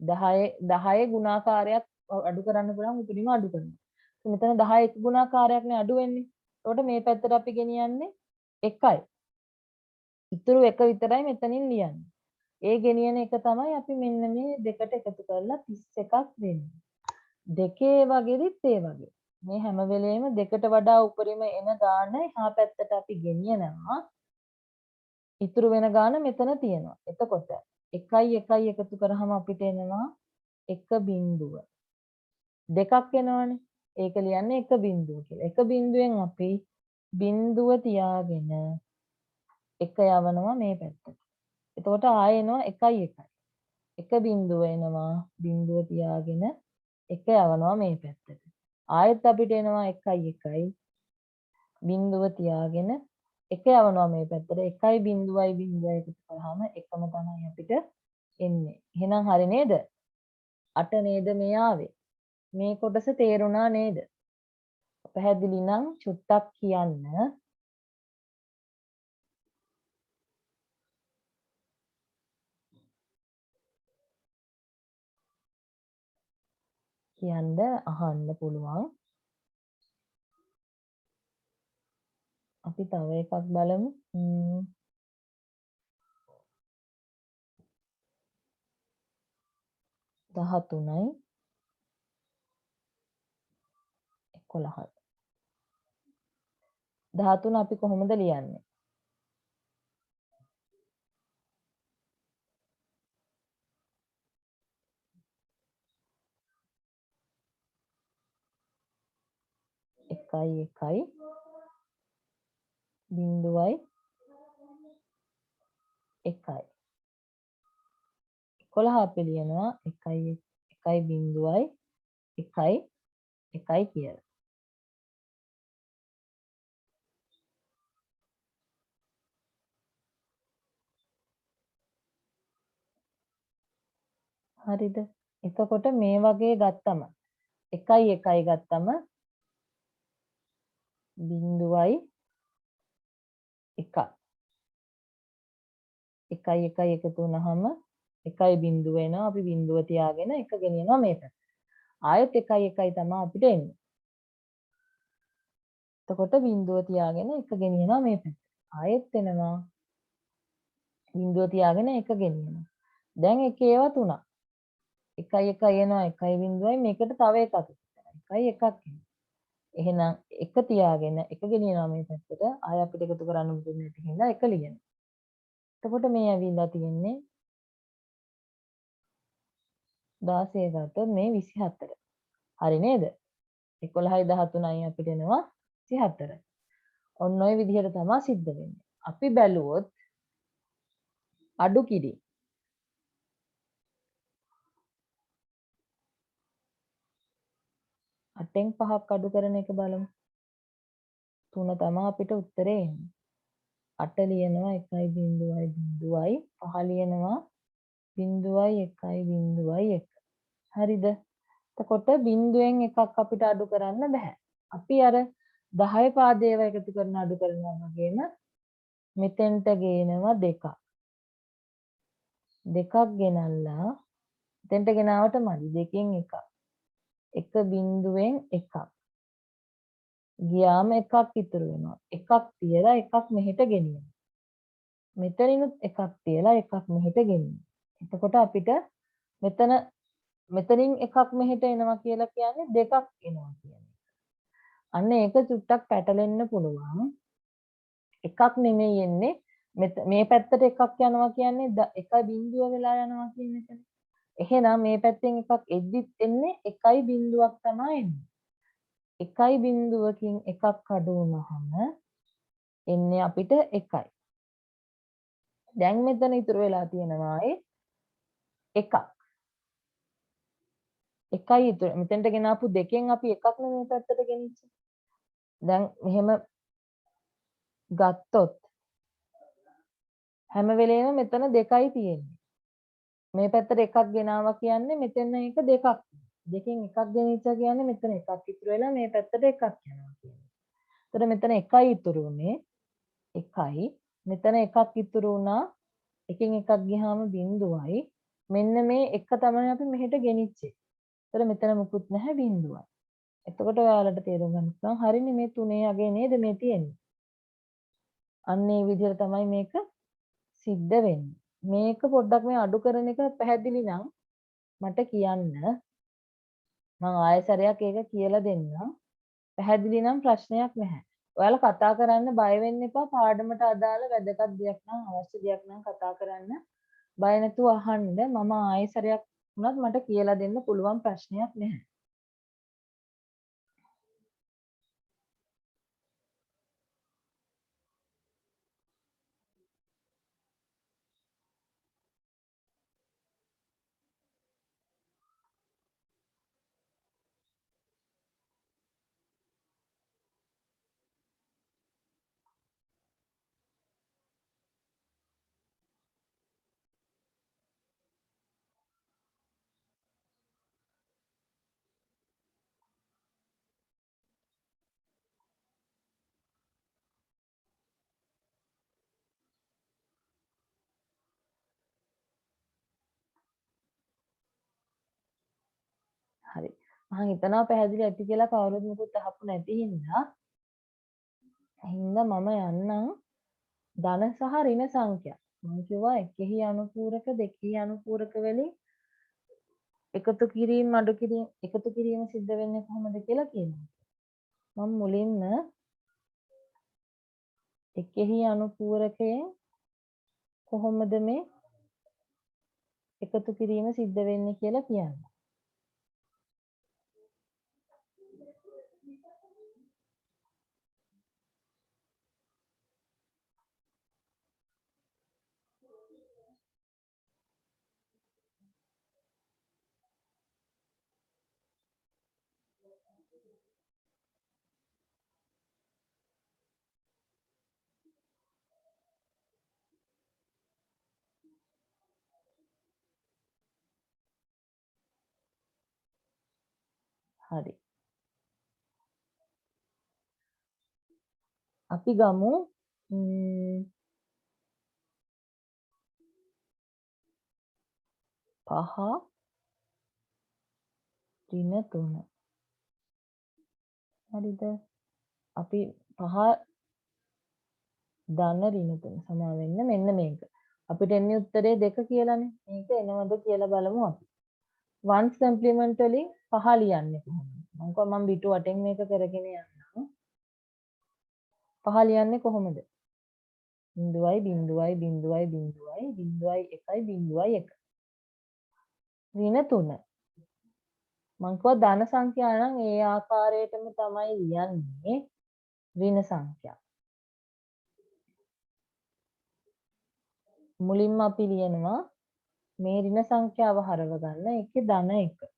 10 ගුණාකාරයක් අඩු කරන්න පුළුවන් උපරිම අඩු කරනවා. මෙතන 10 එක ගුණාකාරයක් නේ අඩු වෙන්නේ. එතකොට මේ පැත්තට අපි ගෙනියන්නේ 1යි. ඉතුරු 1 විතරයි මෙතනින් ලියන්නේ. ඒ ගෙනියන එක තමයි අපි මෙන්න මේ දෙකට එකතු කරලා 31ක් වෙන්නේ. දෙකේ වගේදිත් ඒ වගේ. මේ හැම වෙලේම දෙකට වඩා උපරිම එන ගාන එහා පැත්තට අපි ගෙනියනවා. ඉතුරු වෙන ගාන මෙතන තියෙනවා. එතකොට 1 එකතු කරාම අපිට එනවා 1 බිංදුව. දෙකක් එනවනේ. ඒක ලියන්නේ 1 බිංදුව කියලා. 1 බිංදුවෙන් අපි බිංදුව තියාගෙන 1 යවනවා මේ පැත්තට. එතකොට ආයෙ එනවා 1 බිංදුව එනවා බිංදුව තියාගෙන එක යවනවා මේ පැත්තට. ආයෙත් අපිට එනවා 1 1 බිඳුව තියාගෙන එක යවනවා මේ පැත්තට 1 බිඳුවයි බිඳුවයි එකතු කරාම එකම තමයි අපිට එන්නේ. එහෙනම් හරි නේද? 8 නේද මේ ආවේ? මේ කොටස තේරුණා නේද? පැහැදිලි නම් චුට්ටක් කියන්න. කියන්න අහන්න පුළුවන්. අපි තව එකක් බලමු. 13යි 11යි. 13 අපි කොහොමද ලියන්නේ? එකයි එකයි බිඳුවයි එකයි. 11 අපි ලියනවා 1 බිඳුවයි 1 1 කියලා. හරිද? එතකොට මේ වගේ ගත්තම 1 1 ගත්තම බිඳුවයි 1 1 1 එකතු වුනහම 1 බිඳුව එනවා. අපි බිඳුව තියාගෙන 1 ගෙනියනවා මේ පැත්තට. ආයෙත් 1 1 තමයි අපිට එන්නේ. එතකොට බිඳුව තියාගෙන 1 ගෙනියනවා මේ පැත්තට. ආයෙත් එනවා. බිඳුව තියාගෙන 1 ගෙනියනවා. දැන් එකේ ඒවා 3ක්. 1 1 එනවා 1 බිඳුවයි මේකට තව එකක්. 1 1ක් එනවා. එහෙනම් 1 තියාගෙන 1 ගෙනියනවා මේ පැත්තට. ආයෙ අපිට එකතු කරන්න මුකුත් නැති හින්දා 1 ලියනවා. එතකොට මේ ඇවිල්ලා තියෙන්නේ 16 ගත්තොත් මේ 24. හරි නේද? 11යි 13යි අපිට එනවා 24. ඔන්න ඔය විදිහට තමයි සිද්ධ වෙන්නේ. අපි බැලුවොත් අඩු කිරි 8න් 5ක් අඩු කරන එක බලමු. 3 තමයි අපිට උත්තරේ එන්නේ. 8 ලියනවා 1 බිඳුවයි බිඳුවයි 5 ලියනවා බිඳුවයි 1 බිඳුවයි 1. හරිද? එතකොට බිඳුවෙන් එකක් අපිට අඩු කරන්න බෑ. අපි අර 10 පාදේව එකතු කරන අඩු කරනවා වගේම මෙතෙන්ට ගේනවා 2ක්. 2ක් ගෙනල්ලා මෙතෙන්ට ගෙනාවට මදි. 2කින් 1ක්. 1 බිඳුවෙන් 1ක්. ගියාම එකක් ඉතුරු වෙනවා. එකක් තියලා එකක් මෙහෙට ගෙනියනවා. මෙතනිනුත් එකක් තියලා එකක් මෙහෙට ගෙනියනවා. එතකොට අපිට මෙතනින් එකක් මෙහෙට එනවා කියලා කියන්නේ දෙකක් එනවා කියන්නේ. අන්න ඒක චුට්ටක් පැටලෙන්න පුළුවන්. එකක් නෙමෙයි එන්නේ මේ පැත්තට එකක් යනවා කියන්නේ 1 බිඳුව වෙලා යනවා කියන එකනේ. එහෙනම් මේ පැත්තෙන් එකක් එද්දිත් එන්නේ 1 බිඳුවක් තමයි එන්නේ. 1 බිඳුවකින් එකක් අඩු වුණාම එන්නේ අපිට 1යි. දැන් මෙතන ඉතුරු වෙලා තියෙනවා එකක්. 1යි ඉතුරු. මෙතෙන්ට ගෙනාපු දෙකෙන් අපි එකක් නෙමෙයි පැත්තට ගෙනිච්චේ. දැන් මෙහෙම ගත්තොත් හැම වෙලේම මෙතන 2යි තියෙන්නේ. මේ පැත්තට එකක් ගෙනාවා කියන්නේ මෙතන එක දෙකක්. දෙකෙන් එකක් ගෙනිච්චා කියන්නේ මෙතන එකක් ඉතුරු වෙලා මේ පැත්තට එකක් යනවා කියන්නේ. එතකොට මෙතන 1යි ඉතුරු උනේ 1යි. මෙතන එකක් ඉතුරු වුණා. එකෙන් එකක් ගියාම බිඳුවයි. මෙන්න මේ එක තමයි අපි මෙහෙට ගෙනිච්චේ. එතකොට මෙතන මුකුත් නැහැ බිඳුවයි. එතකොට ඔයාලට තේරුම් ගන්න පුළුවන් හරිනේ මේ 3 අගේ නේද මේ තියෙන්නේ. අන්න ඒ විදිහට තමයි මේක සිද්ධ වෙන්නේ. මේක පොඩ්ඩක් මේ අඩු කරන එක පැහැදිලි නම් මට කියන්න. මම ආයෙසරයක් ඒක කියලා දෙන්නම්. පැහැදිලි නම් ප්‍රශ්නයක් නැහැ. ඔයාලා කතා කරන්න බය වෙන්න එපා. පාඩමට අදාළ වැදගත් දෙයක් නම් අවශ්‍ය දෙයක් නම් කතා කරන්න බය නැතුව අහන්න. මම ආයෙසරයක් වුණත් මට කියලා දෙන්න පුළුවන් ප්‍රශ්නයක් නැහැ. හරි. මම හිතනවා පැහැදිලි ඇති කියලා කවුරුත් මුකුත් අහපු නැති හින්දා. මම යන්නම් ධන සහ ඍණ සංඛ්‍යා. මම කිව්වා එකෙහි අනුපූරක දෙකෙහි අනුපූරක වලින් එකතු කිරීම අඩු කිරීම එකතු කිරීම සිද්ධ වෙන්නේ කොහොමද කියලා කියනවා. මම මුලින්ම එකෙහි අනුපූරකයෙන් කොහොමද මේ එකතු කිරීම සිද්ධ වෙන්නේ කියලා කියන්න. හරි. අපි ගමු 5 ඍණ 3. හරිද? අපි 5 ධන ඍණ 3 සමා වෙන්න මෙන්න මේක. අපිට එන්නේ උත්තරේ 2 කියලානේ. මේක එනවද කියලා බලමු අපි. ones complement වලින් 5 ලියන්නේ කොහොමද? මම බිටු 8න් මේක කරගෙන යන්නම්. 5 ලියන්නේ කොහොමද? 0යි 0යි 0යි 0යි 0යි 1යි 0යි 1. ඍණ 3. මං කිව්වා ධන සංඛ්‍යා නම් ඒ ආකාරයටම තමයි ලියන්නේ ඍණ සංඛ්‍යා. මුලින්ම අපි ලියනවා මේ ඍණ සංඛ්‍යාව හරව ගන්න එකේ ධන 1.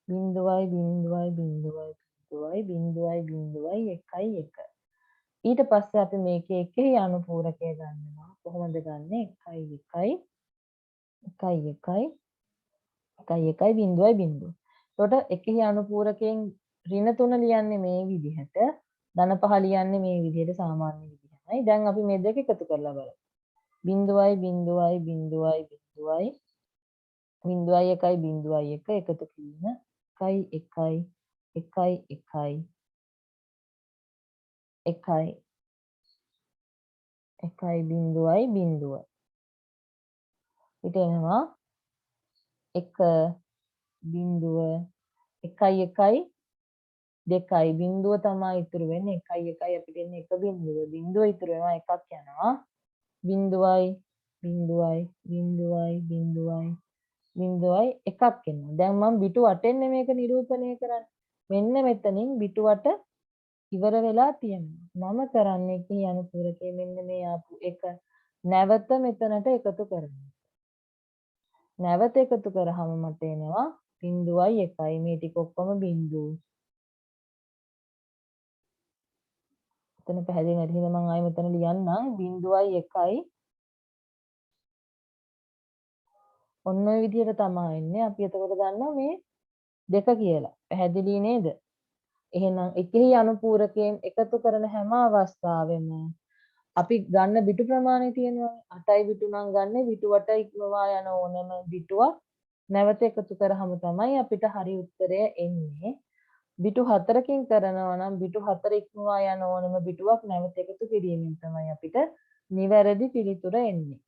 0යි 0යි 0යි 0යි 0යි 0යි 1යි 1. ඊට පස්සේ අපි මේකේ එකෙහි අනුපූරකය ගන්නවා. කොහොමද ගන්නෙ? 1යි 1යි 1යි 1යි 1යි 1යි 0යි 0. එතකොට එකෙහි අනුපූරකයෙන් ඍණ 3 ලියන්නේ මේ විදිහට, ධන 5 ලියන්නේ මේ විදිහට සාමාන්‍ය විදිහමයි. දැන් අපි මේ දෙක එකතු කරලා බලමු. 0යි 0යි 0යි 0යි 0යි 1යි 0යි 1 එකතු කිරීම 1යි 1යි 1යි 1යි 1යි 1යි 0යි 0. ඊට එනවා 1 0 1යි 1යි 2යි 0 තමයි ඉතුරු වෙන්නේ 1යි 1යි අපිට එන්නේ 1 0 0 ඉතුරු වෙනවා එකක් යනවා 0යි 0යි 0යි 0යි 0යි එකක් එනවා. දැන් මම බිටු 8ෙන් මේක නිරූපණය කරන්නේ. මෙන්න මෙතනින් බිටු 8 ඉවර වෙලා තියෙනවා. මම කරන්නේ කී අනුපූරකයේ මෙන්න මේ ආපු එක නැවත මෙතනට එකතු කරනවා. නැවත එකතු කරාම මට එනවා 0යි 1යි මේ ටික ඔක්කොම බිංදුව. එතන පැහැදිලි නැති හින්දා මම ආයෙ මෙතන ලියන්නම් 0යි 1යි ඔන්න ඔය විදිහට තමයි එන්නේ. අපි එතකොට ගන්නවා මේ දෙක කියලා. පැහැදිලි නේද? එහෙනම් එකෙහි අනුපූරකයෙන් එකතු කරන හැම අවස්ථාවෙම අපි ගන්න බිටු ප්‍රමාණය තියෙනවානේ. 8යි බිටු නම් ගන්න බිටු 8 ඉක්මවා යන ඕනම බිටුවක් නැවත එකතු කරාම තමයි අපිට හරි උත්තරය එන්නේ. බිටු 4කින් කරනවා නම් බිටු 4 ඉක්මවා යන ඕනම බිටුවක් නැවත එකතු කිරීමෙන් තමයි අපිට නිවැරදි පිළිතුර එන්නේ.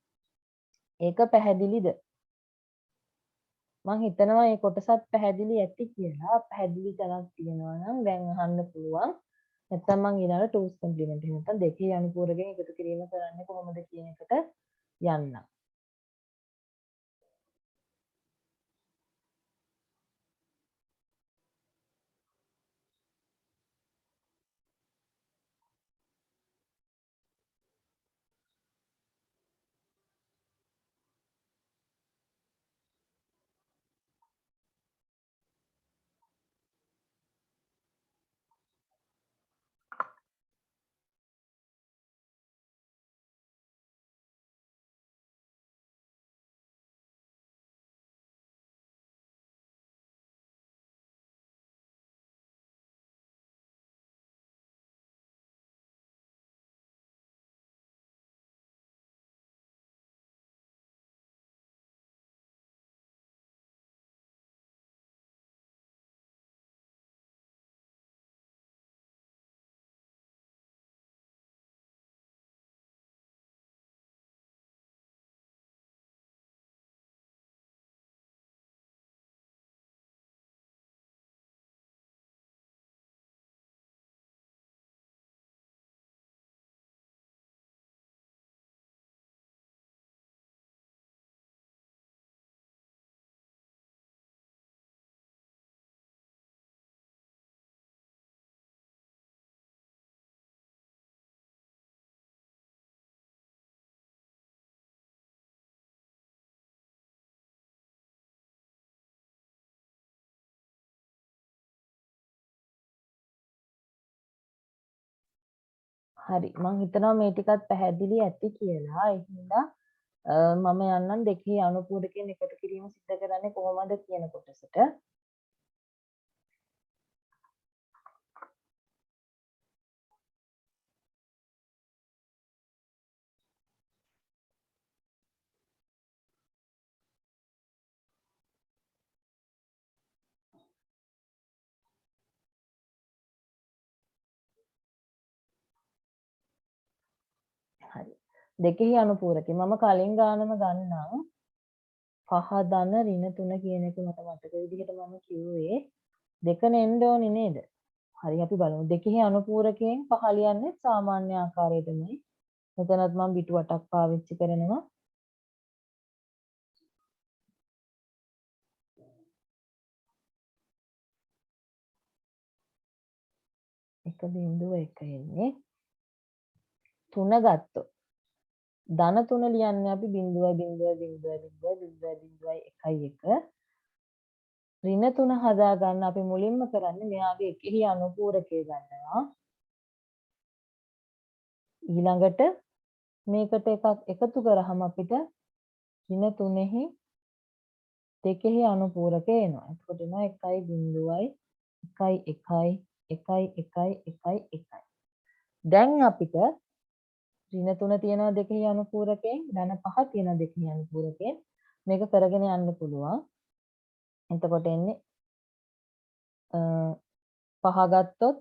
ඒක පැහැදිලිද? මම හිතනවා මේ කොටසත් පැහැදිලි ඇති කියලා. පැහැදිලි තැනක් තියෙනවා නම් දැන් අහන්න පුළුවන්. නැත්නම් මම ඊළඟට ටූස් කම්ප්ලිමන්ට් එක නැත්නම් දෙකේ අනුපූරකයෙන් එකතු කිරීම කරන්නේ කොහොමද කියන එකට යන්න. හරි මම හිතනවා මේ ටිකත් පැහැදිලි ඇති කියලා. ඒ හින්දා මම යන්නම් දෙකේ අනුපූරකයෙන් එකතු කිරීම සිද්ධ කරන්නේ කොහොමද කියන කොටසට. හරි. දෙකෙහි අනුපූරකේ මම කලින් ගානම ගන්නම් 5 ධන ඍණ 3 කියන එක මට මතක විදිහට මම කිව්වේ දෙක නෙන්න ඕනේ නේද? හරි අපි බලමු. දෙකෙහි අනුපූරකයෙන් 5 ලියන්නේ සාමාන්‍ය ආකාරයටමයි. මෙතනත් මම පිටු 8ක් පාවිච්චි කරනවා. එක බිංදුව එක එන්නේ 3 ගත්තොත් ධන 3 ලියන්නේ අපි 0.0.0.0.1 ඍණ 3 හදා ගන්න අපි මුලින්ම කරන්නේ මෙයාගේ එකෙහි අනුපූරකය ගන්නවා ඊළඟට මේකට එකක් එකතු කරාම අපිට ඍණ 3හි දෙකෙහි අනුපූරකය එනවා එතකොට එනවා 1.1 දැන් අපිට ඍණ 3 තියෙනවා දෙකෙහි අනුපූරකයෙන් ධන 5 තියෙනවා දෙකෙහි අනුපූරකයෙන් මේක කරගෙන යන්න පුළුවන් එතකොට එන්නේ 5 ගත්තොත්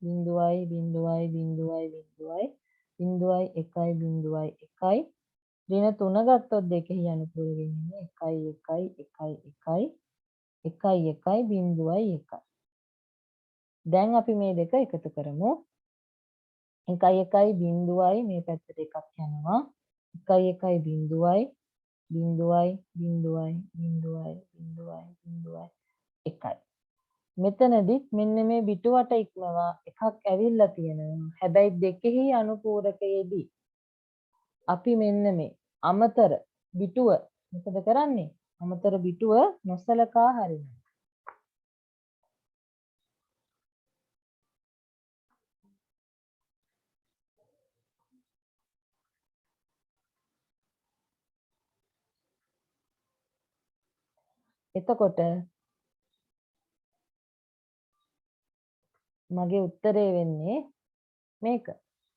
0.0.0.0.1 ඍණ 3 ගත්තොත් දෙකෙහි අනුපූරකයෙන් එන්නේ 1.1.1.1.1 දැන් අපි මේ දෙක එකතු කරමු 1.1 මේ පැත්තට එකක් යනවා 1.1 මෙතනදිත් මෙන්න මේ පිටුවට ඉක්මවා එකක් ඇවිල්ලා තියෙනවා. හැබැයි දෙකෙහි අනුපූරකයේදී අපි මෙන්න මේ අමතර පිටුව මොකද කරන්නේ? අමතර පිටුව නොසලකා හරිනවා. එතකොට මගේ උත්තරේ වෙන්නේ මේක.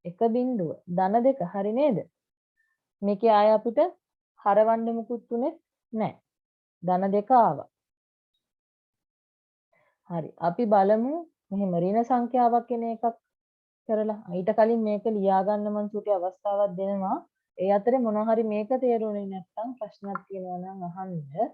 එක බිංදුව ධන දෙක හරි නේද? මේකේ ආය අපිට හරවන්න මුකුත් උනේ නැහැ. ධන දෙක ආවා. හරි. අපි බලමු මෙහෙම ඍණ සංඛ්‍යාවක් එන එකක් කරලා. ඊට කලින් මේක ලියා ගන්න මම චුටි අවස්ථාවක් දෙනවා. ඒ අතරේ මොනවා හරි මේක තේරුනේ නැත්නම් ප්‍රශ්නක් තියෙනවා නම් අහන්න.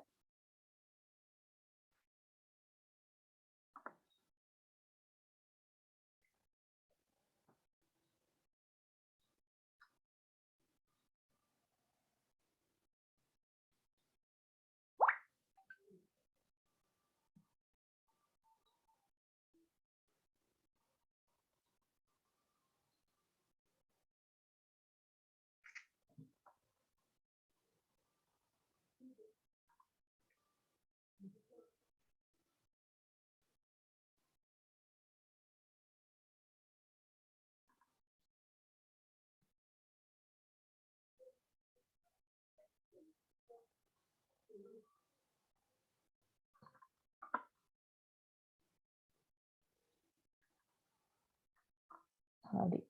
හරි.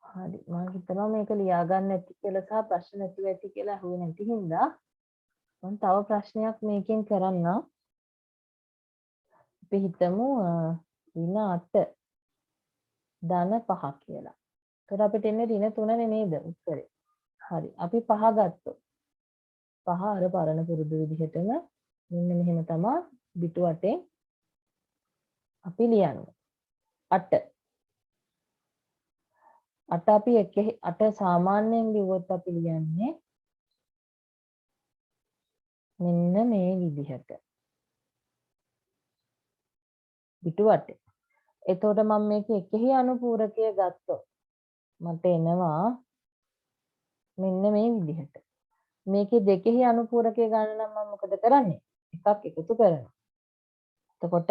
හරි මම හිතනවා මේක ලියා ගන්න ඇති කියලා සහ ප්‍රශ්න නැතුව ඇති කියලා අහුවේ නැති හින්දා මම තව ප්‍රශ්නයක් මේකෙන් කරන්න. අපි හිතමු ඍණ 8 ධන 5 කියලා. ඒකට අපිට එන්නේ ඍණ 3 නේද උත්තරේ. හරි. අපි 5 ගත්තොත් 5 අර පරණ පුරුදු විදිහටම මෙන්න මෙහෙම තමයි පිටු 8 අපි ලියන්නේ. 8 අපි 8 සාමාන්‍යයෙන් ලිව්වොත් අපි ලියන්නේ මෙන්න මේ විදිහට. පිටු 8. එතකොට මම මේක එකෙහි අනුපූරකය ගත්තොත් මට එනවා මෙන්න මේ විදිහට. මේකේ දෙකෙහි අනුපූරකය ගන්න නම් මම මොකද කරන්නේ? එකක් එකතු කරනවා. එතකොට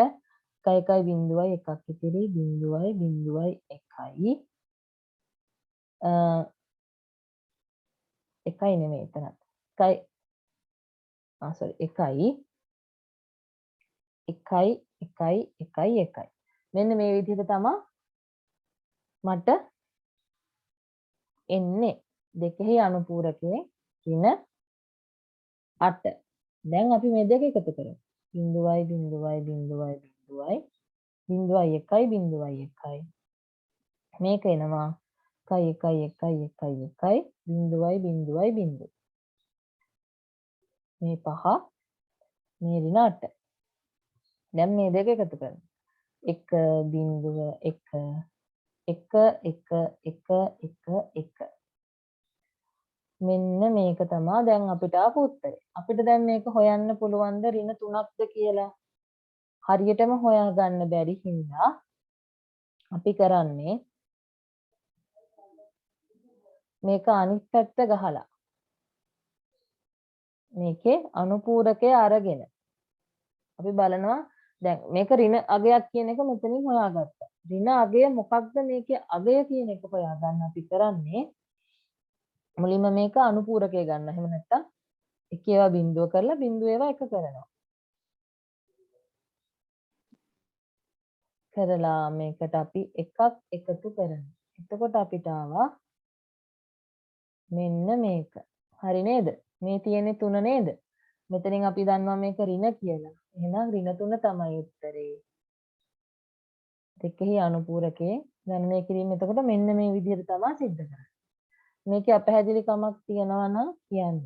1.0යි එකක් ඉතිරි 0.1යි එකයි නෙමෙයි එතනත්. එකයි. මෙන්න මේ විදිහට තමයි මට එන්නේ දෙකෙහි අනුපූරකයේ ඍණ 8. දැන් අපි මේ දෙක එකතු කරමු. 0.1. මේක එනවා 1.1. මේ 5 මේ ඍණ 8. දැන් මේ දෙක එකතු කරමු. 1.1. මෙන්න මේක තමයි දැන් අපිට ආපු උත්තරේ. අපිට දැන් මේක හොයන්න පුළුවන් ද ඍණ 3ක්ද කියලා. හරියටම හොයාගන්න බැරි හින්දා අපි කරන්නේ මේක අනිත් පැත්ත ගහලා මේකේ අනුපූරකය අරගෙන අපි බලනවා දැන් මේක ඍණ අගයක් කියන එක මෙතනින් හොයාගත්තා. ඍණ අගය මොකක්ද මේකේ අගය කියන එක හොයාගන්න අපි කරන්නේ මුලින්ම මේක අනුපූරකය ගන්න. එහෙම නැත්නම් එක ඒවා බිඳුව කරලා බිඳුව ඒවා එක කරනවා. කරලා මේකට අපි එකක් එකතු කරනවා. එතකොට අපිට ආවා මෙන්න මේක. හරි නේද? මේ තියෙන්නේ 3 නේද? මෙතනින් අපි දන්නවා මේක ඍණ කියලා. එහෙනම් ඍණ 3 තමයි උත්තරේ. දෙකෙහි අනුපූරකයේ ගණනය කිරීම එතකොට මෙන්න මේ විදිහට තමයි සිද්ධ කරන්නේ. මේකේ අපහැදිලිකමක් තියෙනවා නම් කියන්න.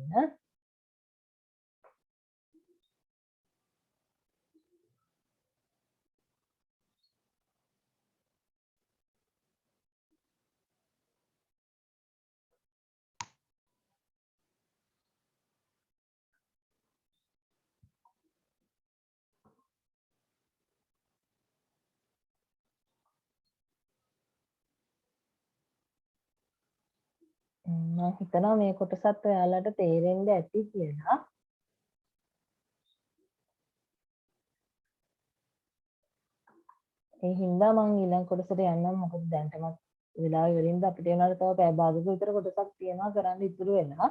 මම හිතනවා මේ කොටසත් ඔයාලට තේරෙන්න ඇති කියලා. ඒ හින්දා මම ඊළඟ කොටසට යන්නම්. මොකද දැන්ටමත් වෙලාව ඉවරින්ද අපිට වෙනාට තව පැය භාගයක විතර කොටසක් තියෙනවා කරන්න ඉතුරු වෙනවා.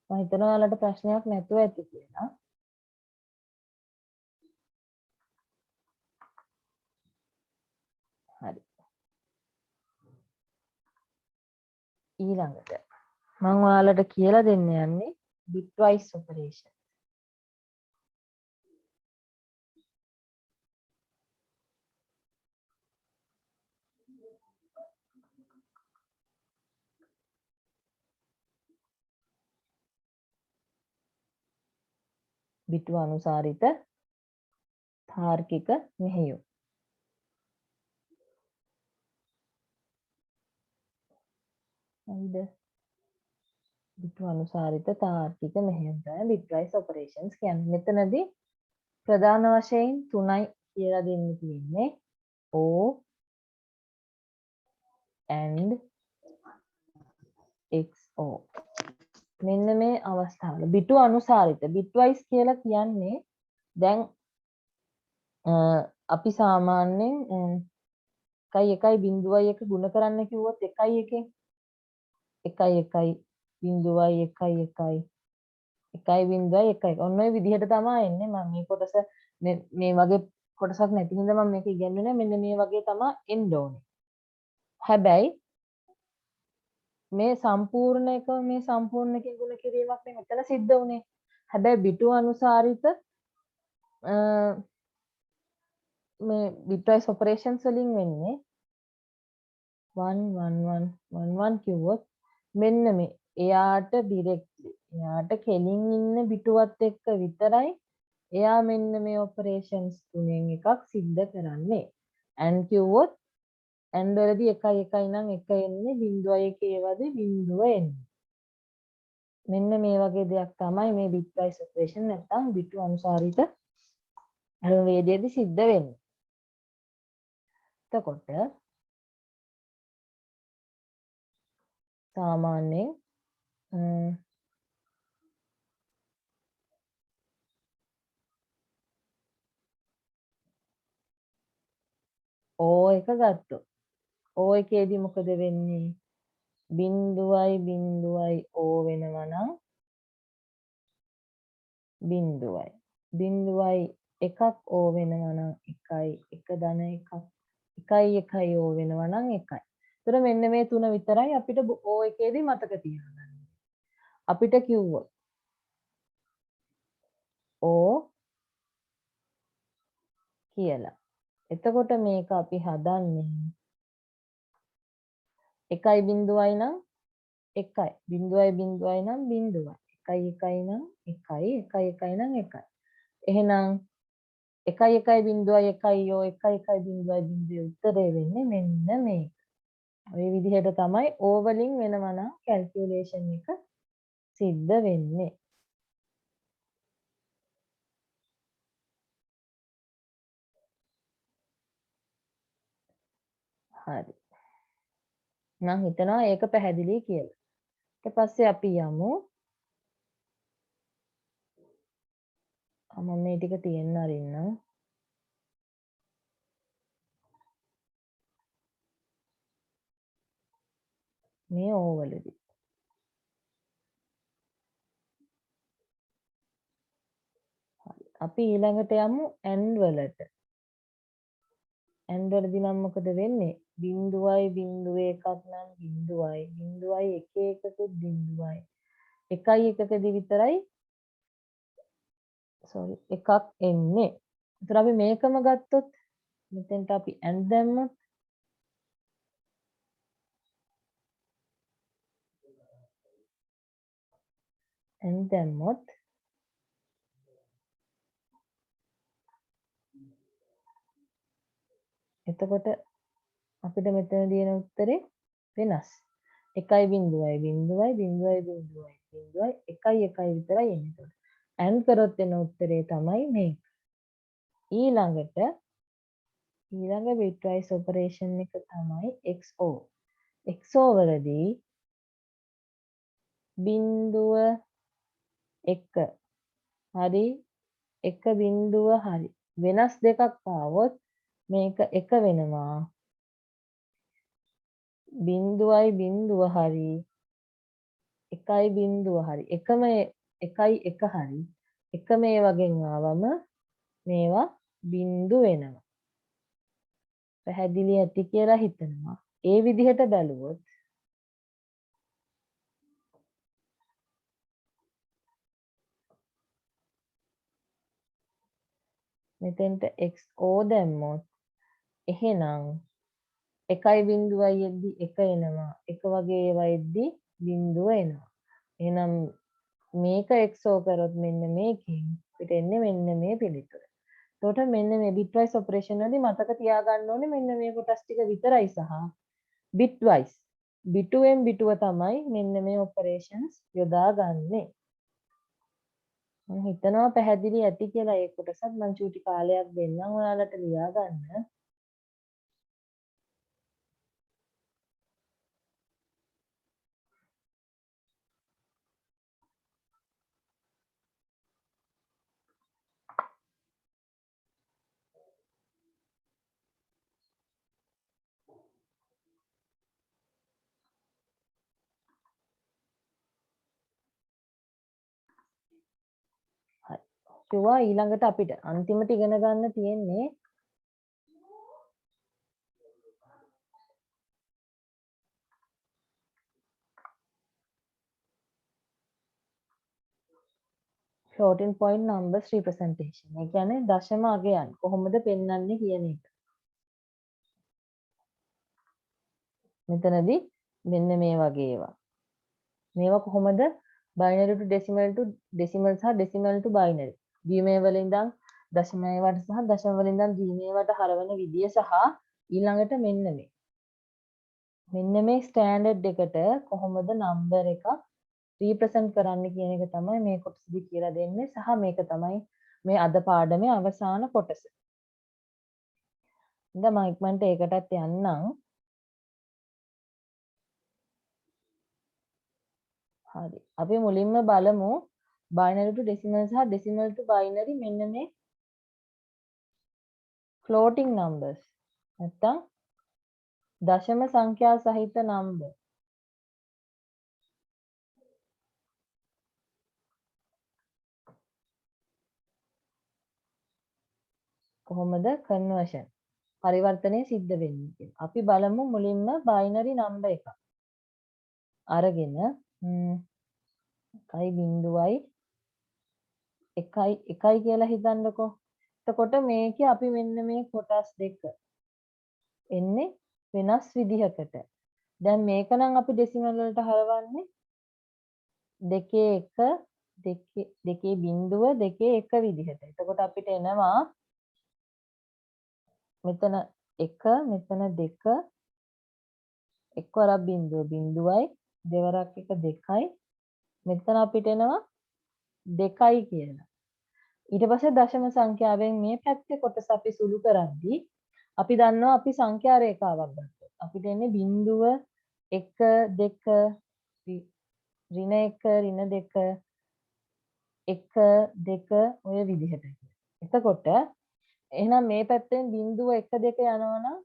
මම හිතනවා ඔයාලට ප්‍රශ්නයක් නැතුව ඇති කියලා. හරි. ඊළඟට මම ඔයාලට කියලා දෙන්න යන්නේ bitwise operation. බිටු අනුසාරිත තාර්කික මෙහෙයුම්. හරිද? බිටු අනුසාරිත තාර්කික මෙහෙයුම් තමයි bitwise operations කියන්නේ. මෙතනදී ප්‍රධාන වශයෙන් 3යි කියලා දෙන්න තියෙන්නේ. O and XO. මෙන්න මේ අවස්ථාවල බිටු අනුසාරිත bitwise කියලා කියන්නේ දැන් අපි සාමාන්‍යයෙන් 1.1 ගුණ කරන්න කිව්වොත් 1.1 ඔන්න ඔය විදිහට තමයි එන්නේ. මම මේ කොටස මේ වගේ කොටසක් නැති හින්දා මම මේක ඉගෙනුනේ මෙන්න මේ වගේ තමයි එන්න ඕනේ. හැබැයි මේ සම්පූර්ණ එකකින් ගුණ කිරීමක් නේ මෙතන සිද්ධ වුනේ. හැබැයි බිටු අනුසාරිත මේ bitwise operations වලින් වෙන්නේ 1 1 1 1 1 කිව්වොත් මෙන්න මේ එයාට ඩිරෙක්ට්ලි එයාට කෙලින් ඉන්න බිටුවත් එක්ක විතරයි එයා මෙන්න මේ ඔපරේෂන්ස් තුනෙන් එකක් සිද්ධ කරන්නේ and කිව්වොත් and වලදී 1 1 නම් 1 එන්නේ 0.1 ඒවද 0 එන්නේ මෙන්න මේ වගේ දෙයක් තමයි මේ bitwise operation නැත්නම් බිටු අනුසාරිත ක්‍රමවේදයේදී සිද්ධ වෙන්නේ එතකොට සාමාන්‍යයෙන් ඕ එක ගත්තොත් ඕ එකේදී මොකද වෙන්නේ බිංදුවයි බිංදුවයි ඕ වෙනවා නම් බිංදුවයි බිංදුවයි එකක් ඕ වෙනවා නම් එකයි එක ධන එකක් එකයි එකයි ඕ වෙනවා නම් එකයි. ඒතර මෙන්න මේ තුන විතරයි අපිට ඕ එකේදී මතක තියාගන්න. අපිට කිව්වොත් ඕ කියලා. එතකොට මේක අපි හදන්නේ 1.0යි නම් 1යි 0.0යි නම් 0යි 1.1යි නම් 1යි 1.1යි නම් 1යි. එහෙනම් 1.1.1යි යෝ 1.1.0 උත්තරේ වෙන්නේ මෙන්න මේක. ඔය විදිහට තමයි ඕ වලින් වෙනවා නම් කැල්කියුලේෂන් එක සිද්ධ වෙන්නේ. හරි. මම හිතනවා ඒක පැහැදිලි කියලා. ඊට පස්සේ අපි යමු මම මේ ටික තියන්න අරින්නම්. මේ ඕවලදී. අපි ඊළඟට යමු and වලට. and වලදී නම් මොකද වෙන්නේ? බිංදුවයි බිංදුව එකක් නම් බිංදුවයි බිංදුවයි එක එකකුත් බිංදුවයි. එකයි එකකදී විතරයි එකක් එන්නේ. ඒතර අපි මේකම ගත්තොත් මෙතෙන්ට අපි and දැම්මොත් and දැම්මොත් එතකොට අපිට මෙතන තියෙන උත්තරේ වෙනස්. 1.0යි 0යි 0යි 0යි 0යි 1යි 1යි විතරයි එන්නේ. and කරොත් එන උත්තරේ තමයි මේක. ඊළඟ bitwise operation එක තමයි XO. XO වලදී 0 1 හරි 1 හරි වෙනස් දෙකක් ආවොත් මේක 1 වෙනවා. 0.0 හරි 1.0 හරි එකම 1.1 හරි එකම ඒ වගේ ආවම මේවා බිංදු වෙනවා. පැහැදිලි ඇති කියලා හිතනවා. ඒ විදිහට බැලුවොත් මෙතෙන්ට XO දැම්මොත් එහෙනම් 1.0යි එද්දි 1 එනවා. එක වගේ ඒවා එද්දි 0 එනවා. එහෙනම් මේක XO කරොත් මෙන්න මේකෙන් පිට එන්නේ මෙන්න මේ පිළිතුර. එතකොට මෙන්න මේ bitwise operation වලදී මතක තියාගන්න ඕනේ මෙන්න මේ කොටස් ටික විතරයි සහ bitwise බිටුවෙන් බිටුව තමයි මෙන්න මේ operations යොදාගන්නේ. මම හිතනවා පැහැදිලි ඇති කියලා ඒ කොටසත් මම චූටි කාලයක් දෙන්නම් ඔයාලට ලියා ගන්න. කිව්වා ඊළඟට අපිට අන්තිමට ඉගෙන ගන්න තියෙන්නේ floating point numbers representation. ඒ කියන්නේ දශම අගයන් කොහොමද පෙන්වන්නේ කියන එක. මෙතනදී මෙන්න මේ වගේ ඒවා. මේවා කොහොමද binary to decimal සහ decimal to binary. ද්විමය වලින් ඉඳන් දශමය වට සහ දශම වලින් ඉඳන් ද්විමය වට හරවන විදිය සහ ඊළඟට මෙන්න මේ ස්ටෑන්ඩඩ් එකට කොහොමද නම්බර් එකක් රීප්‍රසන්ට් කරන්න කියන එක තමයි මේ කොටසදී කියලා දෙන්නේ සහ මේක තමයි මේ අද පාඩමේ අවසාන කොටස. ඉතින් මම ඉක්මනට ඒකටත් යන්නම්. හරි. අපි මුලින්ම බලමු binary to decimal සහ decimal to binary මෙන්න මේ floating numbers. නැත්තම් දශම සංඛ්‍යා සහිත නම්බර්. කොහොමද conversion පරිවර්තනය සිද්ධ වෙන්නේ කියලා. අපි බලමු මුලින්ම binary number එක. අරගෙන 1.1 කියලා හිතන්නකෝ. එතකොට මේකේ අපි මෙන්න මේ කොටස් දෙක එන්නේ වෙනස් විදිහකට. දැන් මේක නම් අපි ඩෙසිමල් වලට හරවන්නේ 2.1 විදිහට. එතකොට අපිට එනවා මෙතන 1 මෙතන 2 එක්වරක් බිඳුවයි දෙවරක් 1 2යි මෙතන අපිට එනවා 2යි කියලා. ඊට පස්සේ දශම සංඛ්‍යාවෙන් මේ පැත්තේ කොටස අපි සුළු කරද්දී අපි දන්නවා අපි සංඛ්‍යා රේඛාවක් ගත්තොත් අපිට එන්නේ 0 1 2 ඍණ 1 ඍණ 2 1 2 ඔය විදිහට. එතකොට එහෙනම් මේ පැත්තෙන් 0 1 2 යනවනම්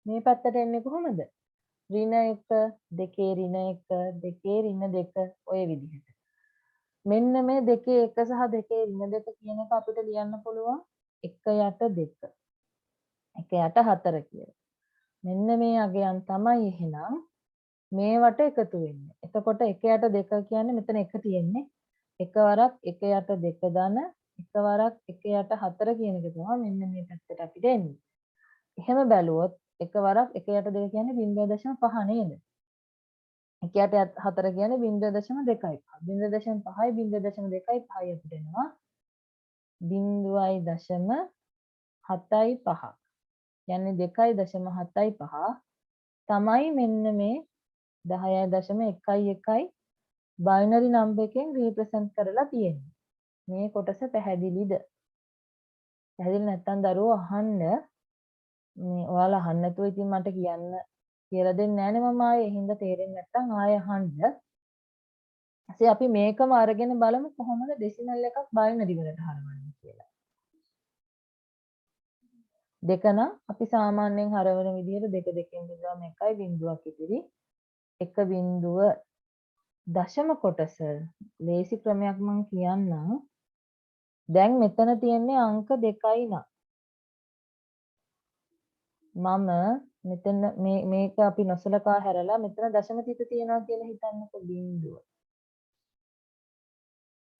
මේ පැත්තට එන්නේ කොහොමද? ඍණ 1 2 ඍණ 1 2 ඍණ 2 ඔය විදිහට. මෙන්න මේ 2 1 සහ 2 ඍණ 2 කියන එක අපිට ලියන්න පුළුවන් 1 යට 2 1 යට 4 කියලා. මෙන්න මේ අගයන් තමයි එහෙනම් මේවට එකතු වෙන්නේ. එතකොට 1 යට 2 කියන්නේ මෙතන 1 තියෙන්නේ. එකවරක් 1 යට 2 ධන එකවරක් 1 යට 4 කියන එක තමයි මෙන්න මේ පැත්තට අපිට එන්නේ. එහෙම බැලුවොත් එකවරක් 1 යට 2 කියන්නේ 0.5 නේද? 1 යට 4 කියන්නේ 0.2යි. 0.5යි 0.2යි පහයි අපිට එනවා 0.75. කියන්නේ 2.75 තමයි මෙන්න මේ 10.11 බයිනරි නම්බර් එකෙන් රීප්‍රසන්ට් කරලා තියෙන්නේ. මේ කොටස පැහැදිලිද? පැහැදිලි නැත්නම් දරුවෝ අහන්න. මේ ඔයාලා අහන්න නැතුව ඉතින් මට කියන්න කියලා දෙන්නේ නැහනේ මම ආයේ. එහෙනම් තේරෙන්නේ නැත්නම් ආයේ අහන්න. ඊට අපි මේකම අරගෙන බලමු කොහොමද ඩෙසිමල් එකක් බයිනරි වලට හරවන්නේ කියලා. දෙක නම් අපි සාමාන්‍යයෙන් හරවන විදිහට 2 2කින් බෙදුවම 1යි බිඳුවක් ඉතිරි 1 බිඳුව දශම කොටස ලේසි ක්‍රමයක් මම කියන්නම්. දැන් මෙතන තියෙන්නේ අංක 2යි නම් මම මෙතන මේක අපි නොසලකා හැරලා මෙතන දශම තිත තියනවා කියලා හිතන්නකෝ බිඳුව.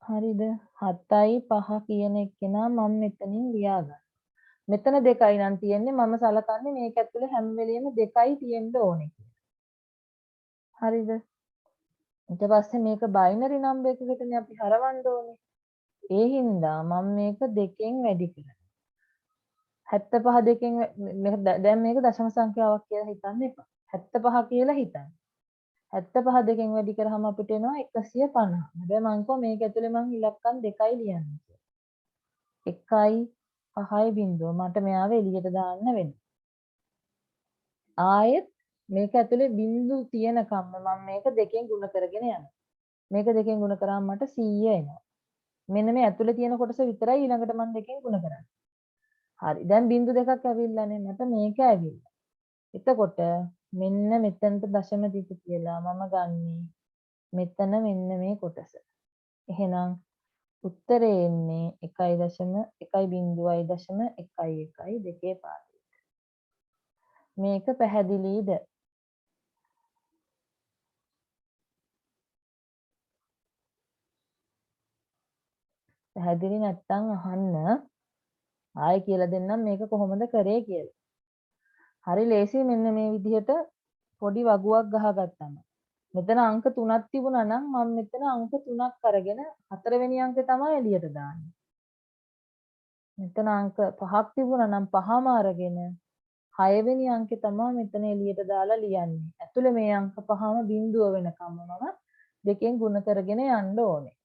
හරිද? 7යි 5 කියන එක නා මම මෙතනින් ලියා ගන්න. මෙතන 2යි නම් තියෙන්නේ මම සලකන්නේ මේක ඇතුලේ හැම වෙලෙම 2යි තියෙන්න ඕනේ කියලා. හරිද? ඊට පස්සේ මේක බයිනරි නම්බර් එකකටනේ අපි හරවන්න ඕනේ. ඒ හින්දා මම මේක 2කින් වැඩි කරනවා. 75 දෙකෙන් දැන් මේක දශම සංඛ්‍යාවක් කියලා හිතන්න එපා. 75 කියලා හිතන්න. 75 දෙකෙන් වැඩි කරාම අපිට එනවා 150. හැබැයි මම කිව්වා මේක ඇතුලේ මම ඉලක්කම් 2යි ලියන්නේ කියලා. 1යි 5යි බිඳුව මට මෙයාව එළියට දාන්න වෙනවා. ආයෙත් මේක ඇතුලේ බිඳු තියෙනකම්ම මම මේක 2කින් ගුණ කරගෙන යනවා. මේක 2කින් ගුණ කරාම මට 100 එනවා. මෙන්න මේ ඇතුලේ තියෙන කොටස විතරයි ඊළඟට මම 2කින් ගුණ කරන්නේ. හරි. දැන් බිඳු දෙකක් ඇවිල්ලානේ. මට මේක ඇවිල්ලා. එතකොට මෙන්න මෙතනට දශම තිත කියලා මම ගන්නේ මෙතන මෙන්න මේ කොටස. එහෙනම් උත්තරේ එන්නේ 1.1.1.1 දෙකේ පාඩුවට. මේක පැහැදිලිද? පැහැදිලි නැත්නම් අහන්න. ආයෙ කියලා දෙන්නම් මේක කොහොමද කරේ කියලා. හරි ලේසි මෙන්න මේ විදිහට පොඩි වගුවක් ගහගත්තම. මෙතන අංක 3ක් තිබුණා නම් මම මෙතන අංක 3ක් අරගෙන 4 වෙනි අංකේ තමයි එළියට දාන්නේ. මෙතන අංක 5ක් තිබුණා නම් 5ම අරගෙන 6 වෙනි අංකේ තමයි මෙතන එළියට දාලා ලියන්නේ. ඇතුලේ මේ අංක 5ම බිඳුව වෙනකම්ම මම දෙකෙන් ගුණ කරගෙන යන්න ඕනේ.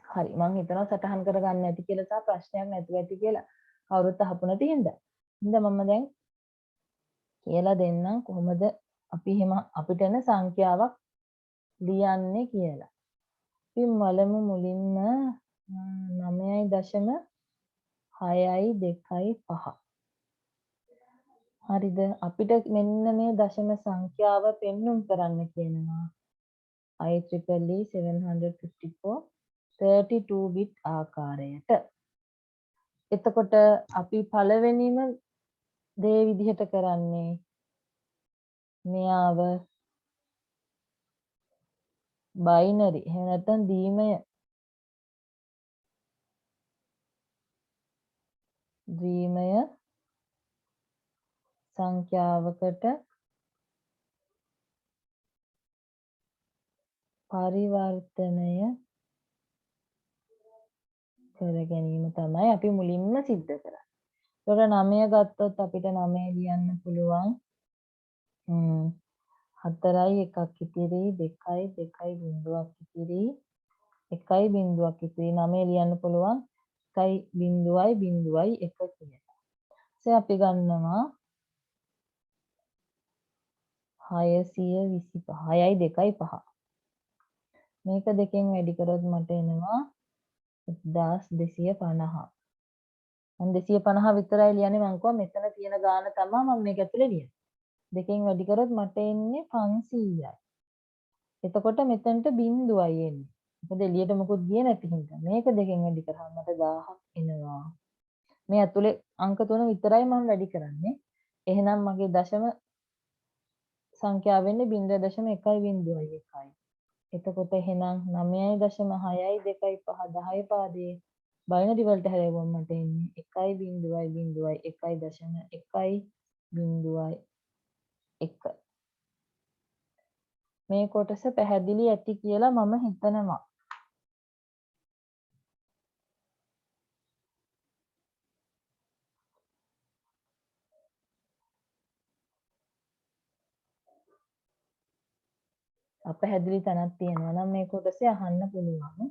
හරි මම හිතනවා සටහන් කරගන්න ඇති කියලා සහ ප්‍රශ්නයක් නැතුව ඇති කියලා කවුරුත් අහපු නැති හින්දා. හින්දා මම දැන් කියලා දෙන්නම් කොහොමද අපි එහෙම අපිට එන සංඛ්‍යාවක් ලියන්නේ කියලා. අපි මුලින්ම 9.625. හරිද? අපිට මෙන්න මේ දශම සංඛ්‍යාව පෙන්눔 කරන්න කියනවා. IEEE 754 32 bit ආකාරයට. එතකොට අපි පළවෙනිම දේ විදිහට කරන්නේ මෙයාව බයිනරි එහෙම නැත්නම් ද්විමය සංඛ්‍යාවකට පරිවර්තනය කර ගැනීම තමයි අපි මුලින්ම සිද්ධ කරන්නේ. ඒතකොට 9 ගත්තොත් අපිට 9 ලියන්න පුළුවන් 4යි 1ක් ඉතිරි 2යි 2යි බිඳුවක් ඉතිරි 1යි බිඳුවක් ඉතිරි 9 ලියන්න පුළුවන් 1යි බිඳුවයි බිඳුවයි 1 කියලා. ඊට අපි ගන්නවා 625 6යි 2යි 5. මේක දෙකෙන් වැඩි කරොත් මට එනවා 1250. මම 250 විතරයි ලියන්නේ මං කිව්වා මෙතන තියෙන ගාන තමයි මම මේක ඇතුලේ ලියන්නේ. දෙකෙන් වැඩි කරොත් මට එන්නේ 500යි. එතකොට මෙතනට බිඳුවයි එන්නේ. මොකද එළියට මොකුත් ගියේ නැති හින්දා. මේක දෙකෙන් වැඩි කරාම මට 1000ක් එනවා. මේ ඇතුලේ අංක 3 විතරයි මම වැඩි කරන්නේ. එහෙනම් මගේ දශම සංඛ්‍යාව වෙන්නේ 0.1.01. එතකොට එහෙනම් 9.6යි 2යි 5 10 පාදේ බයිනරි වලට හැරෙවුවම මට එන්නේ 1.1.1.1. මේ කොටස පැහැදිලි ඇති කියලා මම හිතනවා. අපැහැදිලි තැනක් තියෙනවා නම් මේ කොටසේ අහන්න පුළුවන්.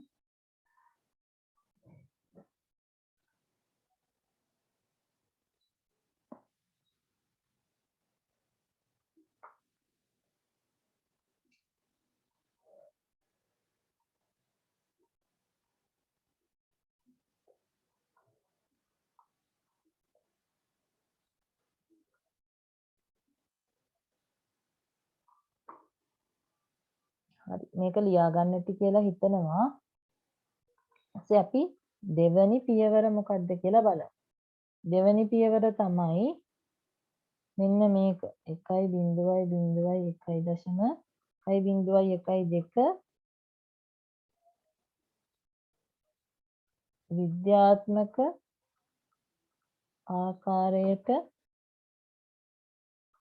හරි මේක ලියා ගන්න ඇති කියලා හිතනවා. ඊට අපි දෙවැනි පියවර මොකක්ද කියලා බලමු. දෙවැනි පියවර තමයි මෙන්න මේක 1.1.1.2 විද්‍යාත්මක ආකාරයට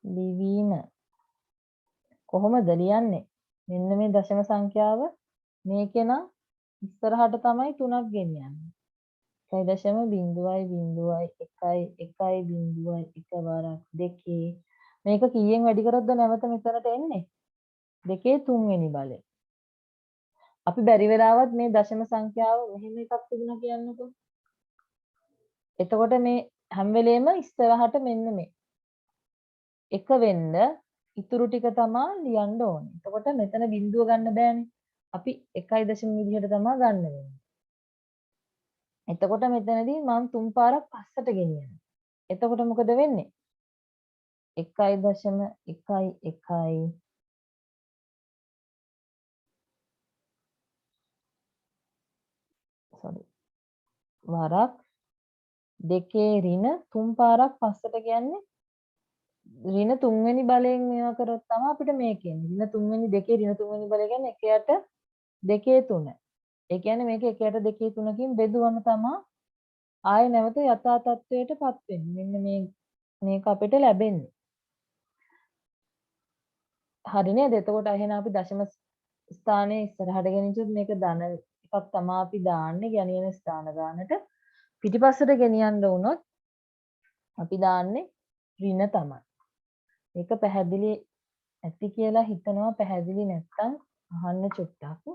ලිවීම. කොහොමද ලියන්නේ? මෙන්න මේ දශම සංඛ්‍යාව මේකේ නම් ඉස්සරහට තමයි 3ක් ගෙනියන්නේ. 1.0.1.1.1 දෙකේ මේක කීයෙන් වැඩි කරොත්ද නැවත මෙතනට එන්නේ? දෙකේ 3 වෙනි බලය. අපි බැරි වෙලාවත් මේ දශම සංඛ්‍යාව මෙහෙම එකක් තිබුණා කියන්නකෝ. එතකොට මේ හැම වෙලේම ඉස්සරහට මෙන්න මේ එක වෙන්න ඉතුරු ටික තමා ලියන්න ඕනේ. එතකොට මෙතන බිඳුව ගන්න බෑනේ. අපි 1.0 විදිහට තමා ගන්න වෙන්නේ. එතකොට මෙතනදී මම 3 පාරක් පස්සට ගෙනියනවා. එතකොට මොකද වෙන්නේ? 1.11 sorry වරක් දෙකේ ඍණ 3 පාරක් පස්සට කියන්නේ ඍණ 3 වෙනි බලයෙන් මේවා කරොත් තමයි අපිට මේක එන්නේ. ඍණ 3 වෙනි දෙකේ ඍණ 3 වෙනි බලය කියන්නේ 1යට 2 3. ඒ කියන්නේ මේක 1යට 2 3කින් බෙදුවම තමයි ආයෙ නැවත යථා තත්ත්වයටපත් වෙන්නේ. මෙන්න මේක අපිට ලැබෙන්නේ. හරි නේද? එතකොට එහෙනම් අපි දශම ස්ථානයේ ඉස්සරහට ගෙනිච්චොත් මේක ධන එකක් තමයි අපි දාන්නේ ගෙනියන ස්ථාන ගානට. පිටිපස්සට ගෙනියන්න වුණොත් අපි දාන්නේ ඍණ තමයි. ඒක පැහැදිලි ඇති කියලා හිතනවා. පැහැදිලි නැත්නම් අහන්න චුට්ටක්.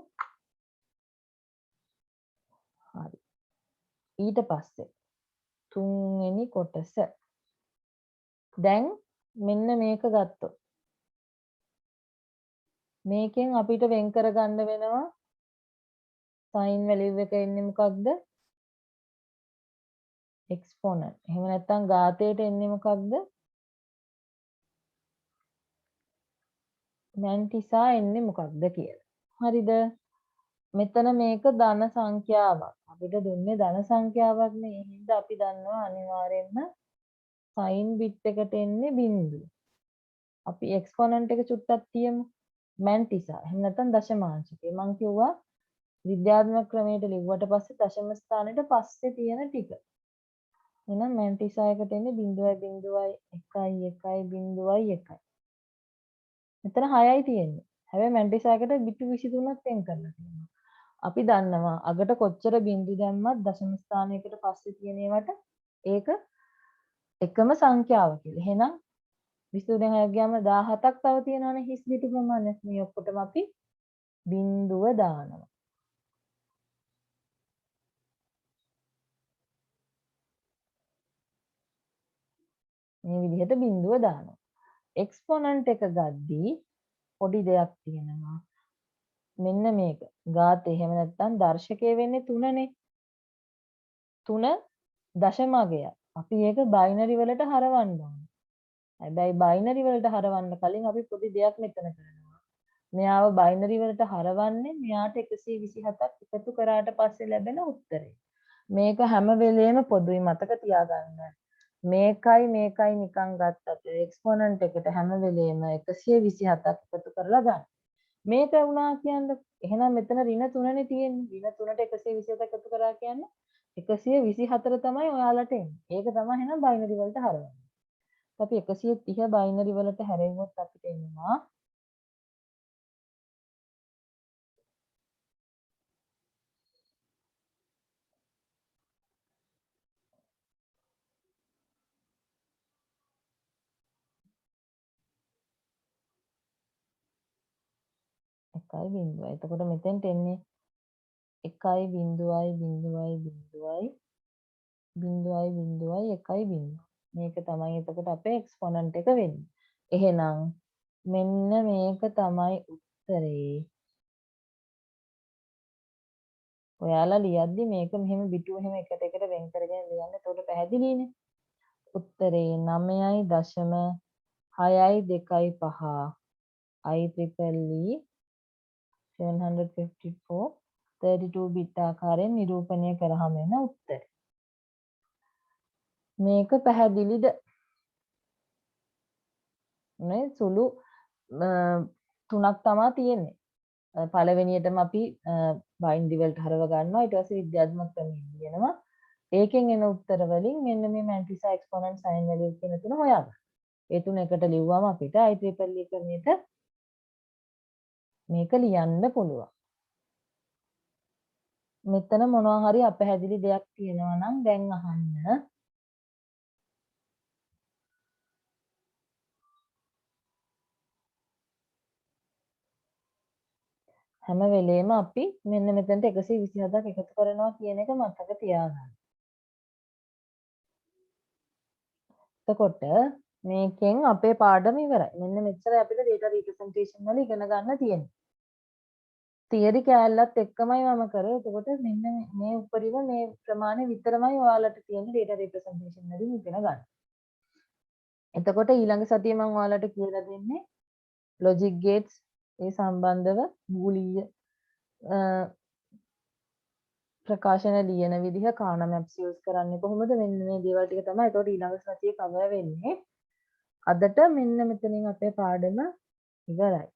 හරි. ඊට පස්සේ තුන්වෙනි කොටස. දැන් මෙන්න මේක ගත්තොත් මේකෙන් අපිට වෙන් කරගන්න වෙනවා sin value එක එන්නේ මොකක්ද? exponent. එහෙම නැත්නම් ඝාතයට එන්නේ මොකක්ද? මැන්ටිසා එන්නේ මොකක්ද කියලා. හරිද? මෙතන මේක ධන සංඛ්‍යාවක්. අපිට දුන්නේ ධන සංඛ්‍යාවක් නේ. ඒ හින්දා අපි දන්නවා අනිවාර්යෙන්ම sin bit එකට එන්නේ බිංදුව. අපි exponent එක චුට්ටක් තියමු. මැන්ටිසා. එහෙම නැත්නම් දශමාංශකේ. මම කිව්වා විද්‍යාත්මක ක්‍රමයට ලිව්වට පස්සේ දශම ස්ථානෙට පස්සේ තියෙන ටික. එහෙනම් මැන්ටිසා එකට එන්නේ 0.1.1.1. මෙතන 6යි තියෙන්නේ. හැබැයි මැන්ටිසා එකට බිටු 23ක් වෙන් කරලා තියෙනවා. අපි දන්නවා අගට කොච්චර බිංදු දැම්මත් දශම ස්ථානයකට පස්සේ තියෙන ඒවට ඒක එකම සංඛ්‍යාව කියලා. එහෙනම් 22 ගියාම 17ක් තව තියෙනවානේ හිස් බිටු ප්‍රමාණය. මේ ඔක්කොටම අපි බිංදුව දානවා. මේ විදිහට බිංදුව දානවා. එක්ස්පොනන්ට් එක ගද්දී පොඩි දෙයක් තියෙනවා. මෙන්න මේක. ඝාතය එහෙම නැත්නම් දර්ශකය වෙන්නේ 3නේ. 3 දශමගය. අපි ඒක බයිනරි වලට හරවන්න ඕනේ. හැබැයි බයිනරි වලට හරවන්න කලින් අපි පොඩි දෙයක් මෙතන කරනවා. මෙයාව බයිනරි වලට හරවන්නේ මෙයාට 127ක් එකතු කරාට පස්සේ ලැබෙන උත්තරේ. මේක හැම වෙලේම පොදුයි මතක තියාගන්න. මේකයි නිකන් ගත්තට එක්ස්පොනන්ට් එකට හැම වෙලේම 127ක් එකතු කරලා ගන්න. මේක වුණා කියන්නේ එහෙනම් මෙතන ඍණ 3නේ තියෙන්නේ. ඍණ 3ට 127ක් එකතු කරා කියන්නේ 124 තමයි ඔයාලට එන්නේ. ඒක තමයි එහෙනම් බයිනරි වලට හරවන්නේ. අපි 130 බයිනරි වලට හැරෙන්නොත් අපිට එනවා 1.0. එතකොට මෙතෙන්ට එන්නේ 1.0. මේක තමයි එතකොට අපේ එක්ස්පොනන්ට් එක වෙන්නේ. එහෙනම් මෙන්න මේක තමයි උත්තරේ. ඔයාලා ලියද්දි මේක මෙහෙම බිටු එහෙම එකට වෙන් කරගෙන ලියන්න. එතකොට පැහැදිලිනේ. උත්තරේ 9.625 IEEE 754 32 bit ආකාරයෙන් නිරූපණය කරාම එන උත්තරේ. මේක පැහැදිලිද? නේ සුළු තුනක් තමයි තියෙන්නේ. පළවෙනියටම අපි බයින්ඩි වලට හරව ගන්නවා. ඊට පස්සේ විද්‍යාත්මක ක්‍රමයෙන් ලියනවා. ඒකෙන් එන උත්තර වලින් මෙන්න මේ මැන්ටිසා එක්ස්පොනන්ට් සයින් වැලියු කියන තුන හොයාගන්න. ඒ තුන එකට ලිව්වම අපිට IEEE ක්‍රමයට මේක ලියන්න පුළුවන්. මෙතන මොනවා හරි අපැහැදිලි දෙයක් තියෙනවා නම් දැන් අහන්න. හැම වෙලේම අපි මෙන්න මෙතනට 127ක් එකතු කරනවා කියන එක මතක තියාගන්න. එතකොට මේකෙන් අපේ පාඩම ඉවරයි. මෙන්න මෙච්චරයි අපිට data representation වල ඉගෙන ගන්න තියෙන්නේ. තියරි කෑල්ලත් එක්කමයි මම කරේ. එතකොට මෙන්න මේ උපරිම මේ ප්‍රමාණය විතරමයි ඔයාලට තියෙන data representation වලින් ඉගෙන ගන්න. එතකොට ඊළඟ සතියේ මම ඔයාලට කියලා දෙන්නේ logic gates ඒ සම්බන්ධව බූලීය ප්‍රකාශන ලියන විදිහ කාන maps use කරන්නේ කොහොමද මෙන්න මේ දේවල් ටික තමයි එතකොට ඊළඟ සතියේ cover වෙන්නේ. අදට මෙන්න මෙතනින් අපේ පාඩම ඉවරයි.